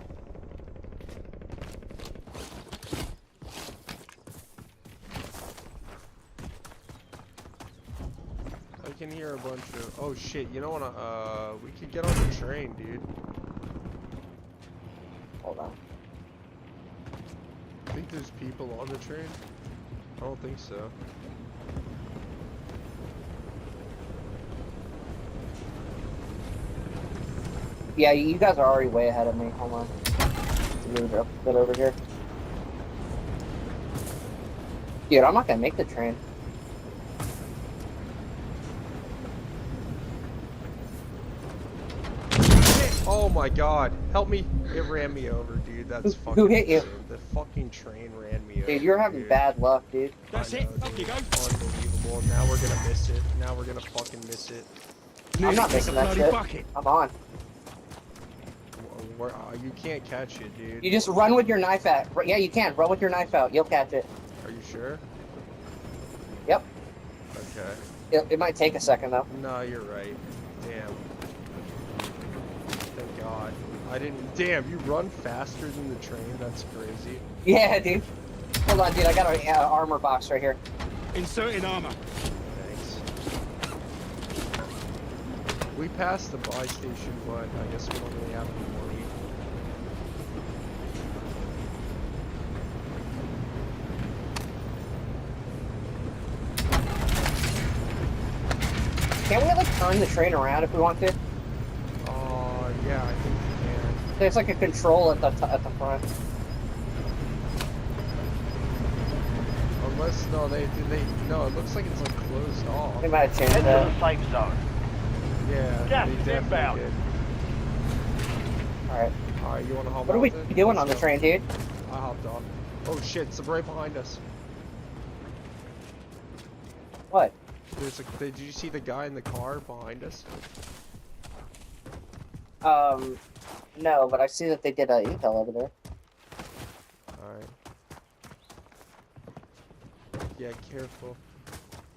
I can hear a bunch of. Oh shit! You know what? We could get on the train, dude. Hold on. I think there's people on the train. I don't think so. Yeah, you guys are already way ahead of me. Hold on. Let's move up a bit over here. Dude, I'm not gonna make the train. Oh my god! Help me! It ran me over, dude. That's fucking. Who hit you? insane. The fucking train ran me over. Dude, you're having bad luck, dude. That's it. Up you go. Unbelievable. Now we're gonna miss it. Now we're gonna fucking miss it. I'm not missing that shit. Bucket. I'm on. You can't catch it, dude. You just run with your knife out. Yeah, you can. Run with your knife out. You'll catch it. Are you sure? Yep. Okay. It might take a second, though. No, you're right. Damn. Thank God. I didn't. Damn, you run faster than the train. That's crazy. Yeah, dude. Hold on, dude. I got an armor box right here. Inserting armor. Thanks. We passed the buy station, but I guess we don't really have any money. Can't we like turn the train around if we want to? Yeah, I think you can. There's like a control at the front. Unless no, no. It looks like it's like closed off. They might have changed Head to that. the safe zone. Yeah, Gas they is definitely inbound. did. All right. All right, you want to hop What are on we it? doing Let's on the go. train, dude? I hopped on. Oh shit! It's right behind us. What? Did you see the guy in the car behind us? No, but I see that they did intel over there. Alright. Yeah, careful.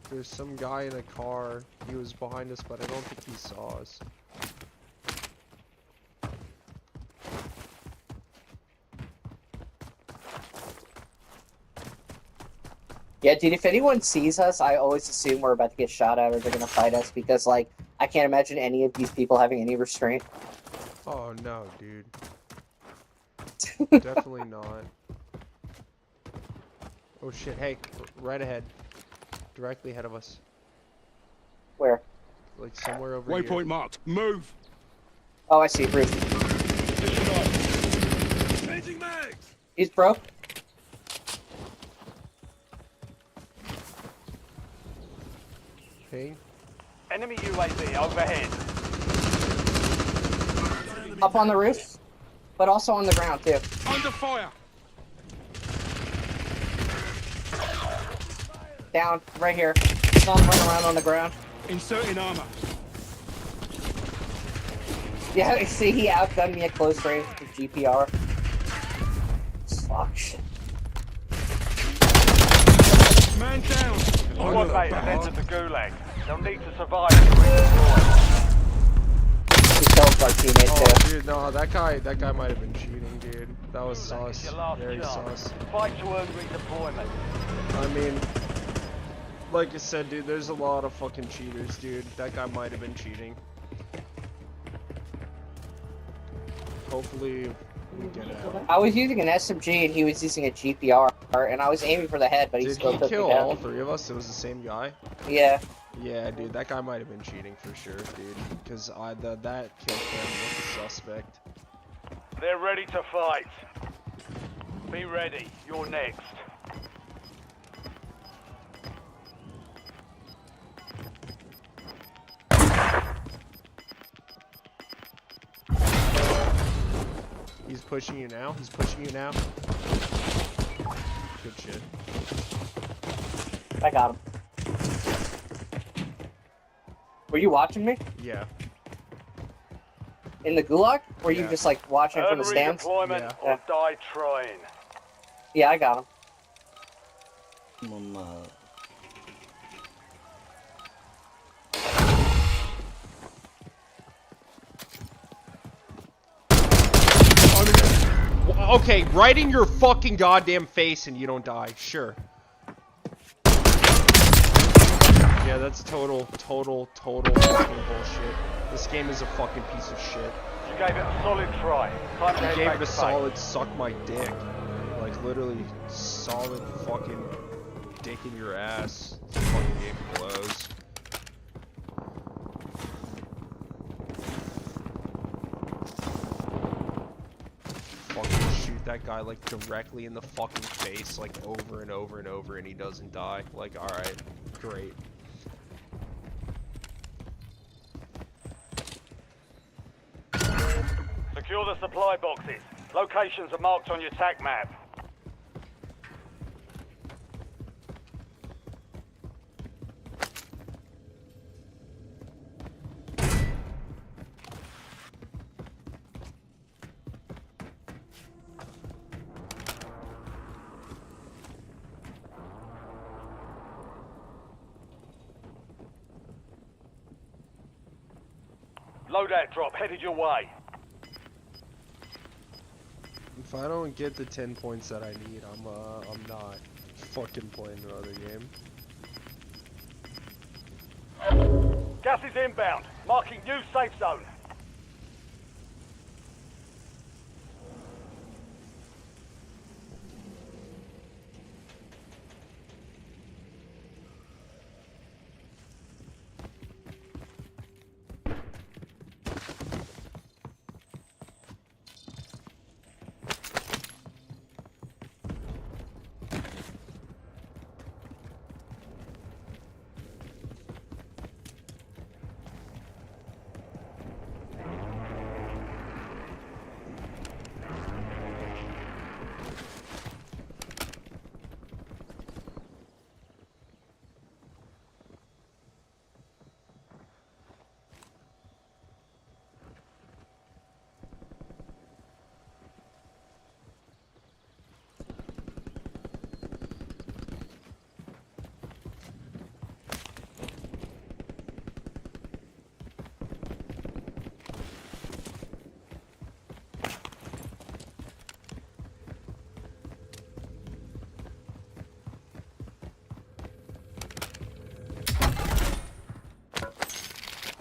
There's some guy in a car. He was behind us, but I don't think he saw us. Yeah, dude, if anyone sees us, I always assume we're about to get shot at or they're gonna fight us because, like, I can't imagine any of these people having any restraint. Oh no, dude. Definitely not. Oh shit, hey, right ahead. Directly ahead of us. Where? Like somewhere over Waypoint here. marked. Move. Oh, I see, Bruce. Changing mags. He's broke. Ping. Enemy UAV overhead. Up on the roof, but also on the ground, too. Under fire. Down, right here. Saw him running around on the ground. Inserting armor. Yeah, see, he outgunned me at close range with GPR. Fuck. Man down. Squad mate has entered the gulag. They'll need to survive to redeploy. He killed our teammate, Oh, too. dude, no, that guy might have been cheating, dude. That was It's sauce. your last Very chance. sauce. Fight to earn redeployment. I mean, like I said, dude, there's a lot of fucking cheaters, dude. That guy might have been cheating. Hopefully, we get out. I was using an SMG and he was using a GPR, and I was aiming for the head, but he Did still he took me kill down. all three of us? It was the same guy? Yeah. Yeah, dude, that guy might have been cheating for sure, dude. Because that kill cam was a suspect. They're ready to fight. Be ready. You're next. He's pushing you now. He's pushing you now. Good shit. I got him. Were you watching me? Yeah. In the gulag? Were you Yeah. just like watching Earn from the stands? redeployment Yeah. or die trying. Yeah, I got him. Okay, right in your fucking goddamn face and you don't die. Sure. Yeah, that's total fucking bullshit. This game is a fucking piece of shit. You gave it a solid try. Time to I head gave back it a to base. solid suck my dick. Like, literally, solid fucking dick in your ass. This fucking game blows. Fucking shoot that guy, like, directly in the fucking face, like, over and over and over, and he doesn't die. Like, alright, great. Secure the supply boxes. Locations are marked on your TAC map. Loadout drop headed your way. If I don't get the 10 points that I need, I'm not fucking playing another game. Gas is inbound. Marking new safe zone.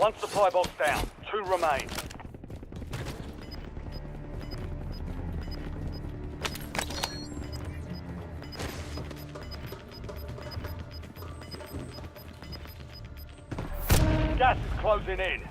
One supply box down. 2 remain. Gas is closing in.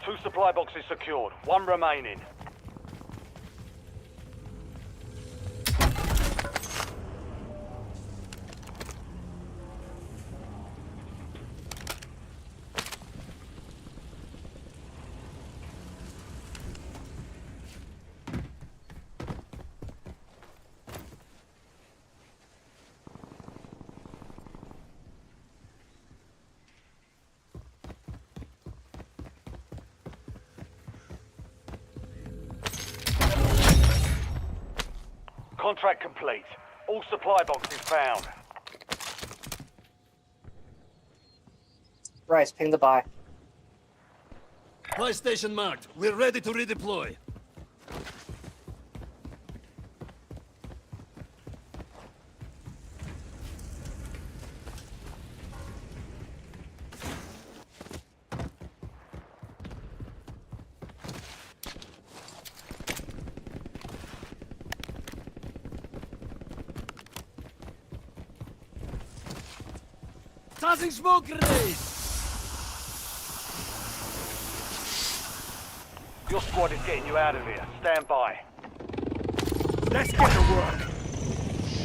Two supply boxes secured. 1 remaining. Contract complete. All supply boxes found. Bryce, ping the buy. Buy station marked. We're ready to redeploy. Tossing smoke grenades! Your squad is getting you out of here. Stand by. Let's get to work!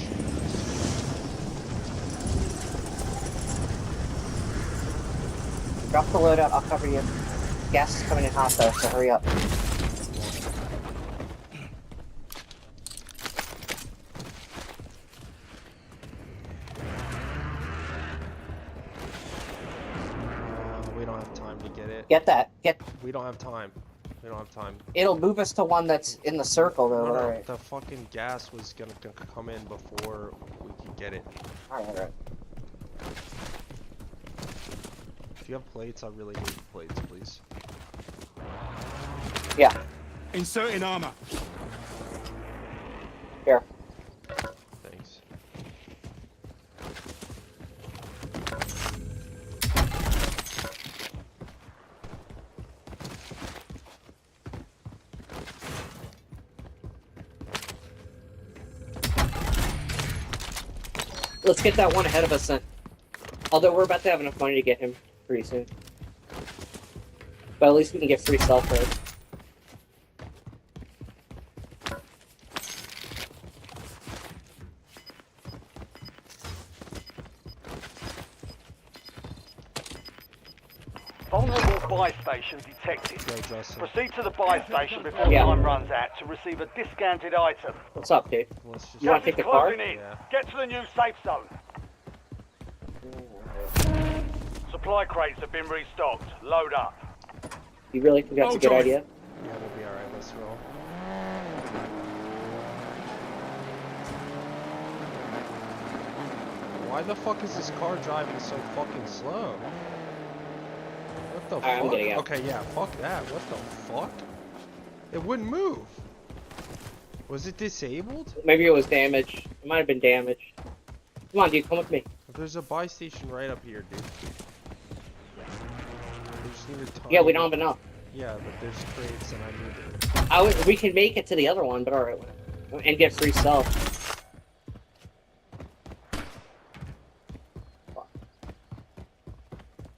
Drop the loadout, I'll cover you. Gas is coming in hot though, so hurry up. We don't have time to get it. Get that. We don't have time. We don't have time. It'll move us to one that's in the circle though, No, no, alright. the fucking gas was gonna come in before we could get it. Alright. If you have plates, I really need plates, please. Yeah, Inserting armor. here. Thanks. Let's get that one ahead of us then. Although we're about to have enough money to get him pretty soon. But at least we can get free self-raid. Vulnerable buy station detected. Go, Justin. Proceed to the buy station before Yeah. time runs out to receive a discounted item. What's up, dude? Let's just. You wanna Gas take is the car? closing in. Yeah. Get to the new safe zone. Supply crates have been restocked. Load up. You really think that's a good Joy. idea? Yeah, we'll be alright. Let's roll. Why the fuck is this car driving so fucking slow? What the Alright, I'm fuck? getting out. Okay, yeah, fuck that. What the fuck? It wouldn't move. Was it disabled? Maybe it was damaged. It might have been damaged. Come on, dude, come with me. There's a buy station right up here, dude. We just need a ton. Yeah, we don't have enough. Yeah, but there's crates and I need it. We can make it to the other one, but alright. And get free self.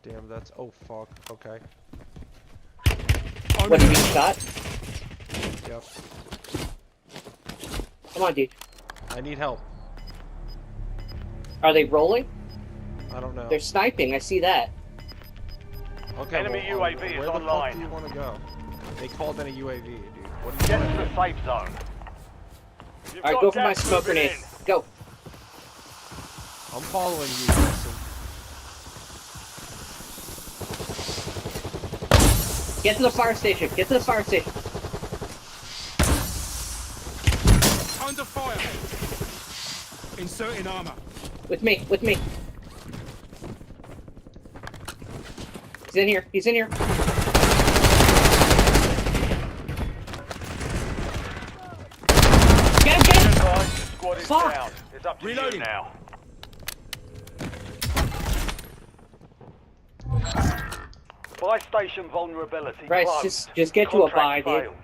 Damn, that's. Oh fuck. Okay. What, do you mean shot? Yep. Come on, dude. I need help. Are they rolling? I don't know. They're sniping, I see that. Okay. Enemy well, UAV is where the online. fuck do you want to go? They called in a UAV, dude. What do you Get want to to the do? safe zone. You've All right, got go for my gas smoke moving grenade. in. Go. I'm following you, Jason. Get to the fire station. Get to the fire station. Under fire. Inserting armor. With me. With me. He's in here. He's in here. Get him, get him! Guys, the squad is Fuck. down. It's up to Reloading. you now. Buy station vulnerability. Bryce, closed. just get to a buy, Contract dude. failed.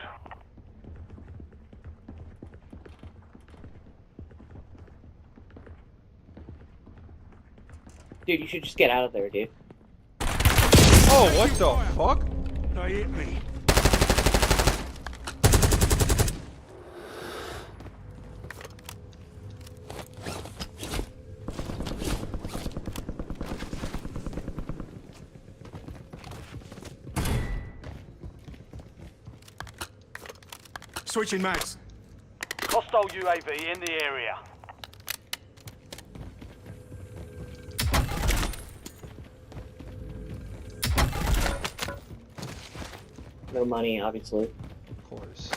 Dude, you should just get out of there, dude. Oh, what the fuck? They hit me. Switching mags. Hostile UAV in the area. No money, obviously. Of course.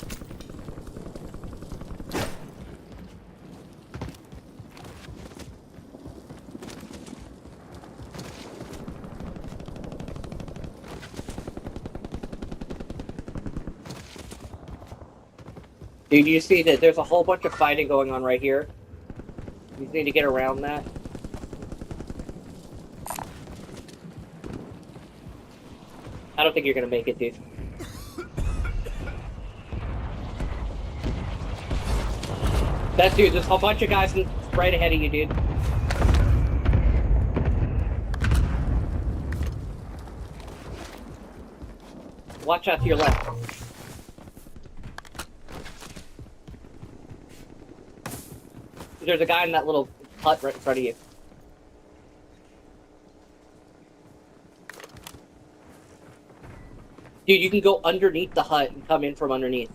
Dude, you see that there's a whole bunch of fighting going on right here. You just need to get around that. I don't think you're gonna make it, dude. That dude, there's a bunch of guys right ahead of you, dude. Watch out to your left. There's a guy in that little hut right in front of you. Dude, you can go underneath the hut and come in from underneath.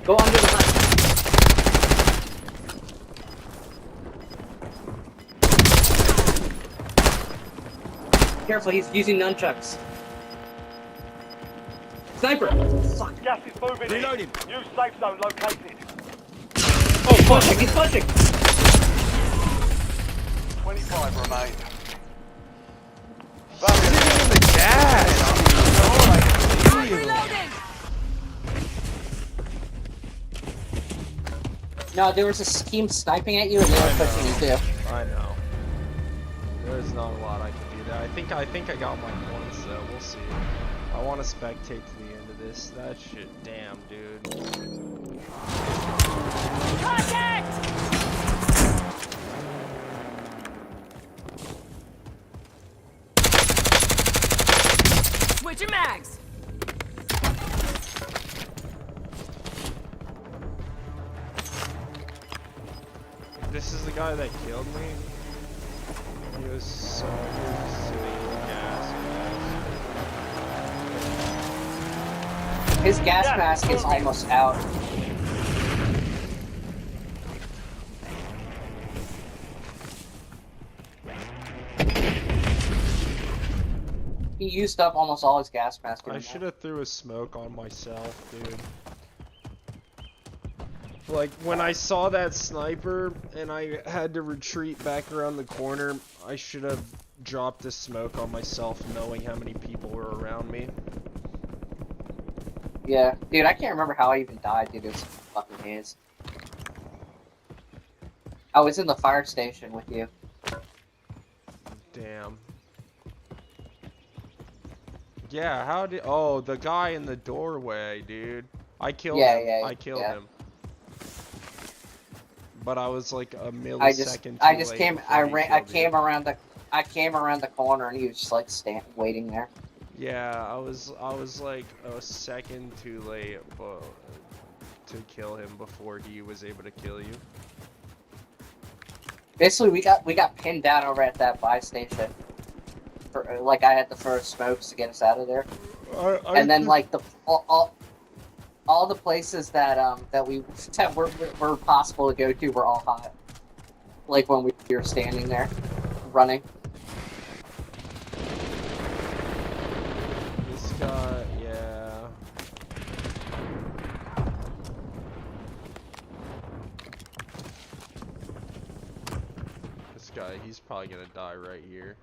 Go under the hut. Careful, he's using nunchucks. Sniper! Fuck. Gas is moving Reloading. in. New safe zone located. Oh, he's punching, he's punching! 25 remain. Sitting in the gas! No, there was a team sniping at you and they were pushing you too. I know. There's not a lot I can do there. I think I got my points though. We'll see. I want to spectate to the end of this. That shit, damn, dude. Contact! Switching mags. This is the guy that killed me. He was sitting in the gas. His gas mask is almost out. He used up almost all his gas mask. I should have threw a smoke on myself, dude. Like, when I saw that sniper and I had to retreat back around the corner, I should have dropped a smoke on myself knowing how many people were around me. Yeah, dude, I can't remember how I even died, dude. It was fucking haze. I was in the fire station with you. Damn. Yeah, how did... Oh, the guy in the doorway, dude. I killed him. Yeah, I killed yeah. him. But I was like a millisecond I too just late came. before I he ran. I killed you. came around the. I came around the corner and he was just like waiting there. Yeah, I was like a second too late to kill him before he was able to kill you. Basically, we got pinned down over at that buy station. Like I had to throw smokes to get us out of there, and then like all the places that were possible to go to were all hot. Like when we were standing there, running. This guy, yeah. This guy, he's probably gonna die right here.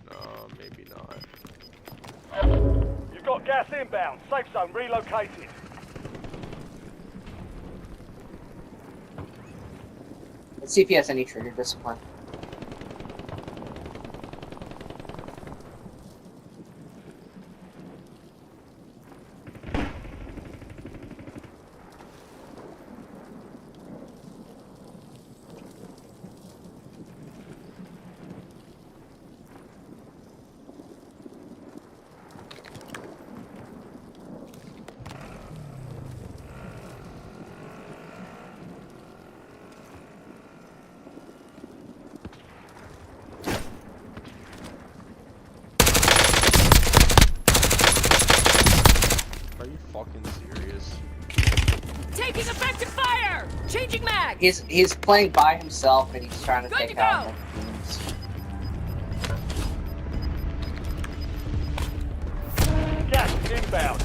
No, maybe not. You've got gas inbound. Safe zone relocated. Let's see if he has any trigger discipline. Are you fucking serious? Taking effective fire! Changing mag! He's playing by himself and he's trying to Good take to go. out the teams. Gas inbound.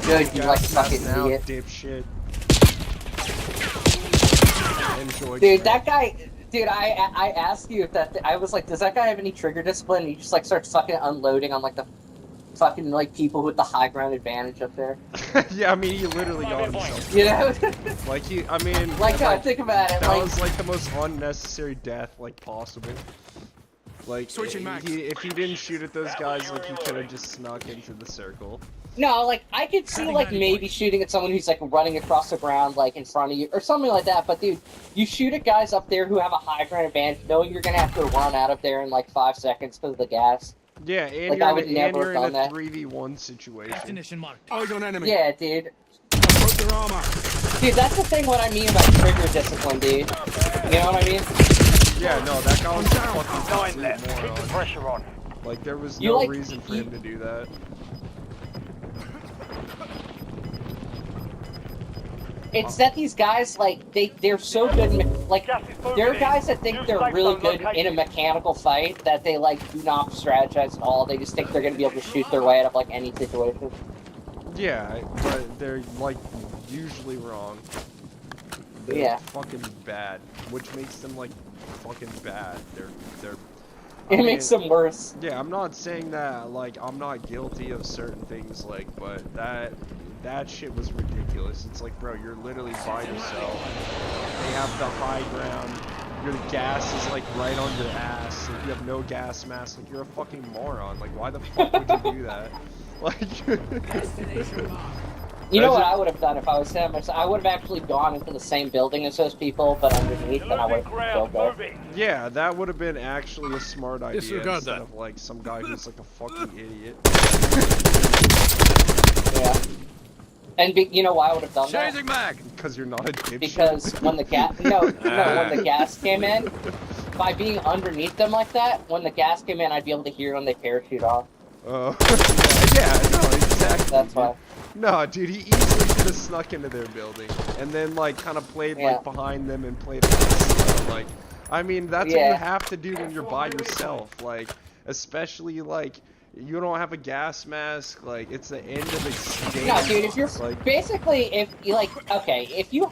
Good, you like fucking now, idiot. dipshit. Enjoy. Dude, Trey. that guy. Dude, I asked you if that. I was like, does that guy have any trigger discipline? And he just like starts fucking unloading on like the fucking like people with the high ground advantage up there. Yeah, I mean, he literally got himself. You know? Like I mean, Like, think about it. that Like, was like the most unnecessary death like possible. Like, Switching mags. if he didn't shoot at those guys, like he could have just snuck into the circle. no, like I could see like maybe shooting at someone who's like running across the ground like in front of you or something like that. But dude, you shoot at guys up there who have a high ground advantage, knowing you're gonna have to run out of there in like 5 seconds because of the gas. Yeah, and Like, I you're, would and never you're have in done a that. 3v1 situation. Destination marked. Eyes on enemy. Yeah, dude. Approach their armor. Dude, that's the thing. What I mean about trigger discipline, dude. You know what I mean? Yeah, no, that guy was a fucking Nine complete left. Keep the moron. pressure on. Like, there was You, no like, reason for him to do that. It's that these guys like they're so good. Like Gas is moving there are in. guys that think New they're safe really zone good in a located. mechanical fight that they like do not strategize at all. They just think they're gonna be able to shoot their way out of like any situation. Yeah, but they're like usually wrong. They're Yeah. fucking bad, which makes them like fucking bad. They're. It I makes mean, them worse. Yeah, I'm not saying that like I'm not guilty of certain things, like, but that shit was ridiculous. It's like, bro, you're literally by yourself. They have the high ground. Your gas is like right on your ass. Like, you have no gas mask. Like, you're a fucking moron. Like, why the fuck would you do that? Like, You know what I would have done if I was him? I would have actually gone into the same building as those people, but underneath, and I would Losing have ground. killed them. Moving. yeah, that would have been actually a smart idea Disregard instead that. of like some guy who's like a fucking idiot. Yeah. And you know why I would have done that? Changing mag. Because you're not a dipshit. Because when the gas when the gas came in, by being underneath them like that, when the gas came in, I'd be able to hear when they parachute off. yeah, no, exactly. That's why. No, dude, he easily could have snuck into their building and then like kind of played Yeah. like behind them and played like, I mean, that's what you Yeah. have to do when you're by yourself. Like, especially like you don't have a gas mask. Like, it's the end of the game. No, dude, if you're like, basically if you like okay, if you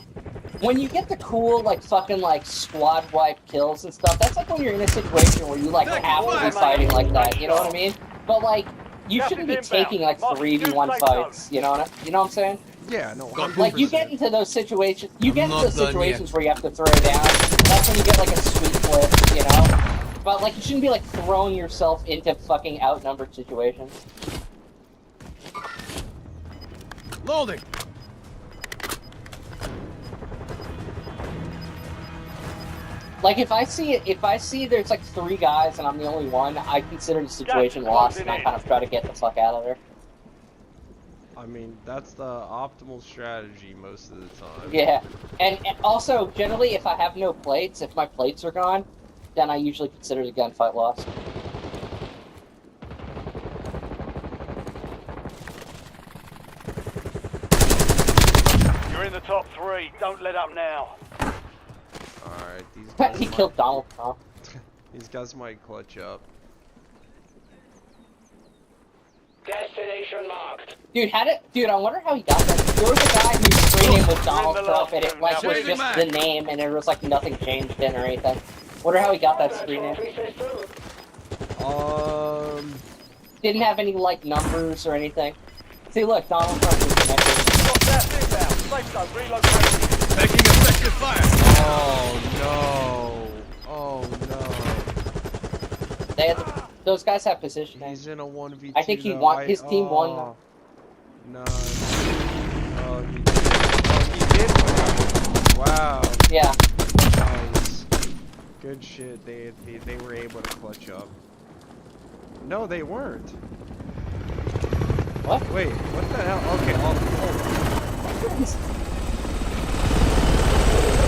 when you get the cool like fucking like squad wipe kills and stuff, that's like when you're in a situation where you like have to be fighting like that. You know what I mean? But like. You shouldn't be taking like 3v1 fights, you know what I'm saying? yeah, no, Like you get into those situations, where you have to throw down. That's when you get like a sweet flip, you know. But like you shouldn't be like throwing yourself into fucking outnumbered situations. Loading. Like if I see there's like 3 guys and I'm the only one, I consider the situation Gas lost closing and I in. kind of try to get the fuck out of there. I mean, that's the optimal strategy most of the time. Yeah, and also generally if I have no plates, if my plates are gone, then I usually consider the gunfight lost. You're in the top 3. Don't let up now. Alright, these guys He might, killed Donald Trump. these guys might clutch up. Destination marked. Dude, I wonder how he got that. There was a guy whose screen name was Donald the Trump, last and it two, like now was changing just mag. the name, and there was like nothing changed in or anything. Wonder how he got that screen name. Didn't have any like numbers or anything. See, look, Donald Trump was connected. Got gas inbound. Safe zone relocated. Taking effective fire. Oh no! Oh no! They had those guys have positioning. He's in a 1v2. I think he though. won. His team won. Oh, no. Oh, he did win. Wow. Yeah. Nice. Good shit. They were able to clutch up. No, they weren't. What? Wait, what the hell? Okay, hold on.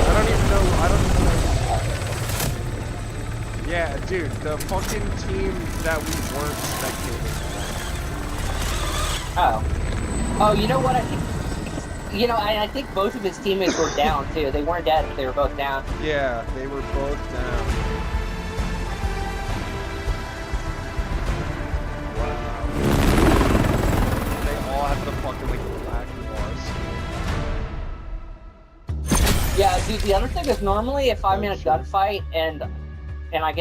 I don't even know. Yeah, dude, the fucking team that we weren't spectating. Oh. Oh, you know what? I think. You know, I think both of his teammates were down too. They weren't dead, but they were both down. Yeah, they were both down. Wow. They all have the fucking like black bars. Yeah, dude. The other thing is normally if I'm in a gunfight and I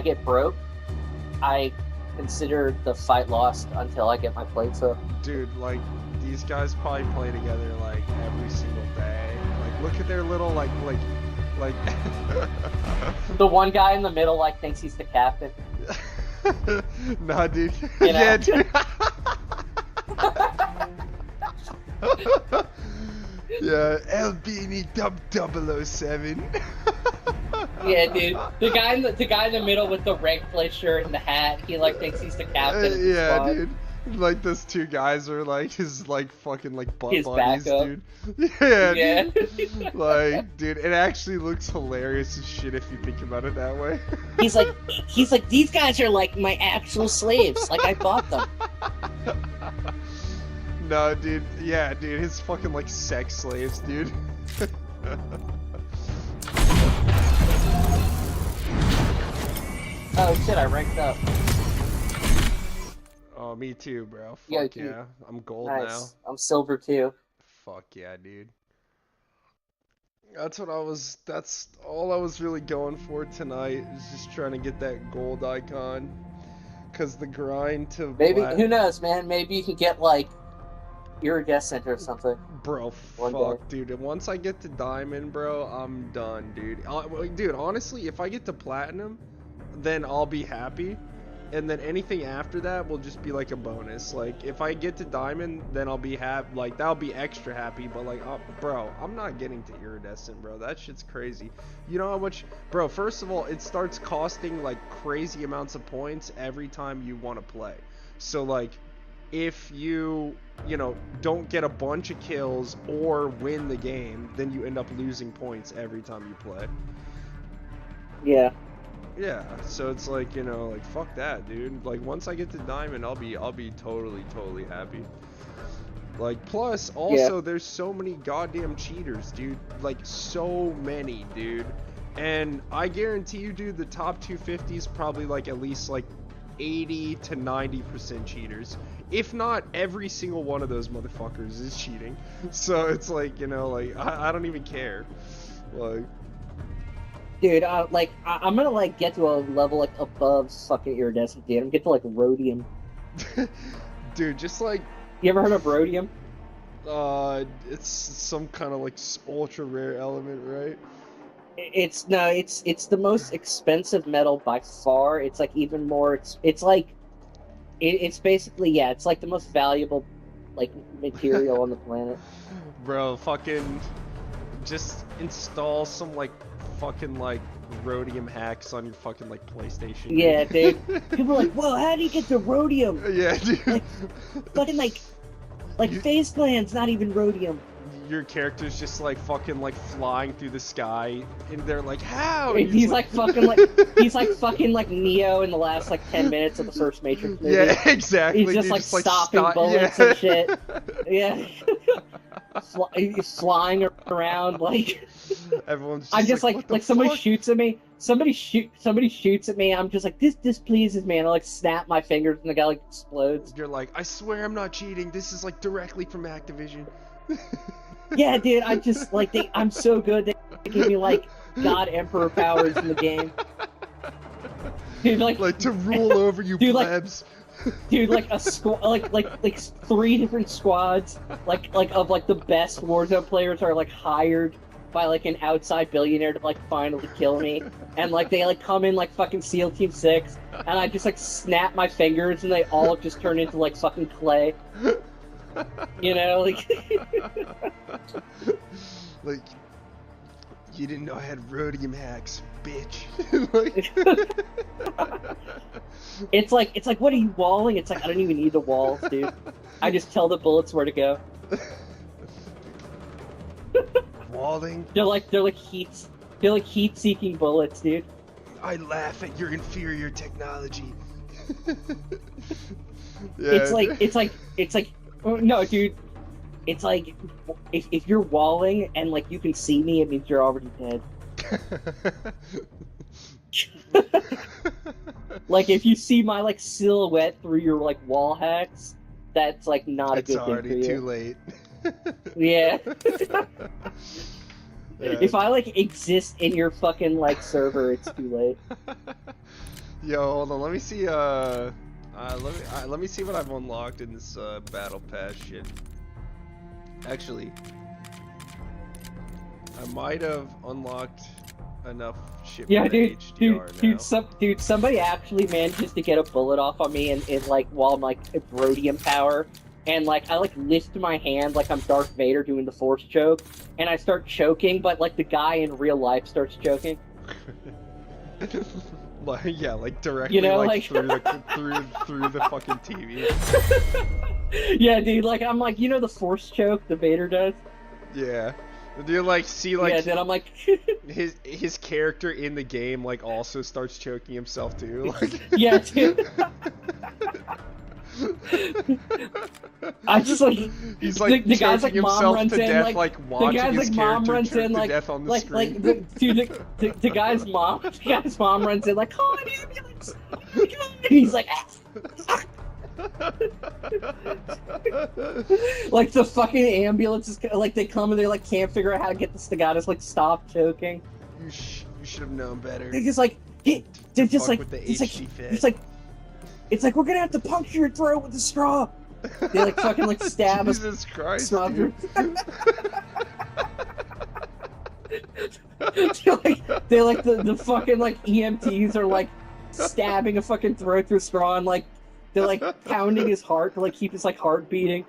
get broke, I consider the fight lost until I get my plates up. Dude, like these guys probably play together like every single day. Like look at their little like The one guy in the middle like thinks he's the captain. Nah, dude. You know? Yeah, dude. Yeah, Albini Dub 007. Yeah, dude. The guy in the middle with the rank play shirt and the hat, he like thinks he's the captain. Of the Yeah, squad. dude. Like those 2 guys are like his like fucking like butt His buddies, backup. dude. Yeah, Yeah. dude. Like, dude, it actually looks hilarious as shit if you think about it that way. He's like these guys are like my actual slaves. Like I bought them. No, dude. Yeah, dude. His fucking like sex slaves, dude. Oh shit! I ranked up. Oh, me too, bro. Yeah, Fuck dude. yeah. I'm gold Nice. now. I'm silver too. Fuck yeah, dude. That's all I was really going for tonight, is just trying to get that gold icon. Cause the grind to Maybe black- who knows, man? Maybe you can get like iridescent or something. Bro, One fuck, dude. And once I get to diamond, bro, I'm done, dude. Dude, honestly, if I get to platinum, then I'll be happy. And then anything after that will just be like a bonus. Like, if I get to diamond, then I'll be happy. Like, that'll be extra happy. But, like, bro, I'm not getting to iridescent, bro. That shit's crazy. You know how much... Bro, first of all, it starts costing, like, crazy amounts of points every time you want to play. So, like, if you know, don't get a bunch of kills or win the game, then you end up losing points every time you play. Yeah. Yeah, so it's like, you know, like fuck that, dude. Like once I get to diamond, I'll be totally happy. Like plus also there's so many goddamn cheaters, dude. Like so many, dude. And I guarantee you, dude, the top 250 is probably like at least like 80 to 90% cheaters. If not, every single one of those motherfuckers is cheating. So it's like, you know, like I don't even care. Like, Dude, I'm gonna like get to a level like above fucking iridescent, dude. I'm gonna get to like rhodium. dude, just like You ever heard of rhodium? it's some kind of like ultra rare element, right? It's the most expensive metal by far. It's like even more. It's basically it's like the most valuable like material on the planet. Bro, fucking just install some like fucking like rhodium hacks on your fucking like PlayStation. Yeah, dude. People are like, whoa, how do you get the rhodium? Yeah, dude. Like, fucking like Phase Clan's not even rhodium. Your character's just like fucking like flying through the sky, and they're like, how? And he's like fucking like fucking like Neo in the last like 10 minutes of the first Matrix movie. Yeah, exactly. He's just dude, like stopping stop- bullets yeah. and shit. Yeah. He's flying around like. Everyone's just I'm just what the like somebody fuck? shoots at me. Somebody shoots at me. I'm just like this displeases me, and I like snap my fingers, and the guy like explodes. You're like, I swear I'm not cheating. This is like directly from Activision. Yeah, dude. I just like I'm so good. They give me like God Emperor powers in the game. Dude, like to rule over you dude, plebs. Dude, like a squad, like 3 different squads, like of like the best Warzone players are like hired by like an outside billionaire to like finally kill me, and like they like come in like fucking SEAL Team 6, and I just like snap my fingers and they all just turn into like fucking clay. You know, like. Like, you didn't know I had rhodium hacks, bitch. Like... It's like what are you walling? It's like I don't even need the walls, dude. I just tell the bullets where to go. Walling? They're like heat-seeking bullets, dude. I laugh at your inferior technology. It's like oh, no, dude. It's like if you're walling and like you can see me, it means you're already dead. Like if you see my like silhouette through your like wall hacks, that's like not it's a good thing for already you. too late. Yeah. Yeah. If I like exist in your fucking like server, it's too late. Yo, hold on. Let me see. Let me see what I've unlocked in this battle pass shit. Actually, I might have unlocked enough shit. Yeah, for the HDR now. dude, somebody actually manages to get a bullet off on me in like while I'm like at rhodium power, and like I like lift my hand like I'm Darth Vader doing the Force choke, and I start choking, but like the guy in real life starts choking. Like, yeah, like directly, You know, like like- through the fucking TV. Yeah, dude, like I'm like, you know the Force choke the Vader does? Yeah. Do you like see like yeah, then I'm like his character in the game like also starts choking himself too? Like yeah, dude. I just like he's like the guy's choking like mom himself runs to in death, like like watching the guy's his like mom character runs choke in to like death on the like screen. the guy's mom runs in like call an ambulance. And he's like like the fucking ambulance is like they come and they like can't figure out how to get this guy to like stop choking. You should have known better. They're just like they're just Fuck like with the it's like HD fit. it's like we're gonna have to puncture your throat with a straw. They like fucking like stab us. Jesus Christ, straw dude. they're like the fucking like EMTs are like stabbing a fucking throat through a straw, and like they're like pounding his heart to like keep his like heart beating.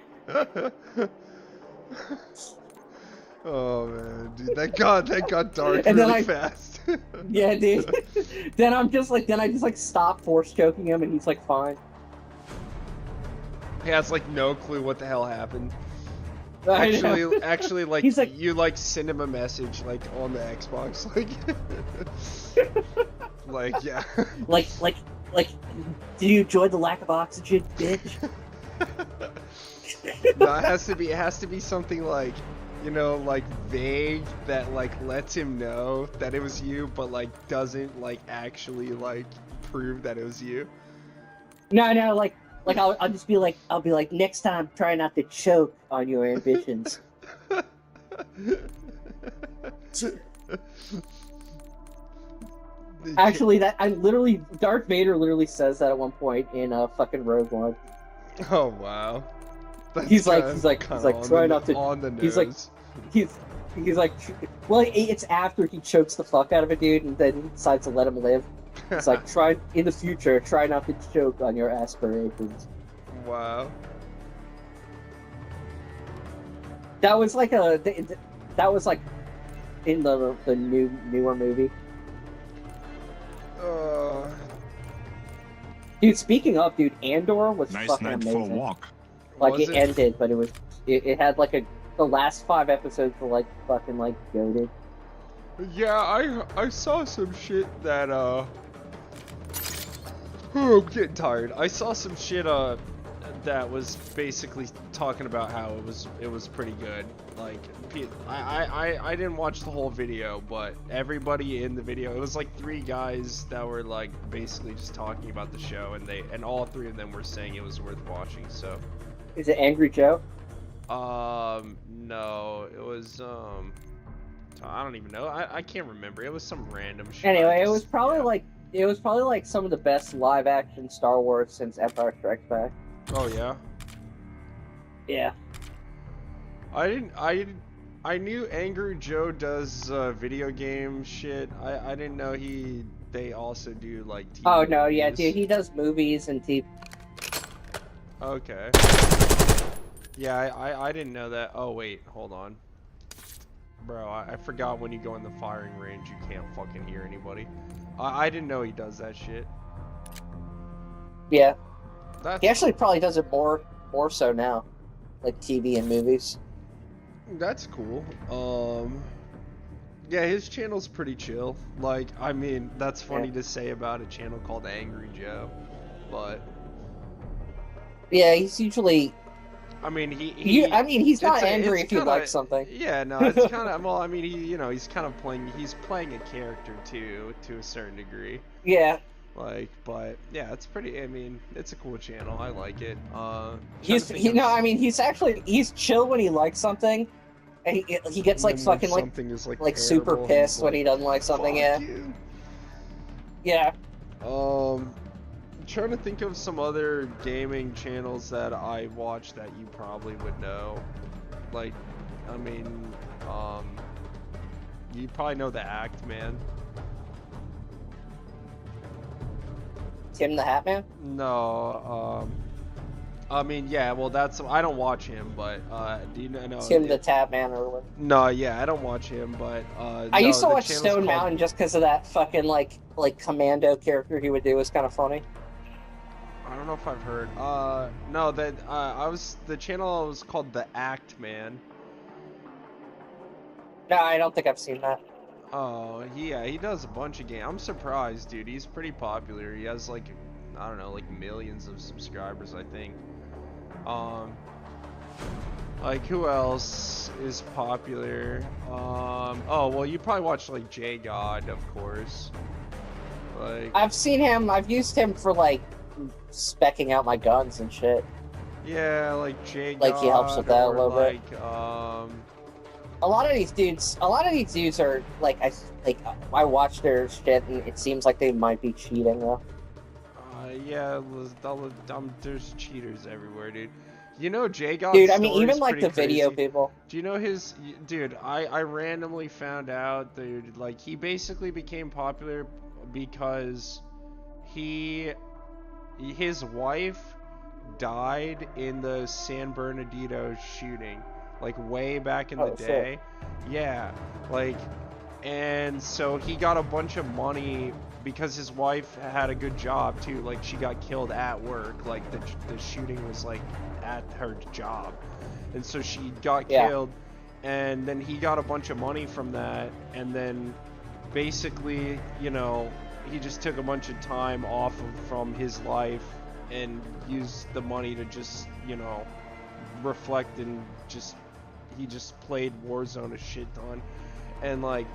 Oh man, dude, that got dark And then really fast. Yeah, dude. Then I just like stop force choking him, and he's like fine. He has like no clue what the hell happened. I know. Actually, like, He's like- you like send him a message like on the Xbox, like yeah. like, do you enjoy the lack of oxygen, bitch? No, it has to be something like, you know, like vague that like lets him know that it was you, but like doesn't like actually like prove that it was you. No, like I'll just be like, next time try not to choke on your ambitions. Actually, Darth Vader literally says that at one point in fucking Rogue One. Oh wow. That's He's like kinda try not to. on the nose. He's like, well, it's after he chokes the fuck out of a dude and then he decides to let him live. It's like, try in the future, try not to choke on your aspirations. Wow. That was like in the newer movie. Dude, speaking of, dude, Andor was Nice fucking night amazing. for a walk. Like, Was it ended, but it had like the last 5 episodes were like fucking like goated. Yeah, I saw some shit that I'm getting tired. I saw some shit that was basically talking about how it was pretty good. Like, I didn't watch the whole video, but everybody in the video, it was like 3 guys that were like basically just talking about the show, and all 3 of them were saying it was worth watching. So, Is it Angry Joe? no, it was I don't even know. I can't remember. It was some random shit. Anyway, it was probably like some of the best live action Star Wars since Empire Strikes Back. Oh yeah. Yeah. I knew Angry Joe does video game shit. I didn't know they also do like TV Oh no, yeah, movies. dude, he does movies and TV. Okay. Yeah, I didn't know that. Oh wait, hold on. Bro, I forgot when you go in the firing range you can't fucking hear anybody. I didn't know he does that shit. Yeah. That's He actually probably does it more so now. Like TV and movies. That's cool. Yeah, his channel's pretty chill. Like, I mean, that's funny to say about a channel called Angry Joe, but Yeah, he's usually I mean, I mean, he's not it's angry if he kinda- likes something. Yeah, no, it's kind of well. I mean, he's kind of playing a character too, to a certain degree. Yeah. Like, but yeah, it's pretty. I mean, it's a cool channel. I like it. He's he's chill when he likes something, and he gets like fucking like something is like super terrible, pissed he's when he doesn't like something. "Fuck Yeah. you." Yeah. Trying to think of some other gaming channels that I watch that you probably would know. Like, I mean, you probably know the Act Man. Tim the Hat Man? No, I mean, yeah, well, I don't watch him, but, do you know? Tim the Tap Man or whatever. No, yeah, I don't watch him, but, I used to watch Stone Mountain just because of that fucking, like commando character he would do was kind of funny. I don't know if I've heard. No, the channel was called The Act Man. No, I don't think I've seen that. Oh, yeah, he does a bunch of games. I'm surprised, dude. He's pretty popular. He has like, I don't know, like millions of subscribers, I think. Like who else is popular? Oh, well, you probably watch like J God, of course. Like, I've seen him. I've used him for like specking out my guns and shit. yeah, like J God. Like, he helps with that a or, little bit. like, A lot of these dudes are like I watch their shit and it seems like they might be cheating though. yeah, there's cheaters everywhere, dude. You know J God. Dude, I mean, even like the video people. Do you know his? Dude, I randomly found out, dude. Like, he basically became popular because his wife died in the San Bernardino shooting, like way back in the day. Yeah, like, and so he got a bunch of money because his wife had a good job too. Like, she got killed at work. Like, the shooting was like at her job, and so she got killed, and then he got a bunch of money from that, and then basically, you know, he just took a bunch of time off from his life and used the money to just, you know, reflect and he just played Warzone a shit ton. And like,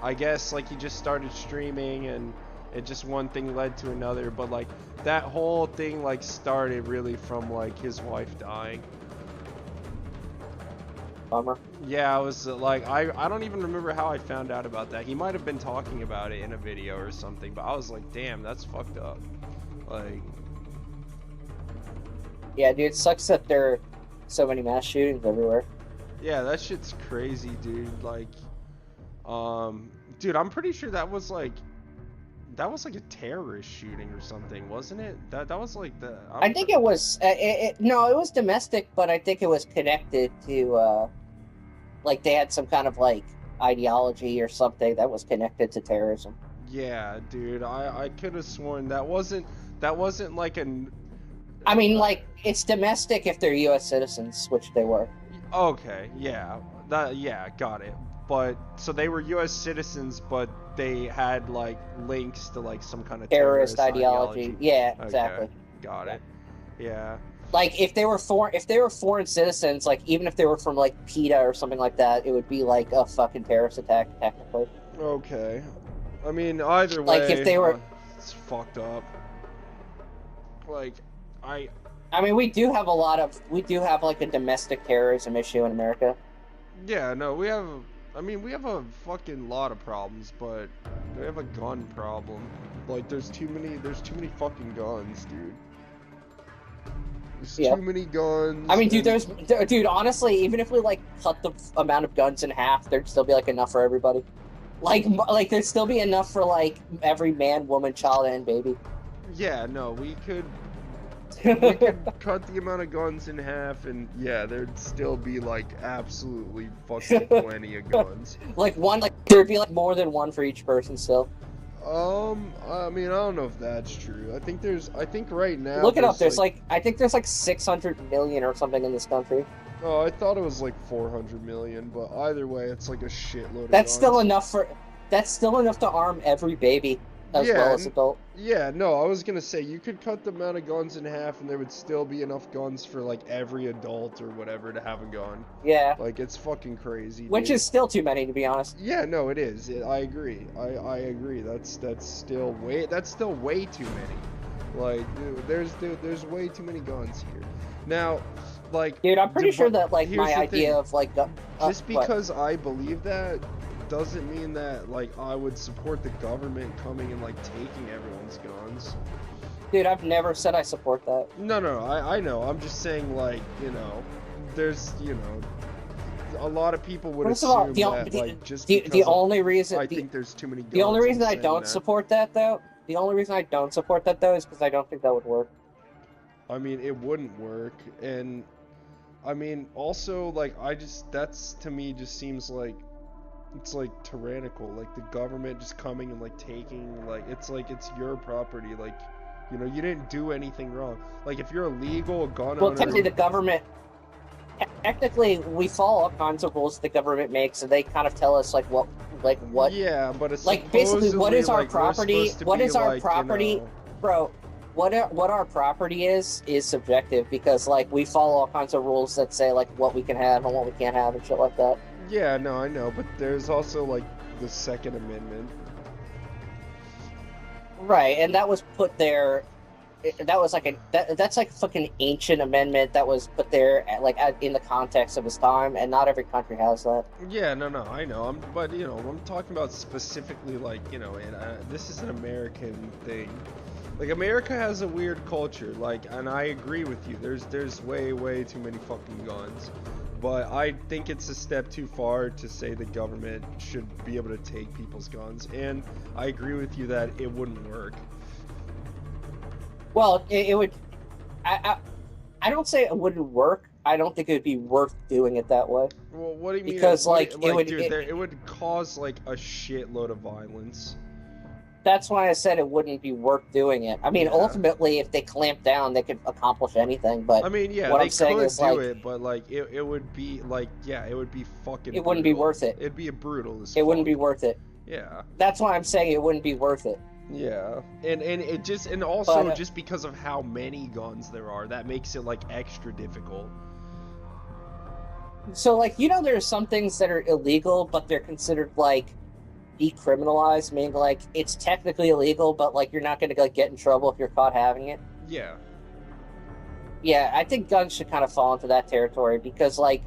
I guess like he just started streaming and it just one thing led to another, but like that whole thing like started really from like his wife dying. Bummer. Yeah, I was like, I don't even remember how I found out about that. He might have been talking about it in a video or something, but I was like, damn, that's fucked up. Like, Yeah, dude, it sucks that there are so many mass shootings everywhere. yeah, that shit's crazy, dude. Like, dude, I'm pretty sure that was like a terrorist shooting or something, wasn't it? That was like the. I think it was. No, it was domestic, but I think it was connected to. Like they had some kind of like ideology or something that was connected to terrorism. Yeah, dude, I could have sworn that wasn't like an. I mean, like, it's domestic if they're U.S. citizens, which they were. Okay, yeah, got it. But so they were U.S. citizens, but they had like links to like some kind of Terrorist ideology. Yeah, exactly. Okay, got it. Yeah. Like, if they were foreign citizens, like, even if they were from, like, PETA or something like that, it would be, like, a fucking terrorist attack, technically. Okay. I mean, either way... Like, if they were... It's fucked up. Like, I mean, we do have, like, a domestic terrorism issue in America. Yeah, no, we have a fucking lot of problems, but we have a gun problem. Like, there's too many fucking guns, dude. There's too many guns. I mean, dude, honestly, even if we, like, cut the amount of guns in half, there'd still be, like, enough for everybody. Like, there'd still be enough for, like, every man, woman, child, and baby. Yeah, no, we could cut the amount of guns in half, and yeah, there'd still be, like, absolutely fucking plenty of guns. There'd be, like, more than one for each person still. I mean, I don't know if that's true. I think right now... Look it up, I think there's, like, 600 million or something in this country. Oh, I thought it was, like, 400 million, but either way, it's, like, a shitload of That's guns. That's still enough to arm every baby, as well as adult. Yeah, no, I was gonna say, you could cut the amount of guns in half, and there would still be enough guns for, like, every adult or whatever to have a gun. Yeah. Like, it's fucking crazy, Which dude. is still too many, to be honest. Yeah, no, it is. I agree. I agree. That's still way too many. Like, dude, there's way too many guns here. Now, like... Dude, I'm pretty sure that, like, my idea of, like... just because I believe that doesn't mean that, like, I would support the government coming and, like, taking everyone's guns. Dude, I've never said I support that. No, I know. I'm just saying, like, you know, there's, you know, a lot of people would assume that, like, just because the only reason... I think there's too many guns. The only reason I don't support that, though, is because I don't think that would work. I mean, it wouldn't work, and, I mean, also, like, that's, to me, just seems like, it's, like, tyrannical, like, the government just coming and, like, taking, like, it's your property, like, you know, you didn't do anything wrong. Like, if you're a legal gun owner... Well, technically, we follow all kinds of rules the government makes, and they kind of tell us, like, what... Yeah, but it's like, basically, what is our like, property? What is our property? You know... Bro, what our property is subjective, because, like, we follow all kinds of rules that say, like, what we can have and what we can't have and shit like that. Yeah, no, I know, but there's also, like, the Second Amendment. Right, and that was put there... That was like that's like a fucking ancient amendment that was put there, like, in the context of its time, and not every country has that. Yeah, no, I know. But you know, I'm talking about specifically, like, you know, and this is an American thing. Like, America has a weird culture, like, and I agree with you. There's way too many fucking guns. But I think it's a step too far to say the government should be able to take people's guns, and I agree with you that it wouldn't work. Well, it would. I don't say it wouldn't work. I don't think it would be worth doing it that way. Well, what do you mean? Because, like, it would cause, like, a shitload of violence. That's why I said it wouldn't be worth doing it. I mean, ultimately, if they clamp down, they could accomplish anything. But I mean, yeah, what they I'm saying could is, do like, it, but, like, it would be, like, yeah, it would be fucking. It wouldn't be worth it. It'd be a brutal. It wouldn't be worth it. Yeah. That's why I'm saying it wouldn't be worth it. Yeah, and it just, and also just because of how many guns there are, that makes it, like, extra difficult. So, like, you know, there's some things that are illegal, but they're considered, like, decriminalized, meaning, like, it's technically illegal, but, like, you're not gonna, like, get in trouble if you're caught having it. Yeah. Yeah, I think guns should kind of fall into that territory, because, like,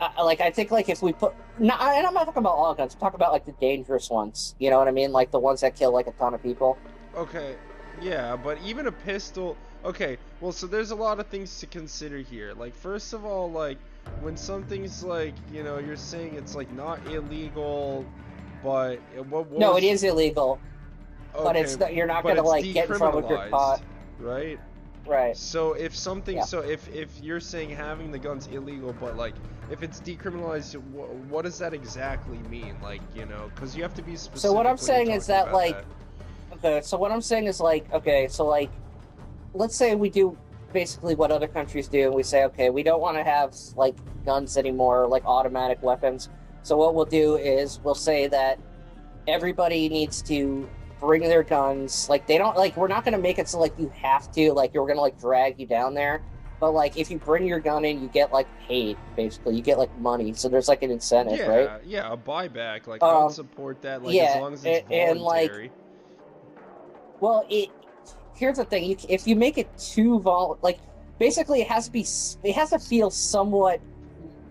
I think, like, if we put... No, and I'm not talking about all guns. I'm talking about, like, the dangerous ones. You know what I mean? Like, the ones that kill, like, a ton of people. Okay, yeah, but even a pistol... Okay, well, so there's a lot of things to consider here. Like, first of all, like, when something's, like, you know, you're saying it's, like, not illegal, but... No, it is illegal. Okay, but it's not, you're not going to, like, get in trouble if you're caught. Right? Right. So if something, Yeah. so if you're saying having the gun's illegal, but like if it's decriminalized, what does that exactly mean? Like, you know, because you have to be specific. So what I'm when you're saying is talking that about like, okay, so what I'm saying is like, okay, so like, let's say we do basically what other countries do, and we say, okay, we don't want to have like guns anymore, like automatic weapons. So what we'll do is we'll say that everybody needs to bring their guns. Like they don't like we're not gonna make it so like you have to like we're gonna like drag you down there. But like if you bring your gun in, you get like paid basically. You get like money. So there's like an incentive, yeah, right? Yeah, a buyback. Like I would support that. Like as long as it's voluntary. And like, well, here's the thing: if you make it too like basically it has to feel somewhat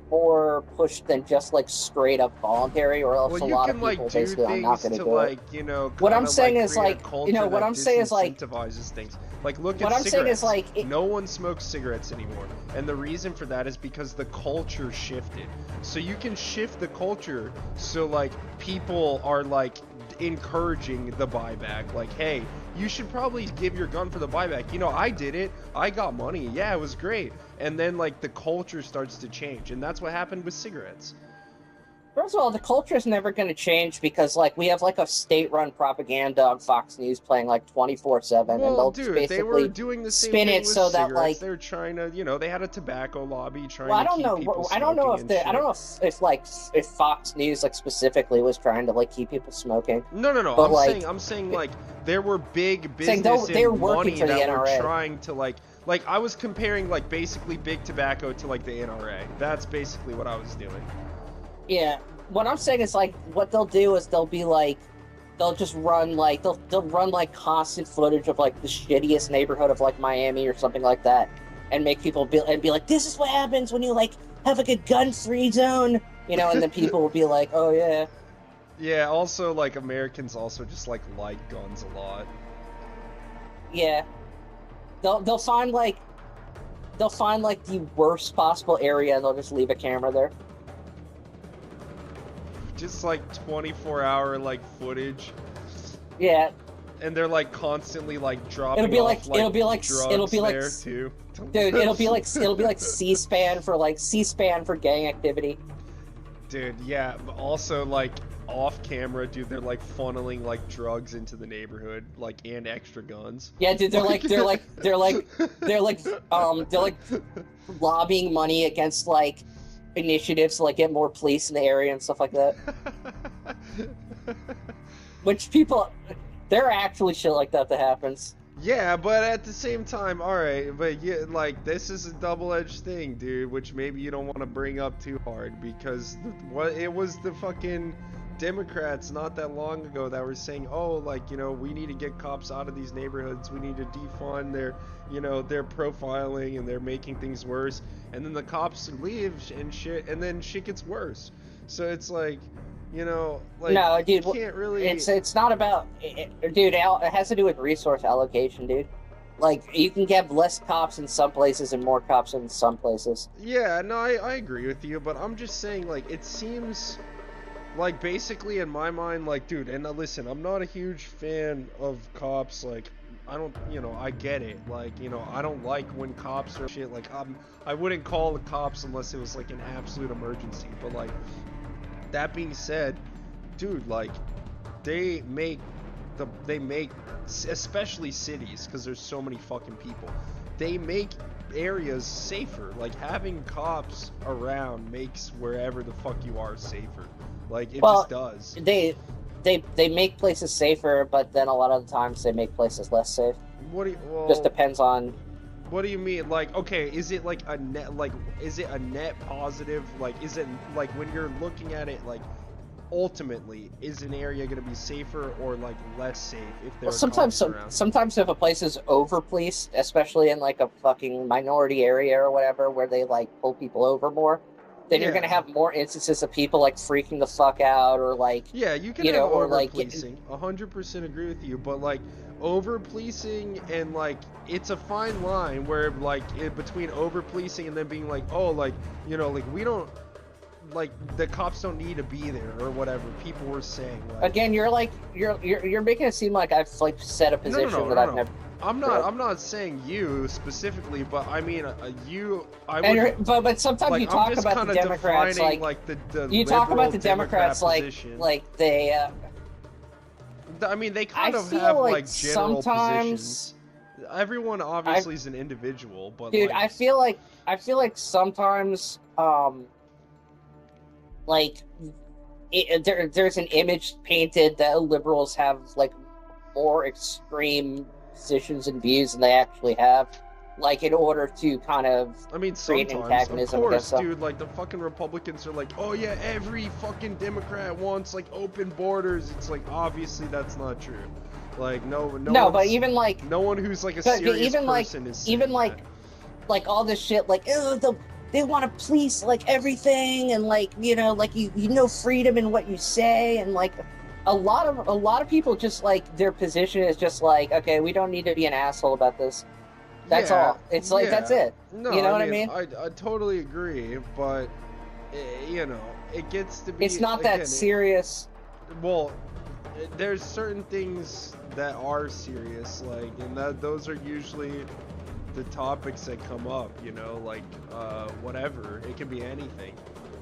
more pushed than just like straight up voluntary, or else a lot of people basically are not going to do like, it. You know, what I'm saying is like, you know, what I'm saying is like, incentivizes things. Like look what at I'm cigarettes. saying is like, no one smokes cigarettes anymore, and the reason for that is because the culture shifted. So you can shift the culture so like people are like encouraging the buyback. Like, hey, you should probably give your gun for the buyback. You know, I did it. I got money. Yeah, it was great. And then like the culture starts to change, and that's what happened with cigarettes. First of all, the culture is never going to change because, like, we have like a state-run propaganda on Fox News playing like 24/7, and they'll basically they were doing the same spin thing it with so that cigarettes. like they're trying to, you know, they had a tobacco lobby trying well, to keep people I don't know smoking I don't know if Fox News like specifically was trying to like keep people smoking. No. But, I'm saying like there were big business they're and working money for the that were NRA. trying to like I was comparing like basically big tobacco to like the NRA. That's basically what I was doing. Yeah. What I'm saying is like what they'll do is they'll just run like they'll run like constant footage of like the shittiest neighborhood of like Miami or something like that, and make people be like, this is what happens when you like have like a gun-free zone, you know, and then people will be like, oh yeah. Yeah. Also, like Americans also just like guns a lot. Yeah. They'll find like the worst possible area and they'll just leave a camera there. Just like 24-hour like footage. Yeah. And they're like constantly like dropping. It'll be like drugs there too. Dude, it'll be like C-SPAN for gang activity. Dude, yeah. But also like off camera, dude, they're like funneling like drugs into the neighborhood, like and extra guns. Yeah, dude, they're lobbying money against like initiatives to like get more police in the area and stuff like that. Which there are actually shit like that happens. Yeah, but at the same time, alright, but yeah, like, this is a double-edged thing, dude, which maybe you don't want to bring up too hard, because it was the fucking Democrats not that long ago that were saying, oh, like, you know, we need to get cops out of these neighborhoods, we need to defund their, you know, their profiling, and they're making things worse, and then the cops leave and shit, and then shit gets worse. So it's like, you know, like, no, dude, you can't really... It's not about... dude, it has to do with resource allocation, dude. Like, you can get less cops in some places and more cops in some places. Yeah, no, I agree with you, but I'm just saying, like, it seems... like, basically, in my mind, like, dude, and listen, I'm not a huge fan of cops, like, I don't, you know, I get it, like, you know, I don't like when cops are shit, like, I wouldn't call the cops unless it was, like, an absolute emergency, but, like, that being said, dude, like, they make, especially cities, because there's so many fucking people, they make areas safer, like, having cops around makes wherever the fuck you are safer. Like, it just does. They make places safer, but then a lot of the times they make places less safe. Just depends on... What do you mean? Like, okay, is it like a net, like, is it a net positive? Like, is it, like, when you're looking at it, like, ultimately, is an area going to be safer or, like, less safe if there are cops around? Sometimes if a place is over-policed, especially in, like, a fucking minority area or whatever, where they, like, pull people over more, then you're gonna have more instances of people like freaking the fuck out or like you can have over-policing. 100% agree with you, but like over-policing and like it's a fine line where like between over-policing and then being like, oh, like, you know, like we don't, like, the cops don't need to be there or whatever people were saying. Like, again, you're making it seem like I've like set a position that I've never. I'm not saying you specifically, but I mean you. I would. But sometimes like, you talk I'm just about the kinda Democrats defining, like the you talk about the liberal Democrats position. like they. I mean, they kind I of feel have like like general sometimes- positions. Everyone obviously is an individual, but Dude, like, I feel like sometimes there's an image painted that liberals have like more extreme positions and views than they actually have, like in order to kind of I mean, create sometimes, of antagonism course, against them. dude. Like the fucking Republicans are like, oh yeah, every fucking Democrat wants like open borders. It's like obviously that's not true. Like no, but one's- even like no one who's like a but serious even like person is saying even like that. like all this shit like they want to police like everything and like you know freedom in what you say and like a lot of people just like their position is just like, okay, we don't need to be an asshole about this. That's Yeah, all. It's like that's yeah. it. No, You know what I mean? I totally agree, but you know, it gets to be. It's not again, that serious. Well, there's certain things that are serious, like, and those are usually the topics that come up. You know, like whatever. It can be anything.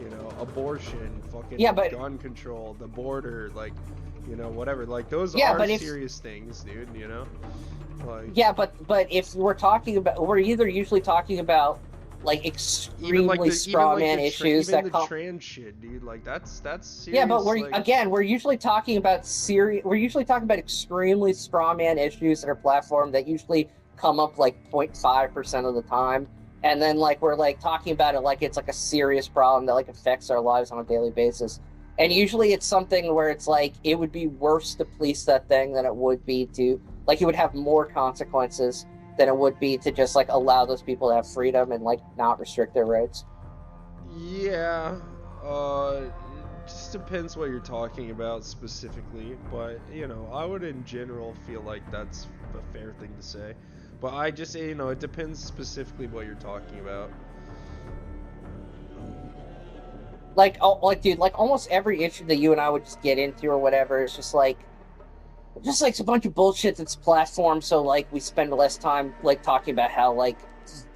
You know, abortion, fucking gun control, the border, like, you know, whatever. Like those are serious things, dude. You know. Like, yeah, but if we're either usually talking about like extremely strawman issues that the come. Trans shit, dude. Like that's serious. Yeah, but we're like... we're usually talking about We're usually talking about extremely strawman issues that are platformed that usually come up like 0.5% of the time, and then like we're like talking about it like it's like a serious problem that like affects our lives on a daily basis. And usually it's something where it's like it would be worse to police that thing than it would be to like it would have more consequences than it would be to just like allow those people to have freedom and like not restrict their rights. Yeah, it just depends what you're talking about specifically, but you know, I would in general feel like that's a fair thing to say. But I just say, you know, it depends specifically what you're talking about. Like dude, like almost every issue that you and I would just get into or whatever, it's just like a bunch of bullshit that's platformed, so like we spend less time like talking about how like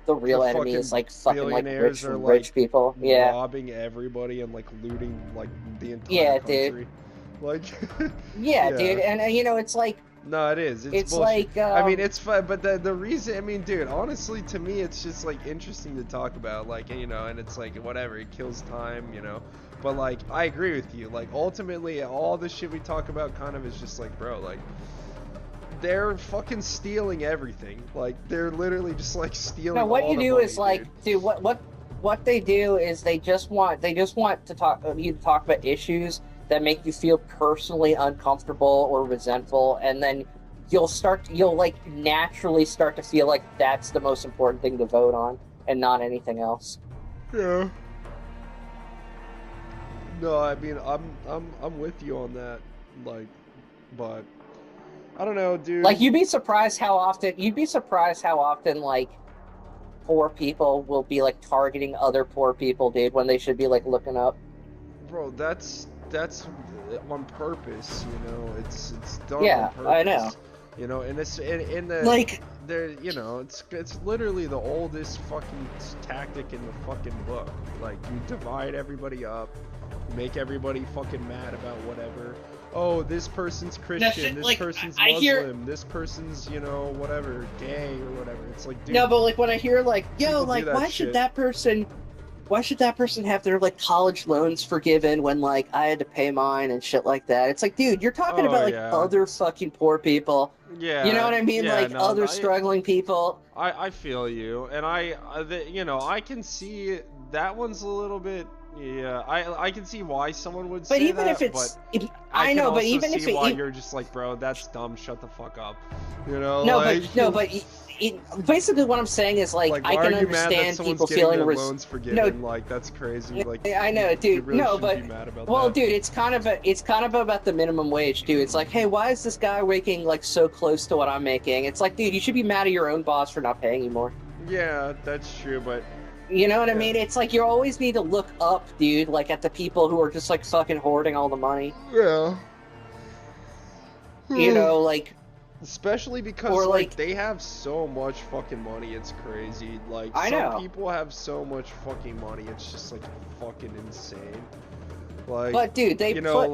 the real enemy is like fucking like rich people. Yeah, robbing everybody and like looting like the entire country. Dude. Like yeah, dude, and you know it's like no, it is. It's bullshit. Like I mean, it's fun, but the reason, I mean, dude, honestly, to me, it's just like interesting to talk about, like, you know, and it's like whatever, it kills time, you know. But like, I agree with you. Like, ultimately, all the shit we talk about kind of is just like, bro, like, they're fucking stealing everything. Like, they're literally just like stealing. No, what all you the do money, is like, dude, what they do is they just want to talk about issues that make you feel personally uncomfortable or resentful, and then you'll like naturally start to feel like that's the most important thing to vote on and not anything else. Yeah. No, I mean, I'm with you on that, like, but I don't know, dude. Like, you'd be surprised how often like poor people will be like targeting other poor people, dude, when they should be like looking up. Bro, that's on purpose, you know. It's done on purpose. I know. You know, and it's in the like there, you know, it's literally the oldest fucking tactic in the fucking book. Like, you divide everybody up, make everybody fucking mad about whatever. Oh, this person's Christian, this person's Muslim, this person's, you know, whatever, gay or whatever. It's like, dude. No, but like when I hear like, yo, like why shit. should that person have their like college loans forgiven when like I had to pay mine and shit like that? It's like, dude, you're talking about like other fucking poor people. Yeah. You know what I mean? Like other struggling people. I feel you, and you know, I can see that one's a little bit. Yeah, I can see why someone would say that. But even if it's, I know, but even if why you're just like, bro, that's dumb. Shut the fuck up. You know? No, like, but basically what I'm saying is like I can understand people feeling loans forgiven. Like that's crazy. Like I know, dude. Really no, but be mad about well, that. dude, it's kind of about the minimum wage, dude. It's like, hey, why is this guy making like so close to what I'm making? It's like, dude, you should be mad at your own boss for not paying you more. Yeah, that's true, but. You know what I mean? It's like you always need to look up, dude, like at the people who are just like fucking hoarding all the money. Yeah. You know, like Especially because Or, like like- they have so much fucking money, it's crazy. Like I some know. people have so much fucking money, it's just like fucking insane. Like, But dude, they you know, put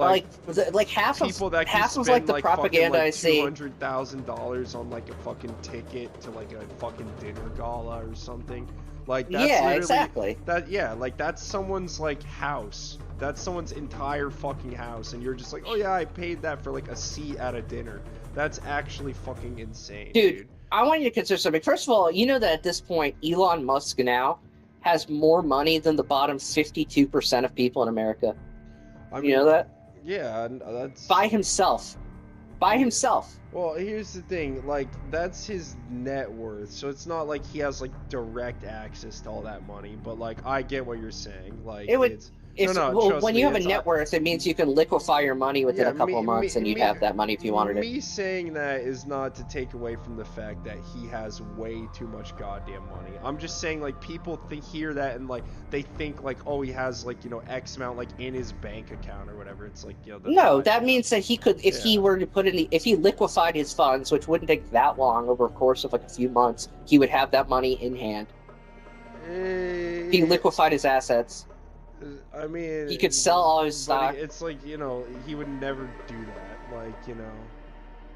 like half people of that can half spend of like the fucking, propaganda I see. $200,000 on like a fucking ticket to like a fucking dinner gala or something. Like that's Yeah, literally, exactly. like that's someone's like house. That's someone's entire fucking house, and you're just like, oh yeah, I paid that for like a seat at a dinner. That's actually fucking insane, dude. I want you to consider something. First of all, you know that at this point, Elon Musk now has more money than the bottom 52% of people in America. I You know that? Yeah, and that's By himself. By himself. Well, here's the thing, like, that's his net worth, so it's not like he has, like, direct access to all that money, but, like, I get what you're saying, like, It would- it's... If, no, well, trust when me, you have a it's- net worth, it means you can liquefy your money within Yeah, a couple of months, and you'd have that money if you wanted it. Me saying that is not to take away from the fact that he has way too much goddamn money. I'm just saying, like, people hear that and, like, they think, like, oh, he has, like, you know, X amount, like, in his bank account or whatever. It's like, you know... that's No, not- that means that he could, if he were to put in the, if he liquefied his funds, which wouldn't take that long over a course of like a few months, he would have that money in hand. He liquefied his assets. I mean, He could sell all his but stock. It's like, you know, he would never do that. Like, you know,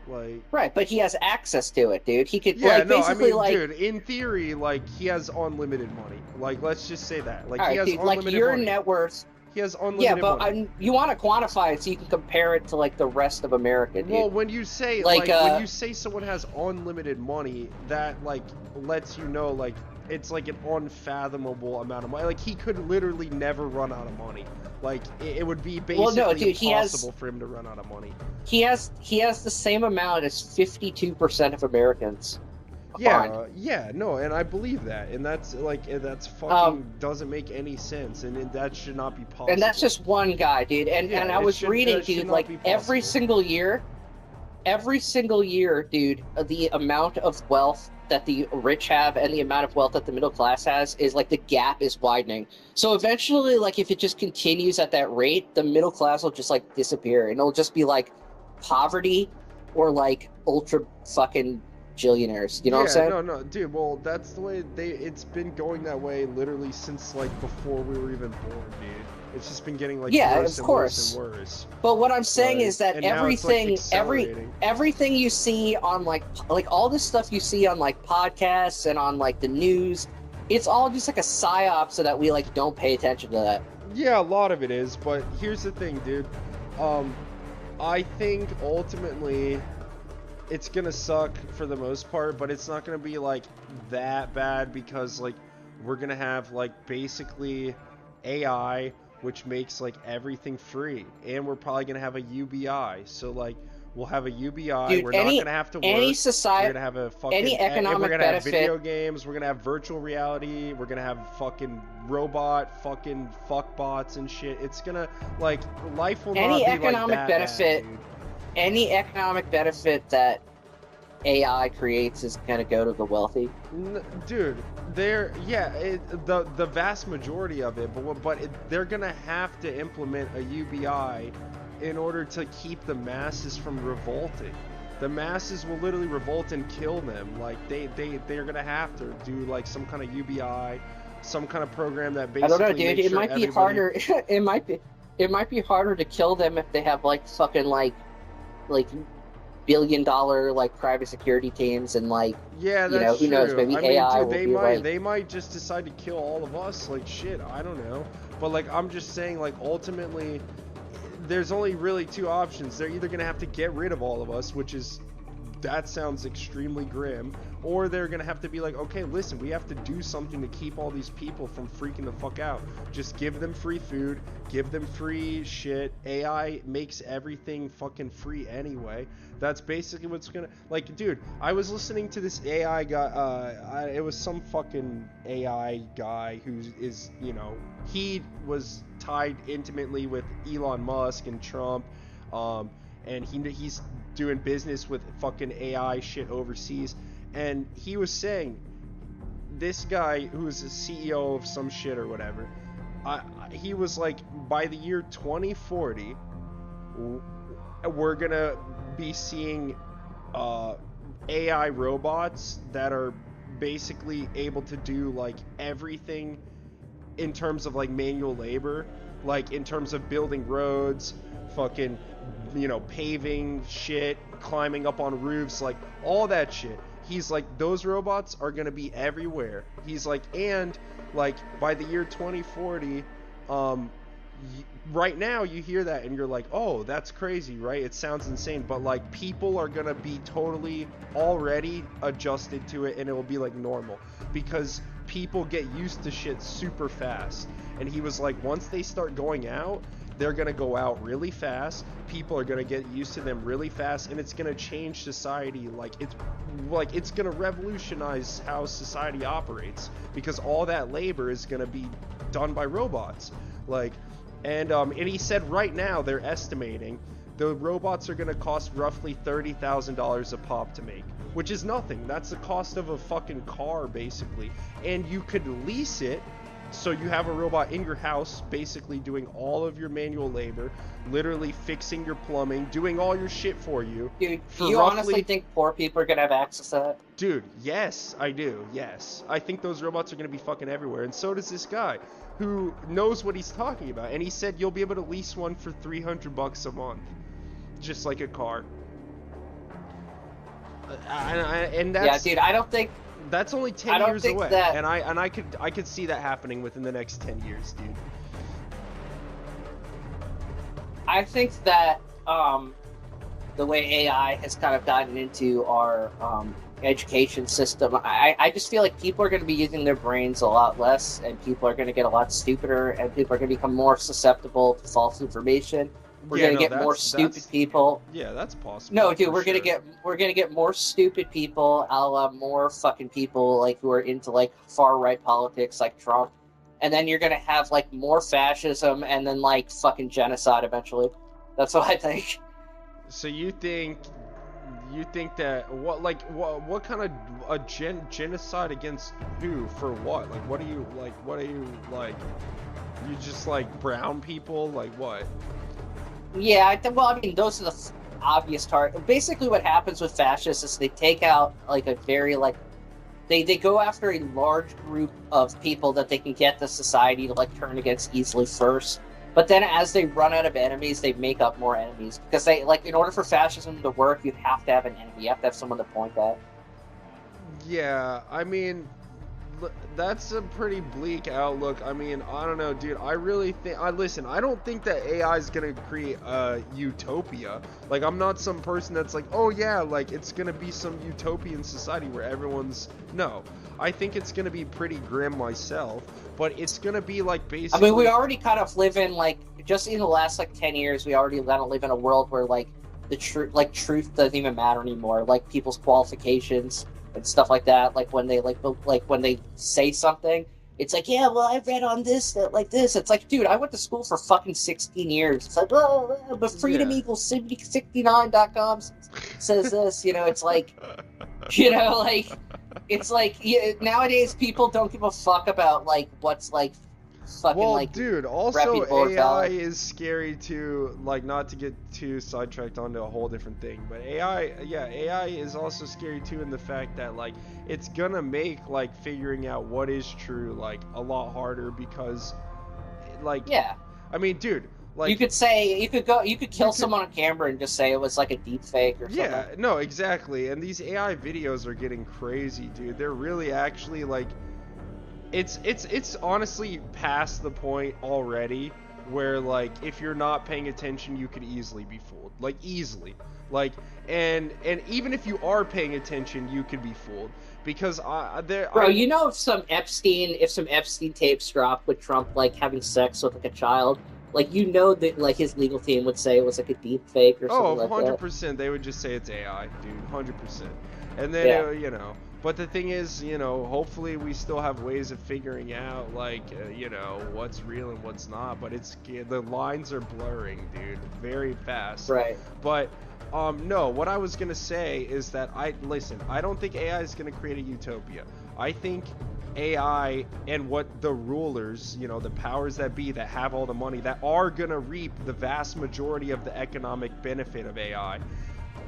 like. Right, but he has access to it, dude. He could, Yeah, like, no, I basically, mean, like, dude, in theory, like, he has unlimited money. Like, let's just say that. Like, all he right, has dude, like unlimited your money. net worth. He has unlimited Yeah, but money. you want to quantify it so you can compare it to like the rest of America, dude. Well, when you say Like, when you say someone has unlimited money, that like lets you know like it's like an unfathomable amount of money. Like he could literally never run out of money. Like it would be basically Well, no, dude, impossible for him to run out of money. he has the same amount as 52% of Americans. Yeah, yeah, no, and I believe that, and that's like that's fucking doesn't make any sense, and that should not be possible. And that's just one guy, dude. And Yeah, and I it was should- reading, that should dude, not like be every possible. single year, dude, the amount of wealth that the rich have and the amount of wealth that the middle class has is like the gap is widening. So eventually, like if it just continues at that rate, the middle class will just like disappear, and it'll just be like poverty or like ultra fucking billionaires. You know what I'm saying? No, no, dude. Well, that's the way it's been going that way literally since like before we were even born, dude. It's just been getting like Yeah, worse of and course. worse and worse. But what I'm saying Like, is that and now it's, like, accelerating. everything you see on like all this stuff you see on like podcasts and on like the news, it's all just like a psyop so that we like don't pay attention to that. Yeah, a lot of it is, but here's the thing, dude. I think ultimately it's gonna suck for the most part, but it's not gonna be like that bad because like we're gonna have like basically AI, which makes like everything free, and we're probably gonna have a UBI. So like we'll have a UBI. Dude, we're any- not gonna have to work. any society- We're gonna have a fucking any economic we're gonna have benefit- video games. We're gonna have virtual reality. We're gonna have fucking robot fucking fuck bots and shit. It's gonna like life will Any not be economic like that benefit- bad, dude. Any economic benefit that AI creates is gonna go to the wealthy. Dude, the vast majority of it, but they're gonna have to implement a UBI in order to keep the masses from revolting. The masses will literally revolt and kill them. Like they're gonna have to do like some kind of UBI, some kind of program that I basically. don't know, dude. makes It sure might be everybody- harder. It might be harder to kill them if they have like fucking like billion-dollar like private security teams and like Yeah, you that's know, who knows, true. maybe I mean, AI dude, will they be might like- they might just decide to kill all of us. Like shit, I don't know. But like I'm just saying, like ultimately, there's only really two options. They're either gonna have to get rid of all of us, which is that sounds extremely grim, or they're gonna have to be like, okay, listen, we have to do something to keep all these people from freaking the fuck out. Just give them free food, give them free shit. AI makes everything fucking free anyway. That's basically what's gonna like, dude. I was listening to this AI guy. It was some fucking AI guy who is, you know, he was tied intimately with Elon Musk and Trump, and he's doing business with fucking AI shit overseas, and he was saying this guy who's a CEO of some shit or whatever, he was like, by the year 2040 we're gonna be seeing AI robots that are basically able to do like everything in terms of like manual labor, like in terms of building roads, fucking, you know, paving shit, climbing up on roofs, like all that shit. He's like, those robots are gonna be everywhere. He's like, and like by the year 2040, right now you hear that and you're like, oh, that's crazy, right? It sounds insane, but like people are gonna be totally already adjusted to it, and it will be like normal because people get used to shit super fast. And he was like, once they start going out, they're gonna go out really fast, people are gonna get used to them really fast, and it's gonna change society. Like it's gonna revolutionize how society operates because all that labor is gonna be done by robots. Like, and he said right now they're estimating the robots are gonna cost roughly $30,000 a pop to make, which is nothing. That's the cost of a fucking car basically, and you could lease it. So you have a robot in your house basically doing all of your manual labor, literally fixing your plumbing, doing all your shit for you. Dude, do you honestly think poor people are gonna have access to that? Dude, yes, I do, yes. I think those robots are gonna be fucking everywhere, and so does this guy, who knows what he's talking about. And he said you'll be able to lease one for $300 a month. Just like a car. And that's... Yeah, dude, I don't think... That's only 10 years away, and I could see that happening within the next 10 years, dude. I think that the way AI has kind of gotten into our education system, I just feel like people are going to be using their brains a lot less, and people are going to get a lot stupider, and people are going to become more susceptible to false information. We're gonna get more stupid people. Yeah, that's possible. No, dude, we're gonna get more stupid people, a la more fucking people like who are into like far right politics, like Trump, and then you're gonna have like more fascism and then like fucking genocide eventually. That's what I think. So you think that what kind of a genocide against who for what? Like what are you like? You just like brown people, like what? Yeah, well, I mean, those are the obvious target. Basically, what happens with fascists is they take out, like, a very, like... They go after a large group of people that they can get the society to, like, turn against easily first. But then as they run out of enemies, they make up more enemies. Because they, like, in order for fascism to work, you have to have an enemy. You have to have someone to point at. Yeah, I mean... That's a pretty bleak outlook. I mean, I don't know, dude. I really think... Listen, I don't think that AI is going to create a utopia. Like, I'm not some person that's like, oh yeah, like, it's going to be some utopian society where everyone's... No. I think it's going to be pretty grim myself. But it's going to be, like, basically... I mean, we already kind of live in, like... Just in the last, like, 10 years, we already kind of live in a world where, like, the truth doesn't even matter anymore. Like, people's qualifications... and stuff like that, like when they when they say something, it's like, yeah, well, I read on this that like this. It's like, dude, I went to school for fucking 16 years. It's like, oh, but freedom equals 69.com says this. You know, it's like, you know, like it's like nowadays people don't give a fuck about like what's like fucking like. Dude, also AI is scary too. Like, not to get too sidetracked onto a whole different thing, but AI is also scary too in the fact that like it's gonna make like figuring out what is true like a lot harder because, like, yeah, I mean, dude. Like, you could kill someone on camera and just say it was like a deep fake or something. Yeah, no, exactly. And these AI videos are getting crazy, dude. They're really actually like, it's honestly past the point already where like if you're not paying attention, you could easily be fooled, like easily. Like, and even if you are paying attention, you could be fooled because you know, if some Epstein tapes drop with Trump like having sex with like a child. Like, you know that, like, his legal team would say it was, like, a deep fake or something like that. 100%. They would just say it's AI, dude. 100%. And then, you know. But the thing is, you know, hopefully we still have ways of figuring out, like, you know, what's real and what's not. But the lines are blurring, dude. Very fast. Right. But, no, what I was going to say is that, I don't think AI is going to create a utopia. I think AI and what the rulers, you know, the powers that be that have all the money that are gonna reap the vast majority of the economic benefit of AI,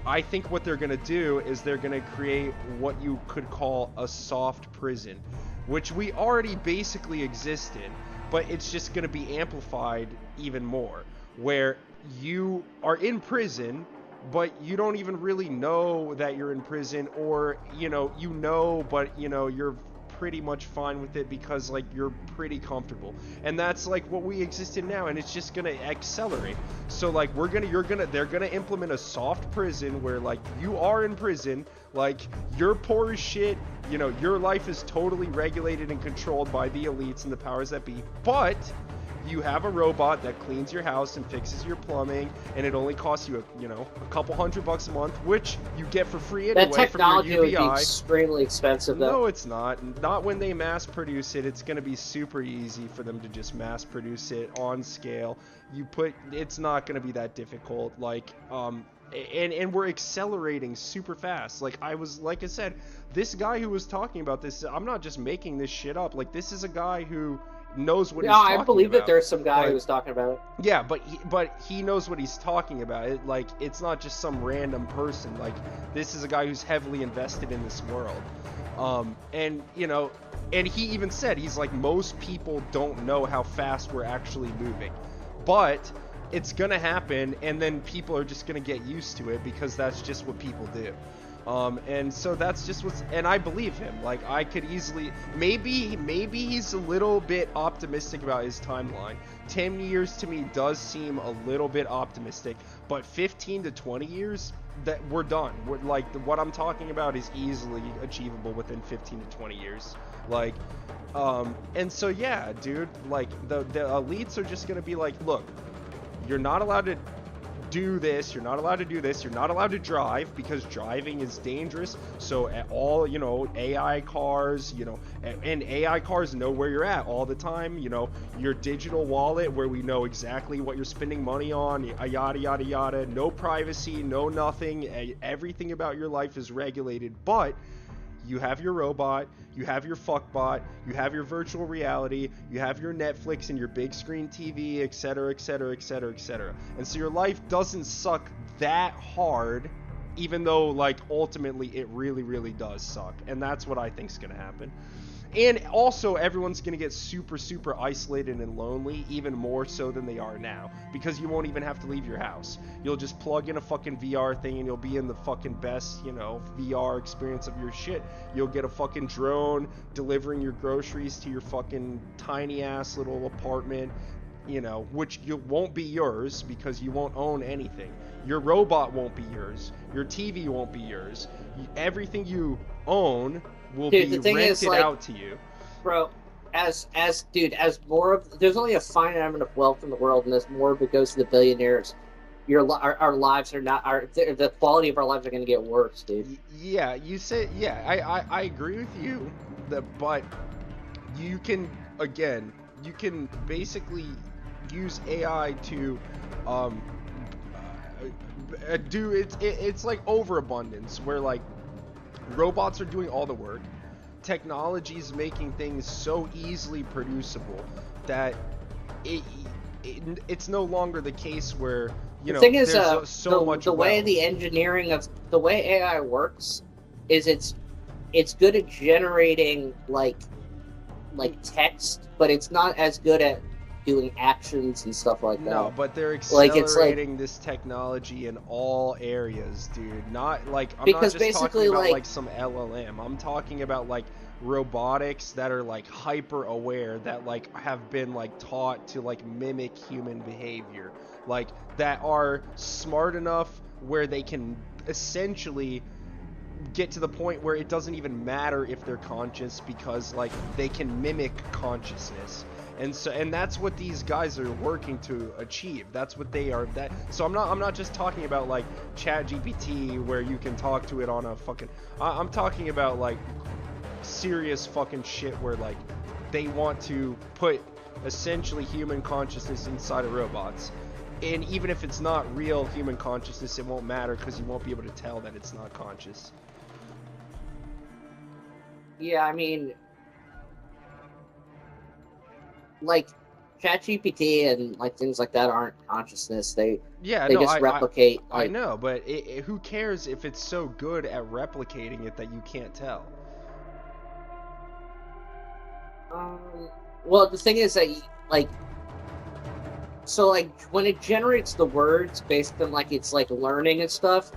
I think what they're gonna do is they're gonna create what you could call a soft prison, which we already basically exist in, but it's just gonna be amplified even more, where you are in prison, but you don't even really know that you're in prison, or but you're pretty much fine with it because like you're pretty comfortable, and that's like what we exist in now, and it's just gonna accelerate. So like they're gonna implement a soft prison where like you are in prison, like you're poor as shit, your life is totally regulated and controlled by the elites and the powers that be, but you have a robot that cleans your house and fixes your plumbing, and it only costs you a couple $100 a month, which you get for free anyway. That technology from your UBI. would be extremely expensive, though. No, it's not. Not when they mass produce it. It's going to be super easy for them to just mass produce it on scale. It's not going to be that difficult. Like, and we're accelerating super fast. Like I said, this guy who was talking about this, I'm not just making this shit up. Like, this is a guy who knows what he's talking about. I believe that there's some guy who was talking about it. Yeah, but he knows what he's talking about. It's not just some random person. Like, this is a guy who's heavily invested in this world. And he even said, he's like, most people don't know how fast we're actually moving. But it's gonna happen, and then people are just gonna get used to it because that's just what people do. And so that's just and I believe him. Like, I could easily, maybe he's a little bit optimistic about his timeline. 10 years to me does seem a little bit optimistic, but 15 to 20 years, that we're done. What I'm talking about is easily achievable within 15 to 20 years. Like, and so yeah, dude, like the elites are just gonna be like, look, you're not allowed to do this, you're not allowed to do this, you're not allowed to drive because driving is dangerous. So all AI cars, and AI cars know where you're at all the time. Your digital wallet where we know exactly what you're spending money on, yada yada yada. No privacy, no nothing. Everything about your life is regulated, but you have your robot, you have your fuckbot, you have your virtual reality, you have your Netflix and your big screen TV, etc., etc., etc., etc. And so your life doesn't suck that hard, even though, like, ultimately it really, really does suck. And that's what I think is going to happen. And also, everyone's going to get super, super isolated and lonely, even more so than they are now, because you won't even have to leave your house. You'll just plug in a fucking VR thing and you'll be in the fucking best, VR experience of your shit. You'll get a fucking drone delivering your groceries to your fucking tiny-ass little apartment, which won't be yours because you won't own anything. Your robot won't be yours. Your TV won't be yours. Everything you own will be rented out to you, bro. As more of, there's only a finite amount of wealth in the world, and as more of it goes to the billionaires, our lives are not, the quality of our lives are going to get worse, dude. Yeah, you say, yeah, I agree with you, but you can basically use AI to do it's like overabundance, where like robots are doing all the work. Technology is making things so easily producible that it's no longer the case where the thing is, there's so much the way the engineering of the way AI works is it's good at generating like text, but it's not as good at doing actions and stuff like that. No, but they're accelerating this technology in all areas, dude. Not like, I'm not just talking about like some LLM. I'm talking about like robotics that are like hyper aware, that like have been like taught to like mimic human behavior, like that are smart enough where they can essentially get to the point where it doesn't even matter if they're conscious, because like they can mimic consciousness. And that's what these guys are working to achieve. That's what they are. So I'm not just talking about like ChatGPT where you can talk to it on a fucking, I'm talking about like serious fucking shit where like they want to put essentially human consciousness inside of robots. And even if it's not real human consciousness, it won't matter because you won't be able to tell that it's not conscious. Yeah, I mean, like, ChatGPT and like things like that aren't consciousness. They Yeah, they no, just replicate. I know, but who cares if it's so good at replicating it that you can't tell? Well, the thing is that like, so like when it generates the words based on like it's like learning and stuff,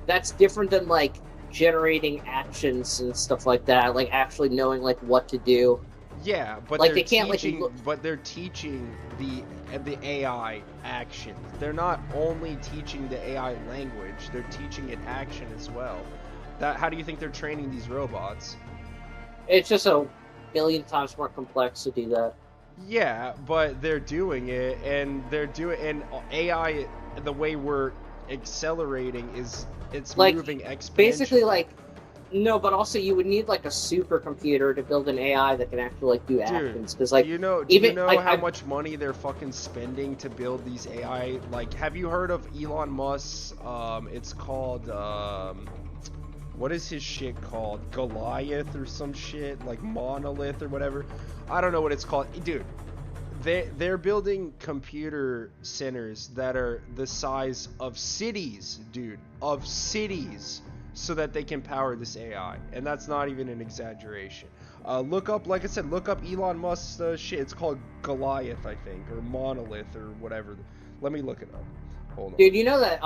that's different than like generating actions and stuff like that. Like actually knowing like what to do. Yeah, but like they're they can't teaching, like. but they're teaching the AI action. They're not only teaching the AI language; they're teaching it action as well. How do you think they're training these robots? It's just a billion times more complex to do that. Yeah, but they're doing it, and AI. The way we're accelerating is it's like, moving exponentially. Basically, like. No, but also you would need like a supercomputer to build an AI that can actually like do actions. Because like, do you know like, how much money they're fucking spending to build these AI? Like, have you heard of Elon Musk's? It's called what is his shit called? Goliath or some shit, like Monolith or whatever. I don't know what it's called, dude. They're building computer centers that are the size of cities, dude, of cities, so that they can power this AI, and that's not even an exaggeration. Look up, like I said, look up Elon Musk's shit. It's called Goliath, I think, or Monolith, or whatever. Let me look it up. Hold on. Dude, you know that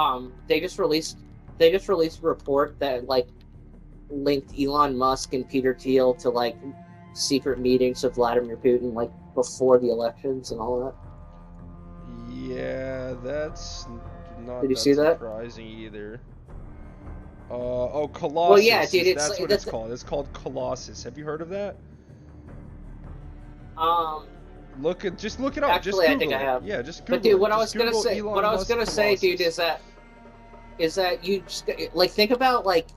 they just released a report that like linked Elon Musk and Peter Thiel to like secret meetings with Vladimir Putin like before the elections and all that. Yeah, that's not. Did you see that? Surprising either. Colossus. Well, yeah, dude, That's what it's called. It's called Colossus. Have you heard of that? Just look it up. Actually, just Google I think I have. Yeah, just Google. But dude, what it. I was gonna say, dude, is that you just like think about like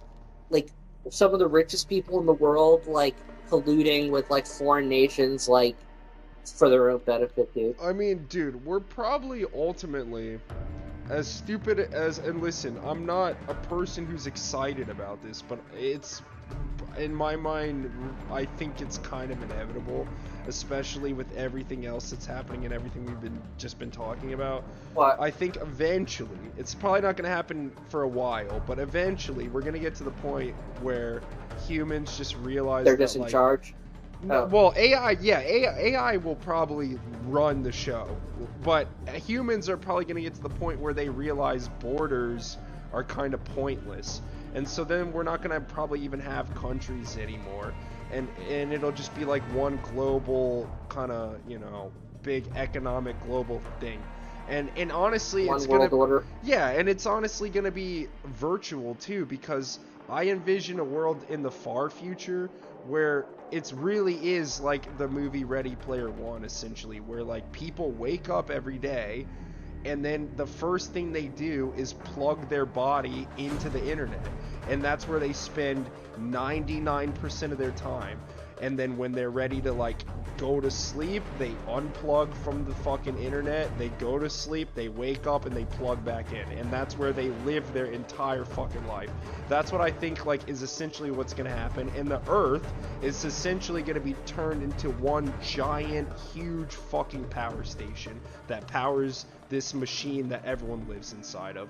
some of the richest people in the world like colluding with like foreign nations like for their own benefit, dude. I mean, dude, we're probably ultimately as stupid as, and listen, I'm not a person who's excited about this, but it's, in my mind, I think it's kind of inevitable, especially with everything else that's happening and everything we've just been talking about. What? I think eventually, it's probably not going to happen for a while, but eventually we're going to get to the point where humans just realize they're that, just in charge. No, well, AI will probably run the show, but humans are probably going to get to the point where they realize borders are kind of pointless, and so then we're not going to probably even have countries anymore, and it'll just be like one global kind of, you know, big economic global thing, and honestly, one it's world gonna, order. yeah, and it's honestly going to be virtual too, because I envision a world in the far future where it really is like the movie Ready Player One, essentially, where like people wake up every day and then the first thing they do is plug their body into the internet, and that's where they spend 99% of their time. And then when they're ready to like go to sleep, they unplug from the fucking internet, they go to sleep, they wake up, and they plug back in, and that's where they live their entire fucking life. That's what I think like is essentially what's gonna happen, and the Earth is essentially gonna be turned into one giant, huge fucking power station that powers this machine that everyone lives inside of.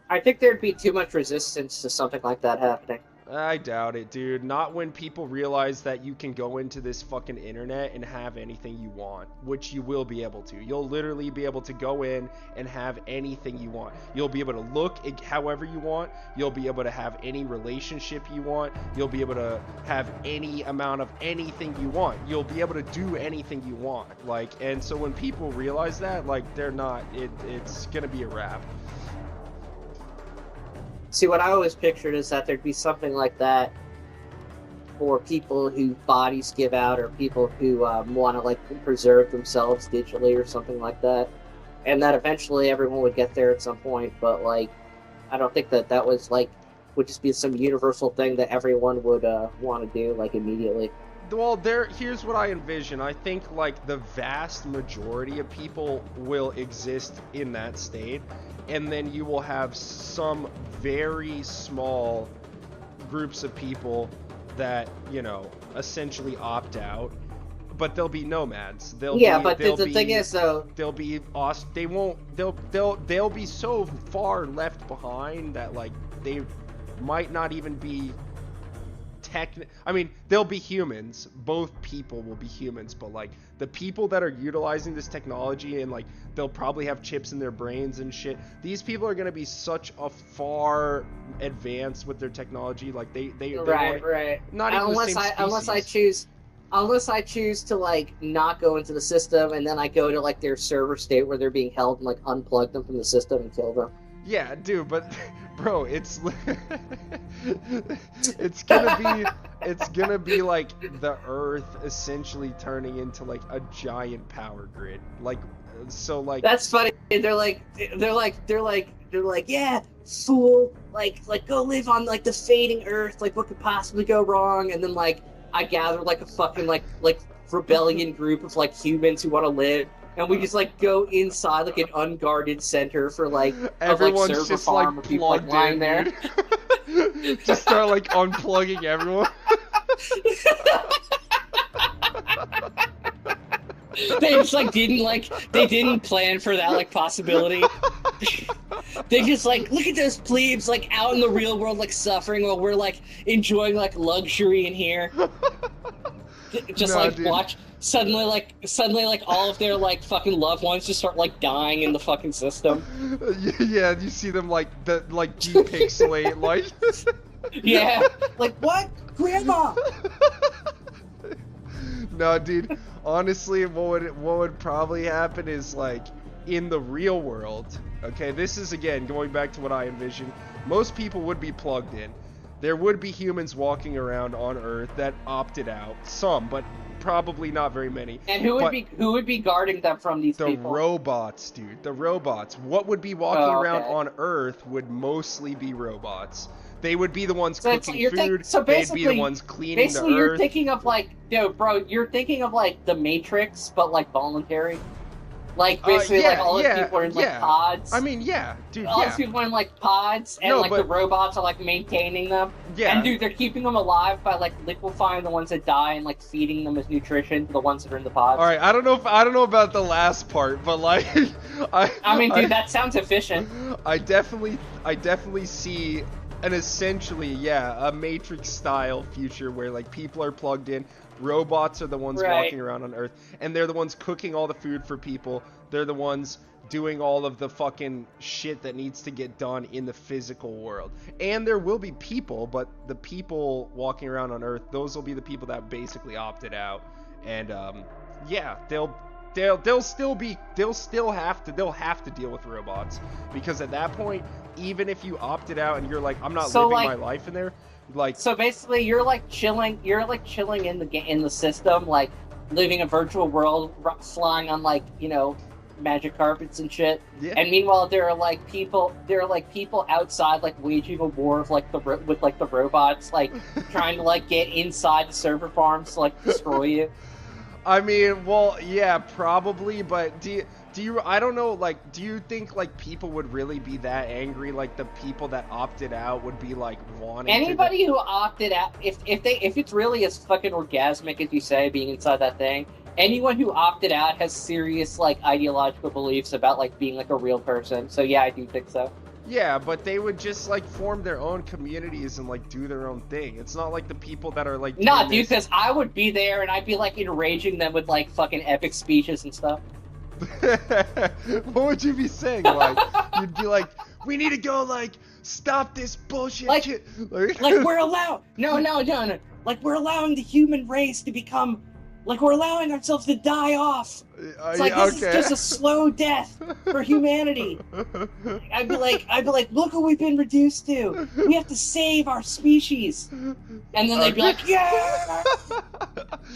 I think there'd be too much resistance to something like that happening. I doubt it, dude. Not when people realize that you can go into this fucking internet and have anything you want, which you will be able to. You'll literally be able to go in and have anything you want. You'll be able to look however you want. You'll be able to have any relationship you want. You'll be able to have any amount of anything you want. You'll be able to do anything you want. Like, and so when people realize that, like, they're not, it's gonna be a wrap. See, what I always pictured is that there'd be something like that for people whose bodies give out, or people who want to like preserve themselves digitally or something like that, and that eventually everyone would get there at some point. But like, I don't think that was like would just be some universal thing that everyone would want to do like immediately. Well, here's what I envision. I think like the vast majority of people will exist in that state, and then you will have some very small groups of people that, you know, essentially opt out. but they'll be nomads. They'll Yeah, be, but they'll the thing be- is, though, they'll be they won't they'll be so far left behind that like they might not even be I mean, they'll be humans. Both people will be humans, but like the people that are utilizing this technology and like they'll probably have chips in their brains and shit. These people are gonna be such a far advanced with their technology. Like they right. Not even the same Unless I choose to like not go into the system and then I go to like their server state where they're being held and like unplug them from the system and kill them. Yeah, dude, but bro, it's gonna be like the Earth essentially turning into like a giant power grid. Like, so like that's funny. They're like, yeah, fool. Like go live on like the fading Earth. Like what could possibly go wrong? And then like I gather like a fucking like rebellion group of like humans who want to live. And we just like go inside like an unguarded center for like everyone's server just farm like with people, like, lying there. Just start like unplugging everyone. They just like didn't plan for that like possibility. They just like look at those plebes like out in the real world like suffering while we're like enjoying like luxury in here. Just watch suddenly like all of their like fucking loved ones just start like dying in the fucking system. Yeah, you see them like depixelate like. Yeah, like what, grandma? No, dude. Honestly, what would probably happen is like in the real world. Okay, this is again going back to what I envision. Most people would be plugged in. There would be humans walking around on Earth that opted out. Some, but probably not very many. And who would be guarding them from these people? The robots, dude. The robots. What would be walking around on Earth would mostly be robots. They would be the ones cooking food. They'd be the ones cleaning the Earth. Basically, you're thinking of like, you're thinking of like the Matrix, but like voluntary. Like basically, like all the people are in like pods. I mean, yeah, dude. All these people are in like pods, and the robots are like maintaining them. Yeah. And dude, they're keeping them alive by like liquefying the ones that die and like feeding them as nutrition to the ones that are in the pods. All right, I don't know about the last part, but like, I mean, dude, that sounds efficient. I definitely see an essentially, a Matrix-style future where like people are plugged in. Robots are the ones walking around on Earth, and they're the ones cooking all the food for people. They're the ones doing all of the fucking shit that needs to get done in the physical world. And there will be people, but the people walking around on Earth, those will be the people that basically opted out. And they'll still have to deal with robots, because at that point, even if you opted out and you're like, I'm not living my life in there. Like, so basically you're like chilling in the system, like living a virtual world, flying on like, magic carpets and shit. Yeah. And meanwhile there are like people outside like waging a war with like the robots, like trying to like get inside the server farms to like destroy you. I mean, well, yeah, probably, but do you I don't know, like, do you think like people would really be that angry? Like the people that opted out would be like wanting anybody who opted out, if it's really as fucking orgasmic as you say being inside that thing, anyone who opted out has serious like ideological beliefs about like being like a real person. So yeah, I do think so. Yeah, but they would just like form their own communities and like do their own thing. It's not like the people that are like dude, because I would be there and I'd be like enraging them with like fucking epic speeches and stuff. What would you be saying? Like, you'd be like, we need to go, like, stop this bullshit. Like we're allowed. No. Like we're allowing the human race to become. Like we're allowing ourselves to die off. It's like this is just a slow death for humanity. I'd be like, look what we've been reduced to. We have to save our species. And then they'd be like, yeah.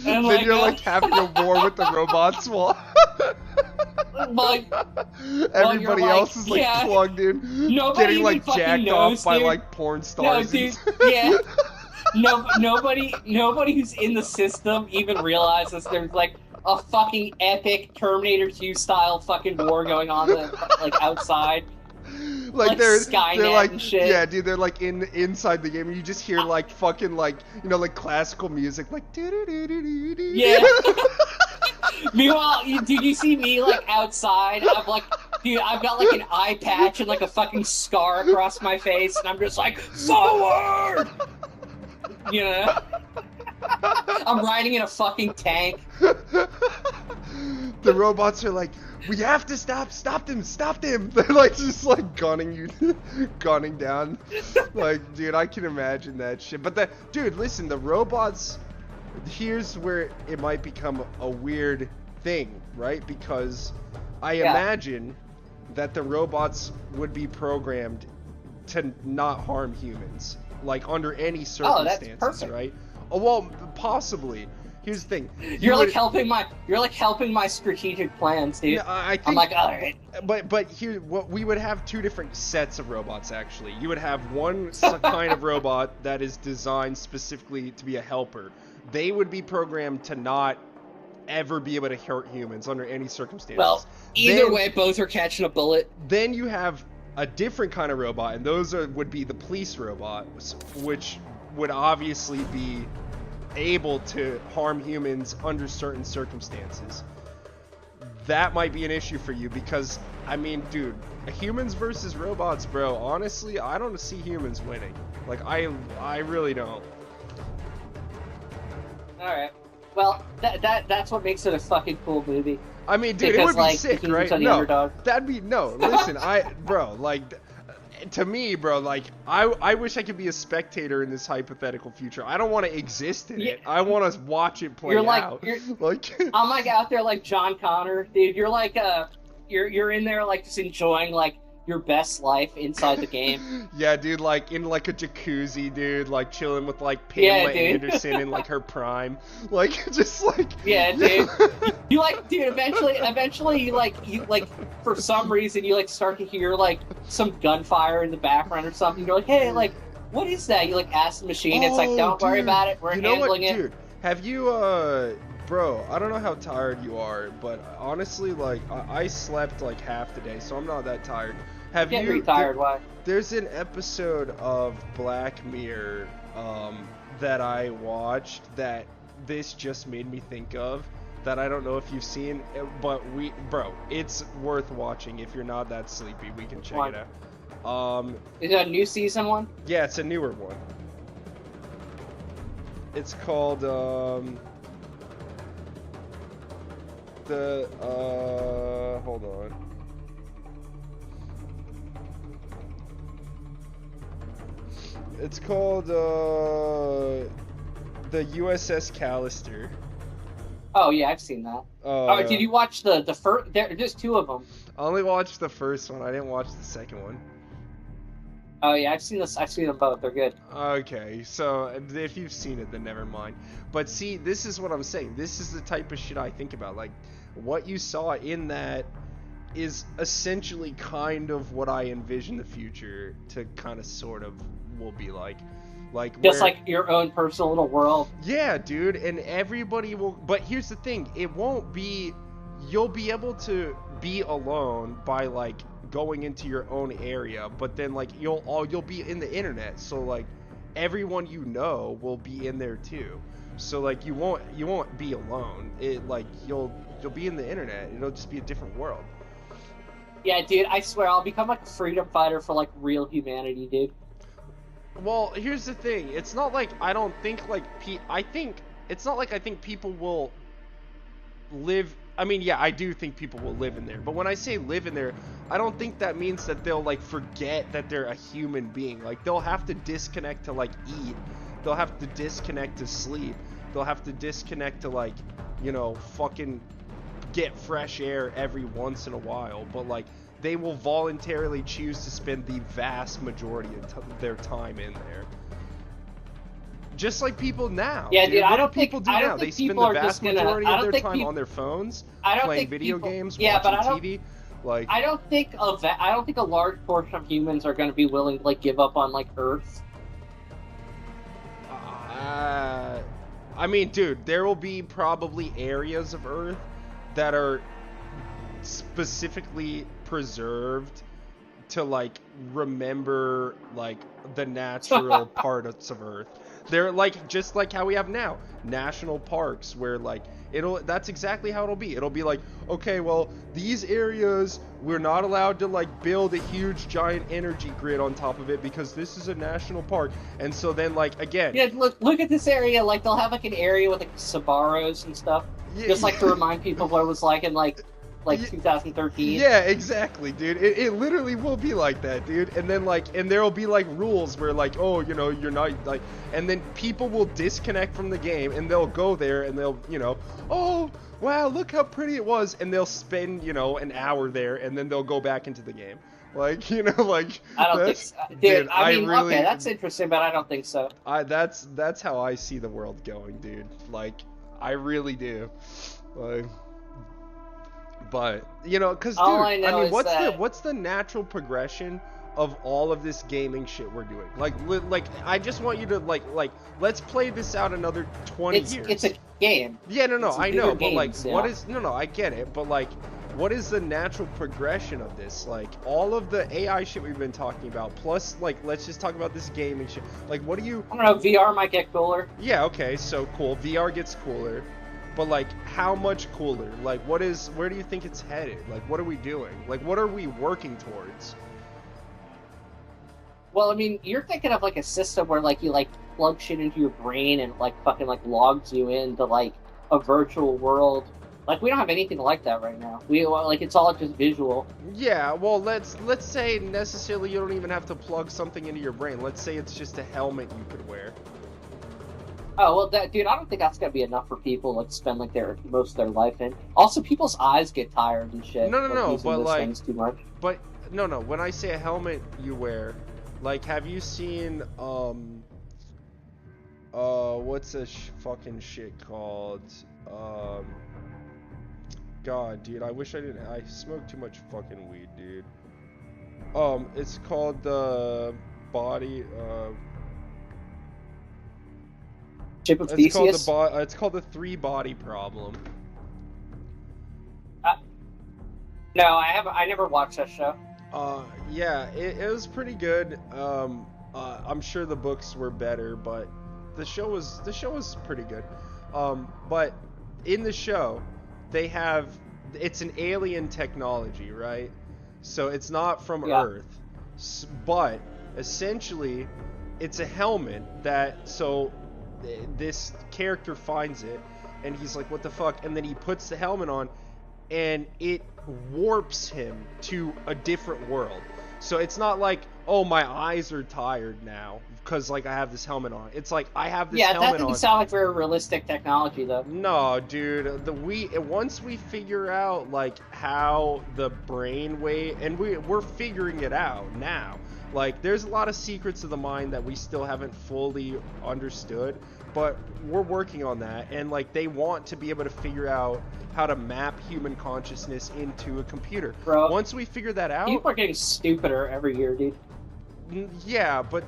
And then you're like having a war with the robots while everybody else is like plugged in, getting like jacked off by like porn stars. No, dude, yeah. Nobody who's in the system even realizes there's like a fucking epic Terminator 2 style fucking war going on like outside. Like they're like and shit. Yeah, dude, they're like inside the game and you just hear like fucking like like classical music like yeah. Meanwhile, did you see me like outside? I'm like, dude, I've got like an eye patch and like a fucking scar across my face, and I'm just like, forward! You know? I'm riding in a fucking tank. The robots are like, we have to stop them. They're like just like gunning down. Like, dude, I can imagine that shit. But dude, listen, the robots, here's where it might become a weird thing, right? Because I imagine that the robots would be programmed to not harm humans, like under any circumstances, perfect. right? Oh, well, possibly. Here's the thing. You're like helping my strategic plans, dude. No, I think, I'm like, all right. But here, we would have two different sets of robots. Actually, you would have one kind of robot that is designed specifically to be a helper. They would be programmed to not ever be able to hurt humans under any circumstances. Well, either way, both are catching a bullet. Then you have a different kind of robot, and those would be the police robots, which would obviously be able to harm humans under certain circumstances. That might be an issue for you because, I mean, dude, humans versus robots, bro, honestly, I don't see humans winning. Like, I really don't. Alright. Well, that's what makes it a fucking cool movie. I mean, dude, because, it would be like, sick, right? No, that'd be, no, listen, bro, like, to me, bro, like, I wish I could be a spectator in this hypothetical future. I don't want to exist in it. I want to watch it play out. I'm like out there like John Connor, dude. You're like you're in there like just enjoying like your best life inside the game. Yeah, dude, like in like a jacuzzi, dude, like chilling with like Pamela Anderson in like her prime, like just like. Yeah, dude. You like, dude. Eventually, you like for some reason you like start to hear like some gunfire in the background or something. You're like, hey, like, what is that? You like ask the machine. It's like, don't worry about it. We're handling it. Dude, have you bro, I don't know how tired you are, but honestly, like, I slept like half the day, so I'm not that tired. Have you? Pretty tired. Why? There's an episode of Black Mirror that I watched that this just made me think of. That I don't know if you've seen, but bro, it's worth watching. If you're not that sleepy, we can check it out. Is it a new season one? Yeah, it's a newer one. It's called hold on. It's called the USS Callister. Oh yeah, I've seen that. Oh, did you watch the first? There's two of them. I only watched the first one. I didn't watch the second one. Oh yeah, I've seen this. I've seen them both. They're good. Okay, so if you've seen it, then never mind. But see, this is what I'm saying. This is the type of shit I think about. Like, what you saw in that is essentially kind of what I envision the future to kind of sort of will be like. Like just like your own personal little world. Yeah, dude, and everybody will. But here's the thing: it won't be. You'll be able to be alone by like going into your own area, but then like you'll be in the internet, so like everyone you know will be in there too. So like you won't be alone. It like you'll be in the internet. It'll just be a different world. Yeah, dude, I swear I'll become like a freedom fighter for like real humanity, dude. Well, here's the thing. It's not like I don't think like I think it's not like I think people will live. I mean, yeah, I do think people will live in there. But when I say live in there, I don't think that means that they'll like forget that they're a human being. Like they'll have to disconnect to like eat. They'll have to disconnect to sleep. They'll have to disconnect to like, you know, fucking get fresh air every once in a while. But like they will voluntarily choose to spend the vast majority of their time in there. Just like people now. Yeah, dude, I don't think people do now. They spend the vast majority of their time on their phones, playing video games, watching TV. Like, I don't think a large portion of humans are going to be willing to like give up on like Earth. I mean, dude, there will be probably areas of Earth that are specifically preserved to like remember like the natural parts of Earth. They're like just like how we have now national parks, where like that's exactly how it'll be. It'll be like, okay, well, these areas we're not allowed to like build a huge giant energy grid on top of it because this is a national park. And so then like again, Yeah, look at this area. Like they'll have like an area with like Sbarros and stuff, just like to remind people what it was like in like 2013. Yeah, exactly, dude. It literally will be like that, dude. And then like, and there'll be like rules where like, oh, you know, you're not like, and then people will disconnect from the game and they'll go there and they'll, you know, oh, wow, look how pretty it was, and they'll spend, you know, an hour there and then they'll go back into the game. Like, you know, like I don't think so. Dude, I mean, really, okay, that's interesting, but I don't think so. That's how I see the world going, dude. Like, I really do. Like, but you know, because dude, I mean, what's the natural progression of all of this gaming shit we're doing? Like I just want you to like let's play this out another 20 years. It's a game. Yeah, no, I know, but like, games, yeah. what is no, I get it, but like, what is the natural progression of this? Like, all of the AI shit we've been talking about, plus like, let's just talk about this gaming shit. Like, what do you? I don't know. VR might get cooler. Yeah. Okay. So cool. VR gets cooler. But like, how much cooler? Like, where do you think it's headed? Like, what are we doing? Like, what are we working towards? Well, I mean, you're thinking of like a system where like you like plug shit into your brain and like fucking like logs you into like a virtual world. Like, we don't have anything like that right now. We like, it's all just visual. Yeah, well, let's say necessarily you don't even have to plug something into your brain. Let's say it's just a helmet you could wear. Oh, well, dude, I don't think that's gonna be enough for people to like, spend like most of their life in. Also, people's eyes get tired and shit. No, but like, things too much. But no, when I say a helmet you wear, like, have you seen what's this fucking shit called? God, dude, I wish I didn't. I smoke too much fucking weed, dude. It's called the body. Chip of Theseus? It's called the 3-body problem. No, I never watched that show. Yeah, it was pretty good. I'm sure the books were better, but the show was pretty good. But in the show, it's an alien technology, right? So it's not from Earth, but essentially, it's a helmet so this character finds it and he's like, what the fuck? And then he puts the helmet on and it warps him to a different world. So it's not like, oh, my eyes are tired now because like I have this helmet on. It's like I have this helmet on. Yeah, that doesn't sound like very realistic technology though. No, dude. Once we figure out like how the brain and we're figuring it out now. Like, there's a lot of secrets of the mind that we still haven't fully understood, but we're working on that. And like, they want to be able to figure out how to map human consciousness into a computer. Bro, once we figure that out, people are getting stupider every year, dude. Yeah, but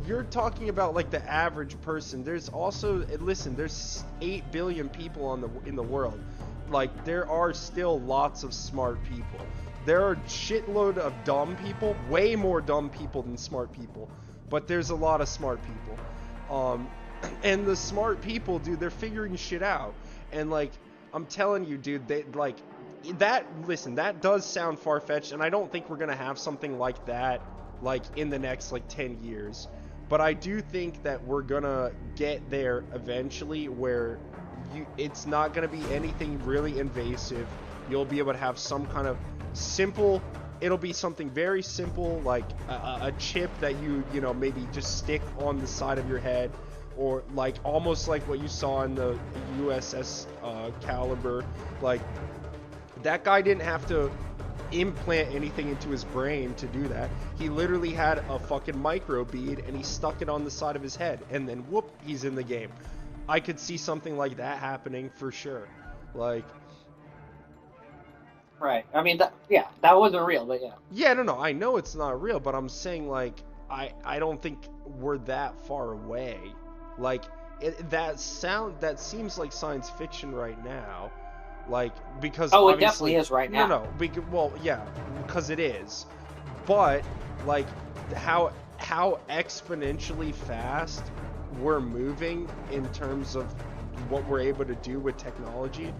you're talking about like the average person. There's also, listen, there's 8 billion people in the world. Like, there are still lots of smart people. There are shitload of dumb people, way more dumb people than smart people, but there's a lot of smart people. And the smart people, dude, they're figuring shit out. And like, I'm telling you, dude, that does sound far-fetched, and I don't think we're gonna have something like that like in the next like 10 years. But I do think that we're gonna get there eventually where it's not gonna be anything really invasive. You'll be able to have some kind of simple, it'll be something very simple, like a chip that you know, maybe just stick on the side of your head, or like almost like what you saw in the USS Caliber. Like, that guy didn't have to implant anything into his brain to do that. He literally had a fucking micro bead and he stuck it on the side of his head, and then whoop, he's in the game. I could see something like that happening for sure. Like, right. I mean, that wasn't real, but yeah. Yeah, no, I know it's not real, but I'm saying, like, I don't think we're that far away. Like, that seems like science fiction right now. Like, because it definitely is right now. No, well, yeah, because it is. But, like, how exponentially fast we're moving in terms of what we're able to do with technology,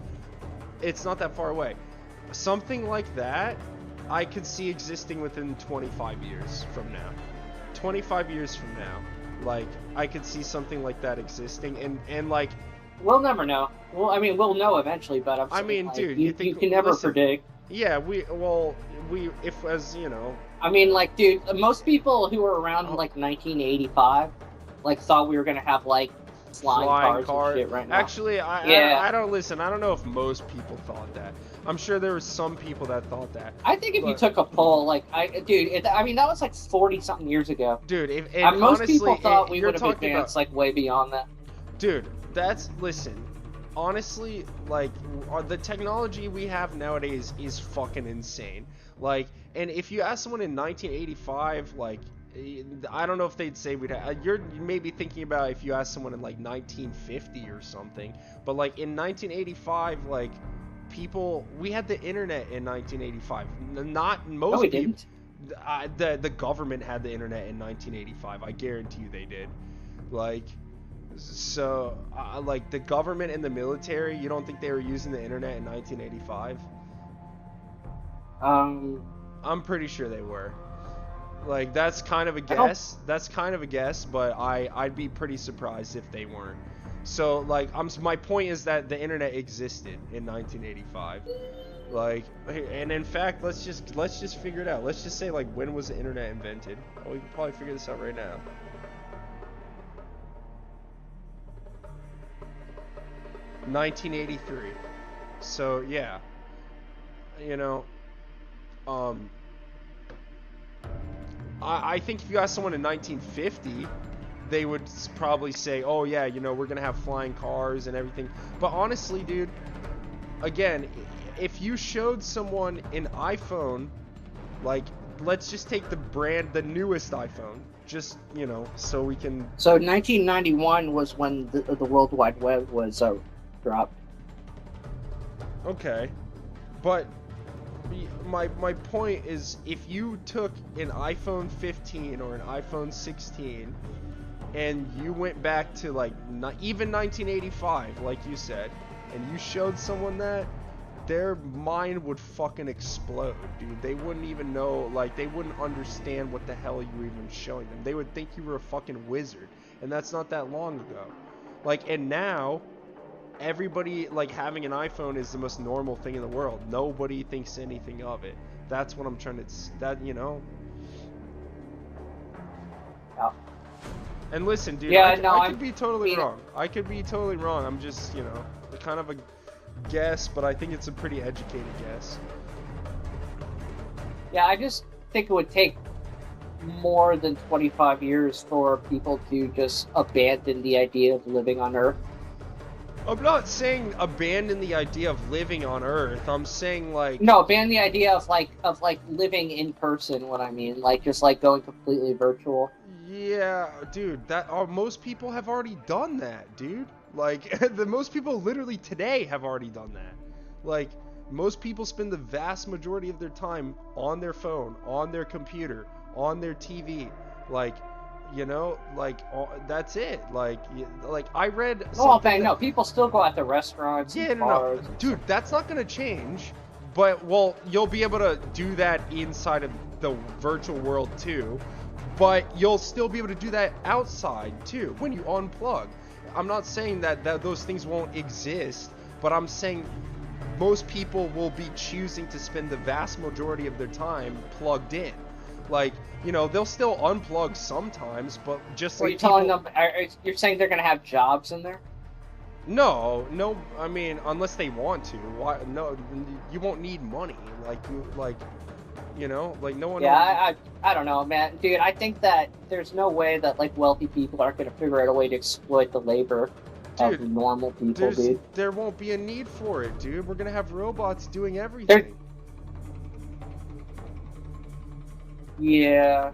it's not that far away. Something like that, I could see existing within 25 years from now. 25 years from now, like, I could see something like that existing, and like... We'll never know. Well, I mean, we'll know eventually, but I'm saying, like, dude, you can never predict. Yeah, if, as, you know... I mean, like, dude, most people who were around in, like, 1985, like, thought we were gonna have, like, flying cars and shit right now. Actually, I don't listen. I don't know if most people thought that. I'm sure there were some people that thought that. I think if you took a poll, like, I mean, that was like 40-something years ago. Dude, most honestly, people thought we would have talking advanced like way beyond that. Dude, listen. Honestly, like, the technology we have nowadays is fucking insane. Like, and if you ask someone in 1985, like, I don't know if they'd say we'd have, you're maybe thinking about if you ask someone in like 1950 or something, but like in 1985, like, we had the internet in 1985. Not most no, we people. Didn't. The government had the internet in 1985. I guarantee you they did. Like, so like the government and the military, you don't think they were using the internet in 1985? I'm pretty sure they were. Like, that's kind of a guess. That's kind of a guess, but I'd be pretty surprised if they weren't. So, like, my point is that the internet existed in 1985. Like, and in fact, let's just figure it out. Let's just say, like, when was the internet invented? Oh, we can probably figure this out right now. $1983. So yeah, you know, I think if you ask someone in 1950, they would probably say, oh yeah, you know, we're gonna have flying cars and everything. But honestly, dude, again, if you showed someone an iPhone, like, let's just take the newest iPhone, just, you know, so we can... So 1991 was when the World Wide Web was dropped. Okay, but my point is, if you took an iPhone 15 or an iPhone 16 and you went back to, like, not even 1985, like you said, and you showed someone that, their mind would fucking explode, dude. They wouldn't even know, like, they wouldn't understand what the hell you were even showing them. They would think you were a fucking wizard, and that's not that long ago. Like, and now, everybody, like, having an iPhone is the most normal thing in the world. Nobody thinks anything of it. That's what I'm trying to, you know? Yeah. And listen, dude, yeah, I could be totally wrong. I could be totally wrong. I'm just, you know, kind of a guess, but I think it's a pretty educated guess. Yeah, I just think it would take more than 25 years for people to just abandon the idea of living on Earth. I'm not saying abandon the idea of living on Earth. I'm saying, like... No, abandon the idea of living in person, what I mean. Like, just, like, going completely virtual. Yeah, dude, most people have already done that, dude. Like, most people literally today have already done that. Like, most people spend the vast majority of their time on their phone, on their computer, on their TV. Like, you know, like, that's it. Like I read something... No, people still go out to restaurants and bars. No. Dude, that's not going to change. But, well, you'll be able to do that inside of the virtual world, too. But you'll still be able to do that outside, too, when you unplug. I'm not saying that those things won't exist, but I'm saying most people will be choosing to spend the vast majority of their time plugged in. Like, you know, they'll still unplug sometimes, but just like you're saying they're going to have jobs in there? No, I mean, unless they want to. Why? No, you won't need money. You know, like, no one... Yeah, I don't know, man. Dude, I think that there's no way that, like, wealthy people aren't going to figure out a way to exploit the labor of normal people, dude. There won't be a need for it, dude. We're going to have robots doing everything. Yeah.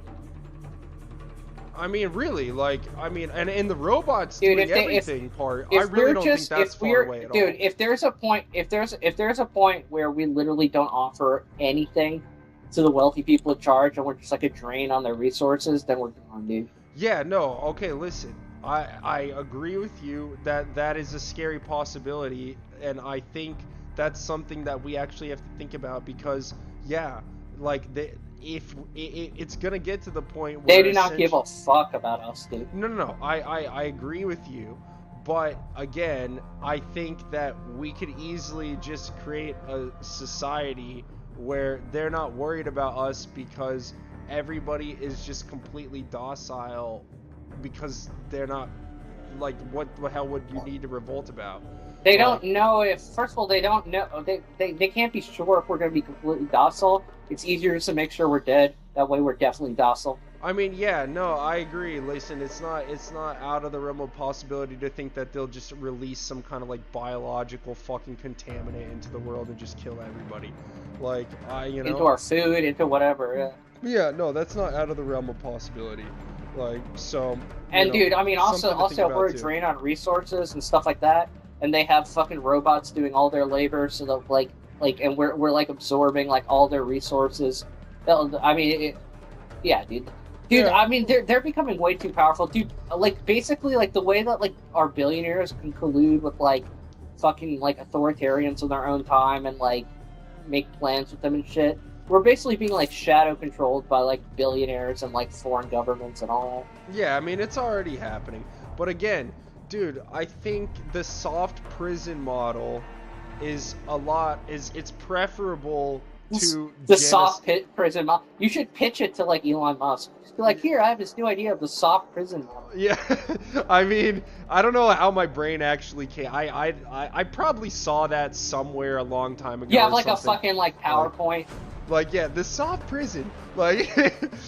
I mean, really, like, and in the robots doing everything part, I really don't think that's far away at all. Dude, if there's a point where we literally don't offer anything to the wealthy people in charge and we're just like a drain on their resources, then we're gone, dude. Yeah, no, okay, listen. I agree with you that that is a scary possibility, and I think that's something that we actually have to think about because, yeah, like if it's gonna get to the point where they do not give a fuck about us, dude. No. I agree with you, but again, I think that we could easily just create a society where they're not worried about us because everybody is just completely docile because they're not, like, what the hell would you need to revolt about? They don't know if, first of all, they don't know, they can't be sure if we're going to be completely docile. It's easier just to make sure we're dead. That way we're definitely docile. I mean, yeah, no, I agree. Listen, it's not out of the realm of possibility to think that they'll just release some kind of like biological fucking contaminant into the world and just kill everybody. Like, you know, into our food, into whatever. Yeah, no, that's not out of the realm of possibility. Like, so. And dude, I mean, also we're a drain on resources and stuff like that, and they have fucking robots doing all their labor, so that like, and we're like absorbing like all their resources. I mean, yeah, dude. Dude, yeah. I mean, they're becoming way too powerful, dude. Like, basically, like the way that like our billionaires can collude with like fucking like authoritarians in their own time and like make plans with them and shit. We're basically being like shadow controlled by like billionaires and like foreign governments and all that. Yeah, I mean, it's already happening. But again, dude, I think the soft prison model is it's preferable to the soft prison model. You should pitch it to like Elon Musk. Just be like, here, I have this new idea of the soft prison model. Yeah, I mean, I don't know how my brain actually came. I probably saw that somewhere a long time ago. Yeah, like a fucking like PowerPoint. Like, yeah, the soft prison, like,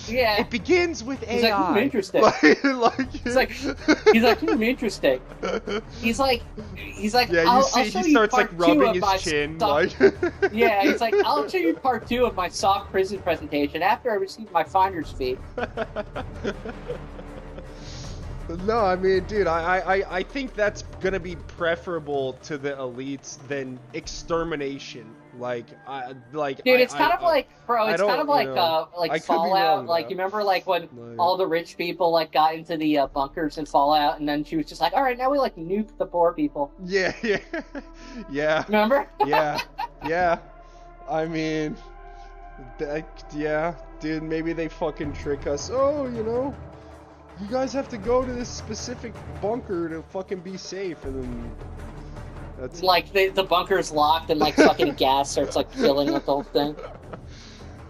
yeah, it begins with AI. He's like, interesting. He's like, interesting. He's like, yeah, you see, he starts like rubbing his chin, like. Yeah, he's like, I'll show you part 2 of my soft prison presentation after I receive my finder's fee. No, I mean, dude, I think that's gonna be preferable to the elites than extermination. Like, dude, it's kind of like, bro, it's kind of like, like Fallout. Like, you remember, like, when all the rich people, like, got into the bunkers in Fallout, and then she was just like, all right, now we, like, nuke the poor people. Yeah. Remember? Yeah. I mean, yeah, dude, maybe they fucking trick us. Oh, you know, you guys have to go to this specific bunker to fucking be safe, and then... That's... Like, the bunker's locked and, like, fucking gas starts, like, killing the whole thing.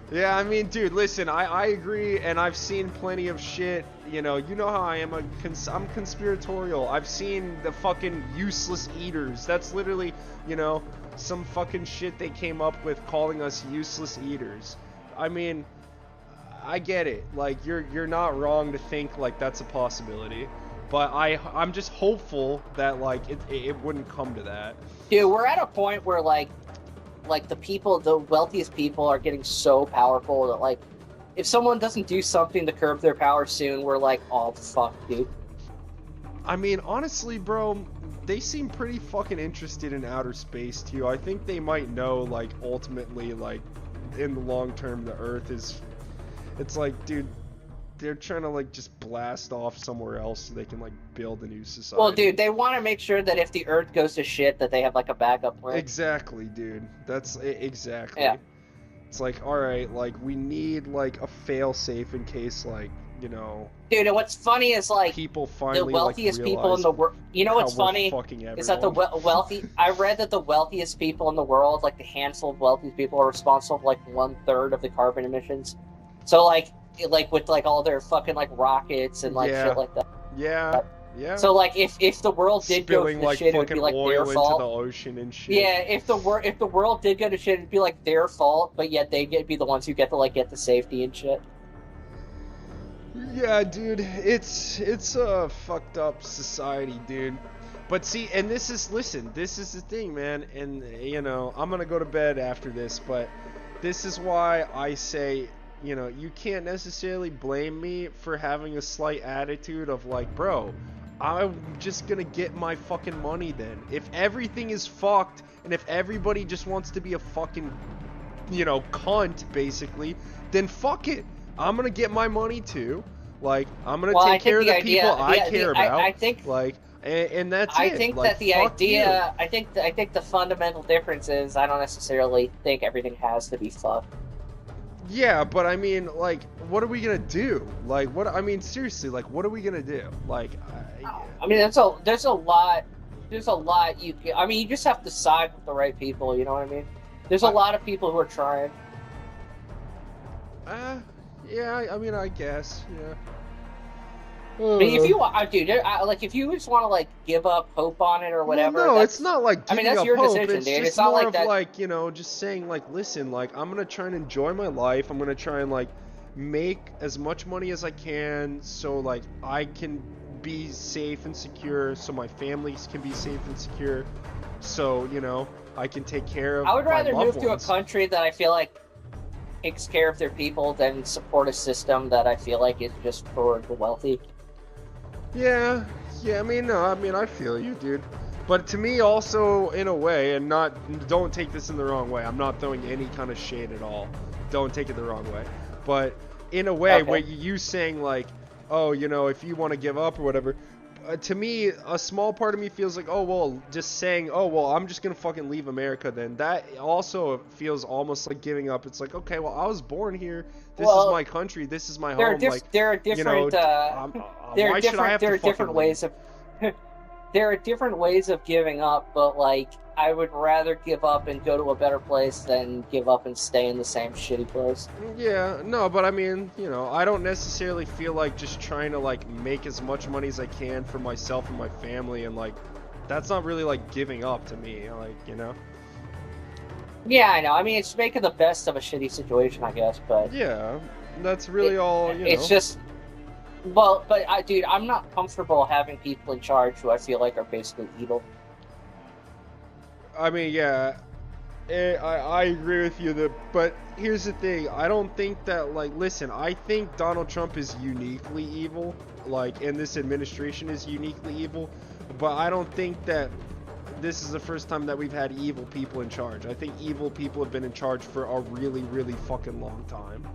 Yeah, I mean, dude, listen, I agree, and I've seen plenty of shit, you know how I am, I'm conspiratorial. I've seen the fucking useless eaters. That's literally, you know, some fucking shit they came up with calling us useless eaters. I mean, I get it. Like, you're not wrong to think, like, that's a possibility. But I'm just hopeful that, like, it wouldn't come to that. Dude, we're at a point where, like the wealthiest people are getting so powerful that, like, if someone doesn't do something to curb their power soon, we're like, oh, fuck, dude. I mean, honestly, bro, they seem pretty fucking interested in outer space, too. I think they might know, like, ultimately, like, in the long term, the Earth is... It's like, dude... They're trying to, like, just blast off somewhere else so they can, like, build a new society. Well, dude, they want to make sure that if the Earth goes to shit, that they have, like, a backup plan. Exactly, dude. That's exactly. Yeah. It's like, all right, like, we need, like, a fail-safe in case, like, you know... Dude, and what's funny is, like, people finally, the wealthiest people in the world... You know what's funny? Is that the wealthy... I read that the wealthiest people in the world, like, the handful of wealthiest people are responsible for, like, 1/3 of the carbon emissions. So, like, with, like, all their fucking, like, rockets and, like, shit like that. Yeah. So, like, if the world did go to like, shit, it would be, like, their fault. Into the ocean and shit. Yeah, if the world did go to shit, it'd be, like, their fault, but yet they'd be the ones who get to, like, get the safety and shit. Yeah, dude, it's a fucked up society, dude. But see, and this is the thing, man, and, you know, I'm gonna go to bed after this, but this is why I say... You know, you can't necessarily blame me for having a slight attitude of like, bro, I'm just gonna get my fucking money then. If everything is fucked, and if everybody just wants to be a fucking, you know, cunt, basically, then fuck it. I'm gonna get my money too. Like, I'm gonna Well, I take care of think the the idea- people I the- care I- about. I think- like, and that's I it. think Like, that the fuck idea. I think the fundamental difference is I don't necessarily think everything has to be fucked. you. Yeah, but I mean, like, what are we gonna do? Like, what? I mean, seriously, like, what are we gonna do? Like, I mean, there's a lot. There's a lot you can. I mean, you just have to side with the right people. You know what I mean? There's a lot of people who are trying. yeah. I mean, I guess. Yeah. I mean, if you want, dude, like if you just want to like give up hope on it or whatever. Well, no, that's- it's not like I mean, giving that's up your hope. decision, It's dude. just It's not more like of that. like, you know, just saying like, listen, like I'm gonna try and enjoy my life. I'm gonna try and like make as much money as I can, so like I can be safe and secure, so my families can be safe and secure, so you know I can take care of. I would rather my move loved to a ones. country that I feel like takes care of their people than support a system that I feel like is just for the wealthy. Yeah. I mean, no, I mean, I feel you, dude. But to me, also, in a way, and don't take this in the wrong way. I'm not throwing any kind of shade at all. Don't take it the wrong way. But in a way, Okay. where you saying like, oh, you know, if you want to give up or whatever, to me, a small part of me feels like, oh, well, just saying, oh, well, I'm just gonna fucking leave America. Then that also feels almost like giving up. It's like, okay, well, I was born here. This is my country. This is my home. Like, there are different. you know, why should I have to fucking different ways of. There are different ways of giving up, but like I would rather give up and go to a better place than give up and stay in the same shitty place. Yeah, no, but I mean, you know, I don't necessarily feel like just trying to like make as much money as I can for myself and my family, and like that's not really like giving up to me, like, you know. Yeah, I know. I mean, it's making the best of a shitty situation, I guess, but Yeah, that's really all, you know. it's just. Well, but dude, I'm not comfortable having people in charge who I feel like are basically evil. I mean, yeah, I agree with you, but here's the thing. I don't think that, like, listen, I think Donald Trump is uniquely evil, like, and this administration is uniquely evil, but I don't think that this is the first time that we've had evil people in charge. I think evil people have been in charge for a really, really fucking long time.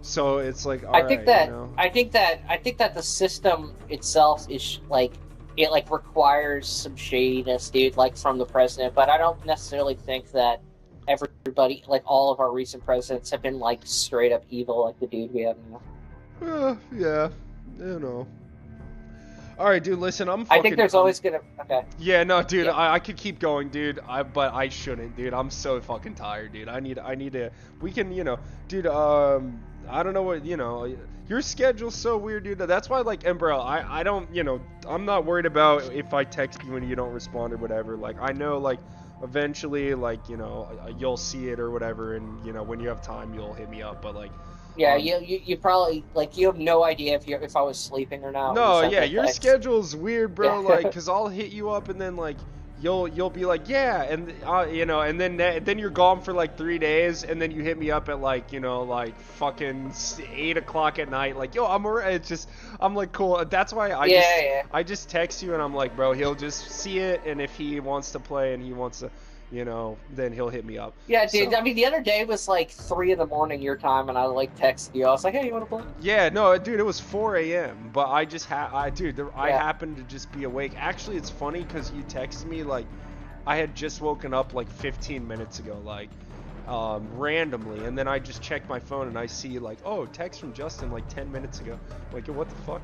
So it's like, I think that you know? I think that the system itself is like it like requires some shadiness, dude, like from the president. But I don't necessarily think that everybody, like all of our recent presidents, have been like straight up evil, like the dude we have now. Yeah, you know. All right, dude. Listen, I'm. Fucking, I think there's always gonna. Okay. Yeah, no, dude. Yeah. I could keep going, dude. But I shouldn't, dude. I'm so fucking tired, dude. I need to. We can, you know, dude. I don't know what, you know. Your schedule's so weird, dude. That's why, like, and bro, I don't, you know, I'm not worried about if I text you and you don't respond or whatever. Like, I know, like, eventually, like, you know, you'll see it or whatever, and you know, when you have time, you'll hit me up. But like. Yeah, you probably like you have no idea if I was sleeping or not. No, when you yeah, sent your that text. schedule's weird, bro. Yeah. Like, cause I'll hit you up and then like you'll be like, yeah, and you know, and then you're gone for like 3 days, and then you hit me up at like, you know, like fucking 8 o'clock at night, like, yo, I'm alright. It's just, I'm like, cool. That's why I just text you and I'm like, bro, he'll just see it, and if he wants to play and he wants to, you know, then he'll hit me up. Yeah, dude. So- I mean, the other day was like 3 a.m. your time, and I like texted you. I was like, "Hey, you want to play?" Yeah, no, dude, it was 4 a.m. But I just I Yeah. happened to just be awake. Actually, it's funny because you texted me like I had just woken up like 15 minutes ago, like randomly, and then I just checked my phone and I see like, oh, text from Justin like 10 minutes ago. Like, what the fuck?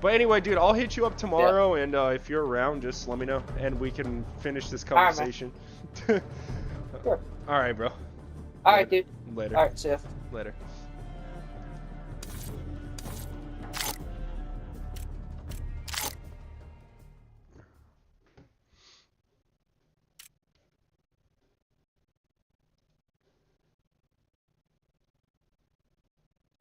But anyway, dude, I'll hit you up tomorrow, and if you're around, just let me know, and we can finish this All right, man. conversation. Sure. All right, bro. All right, dude. Later. All right, see ya. Later.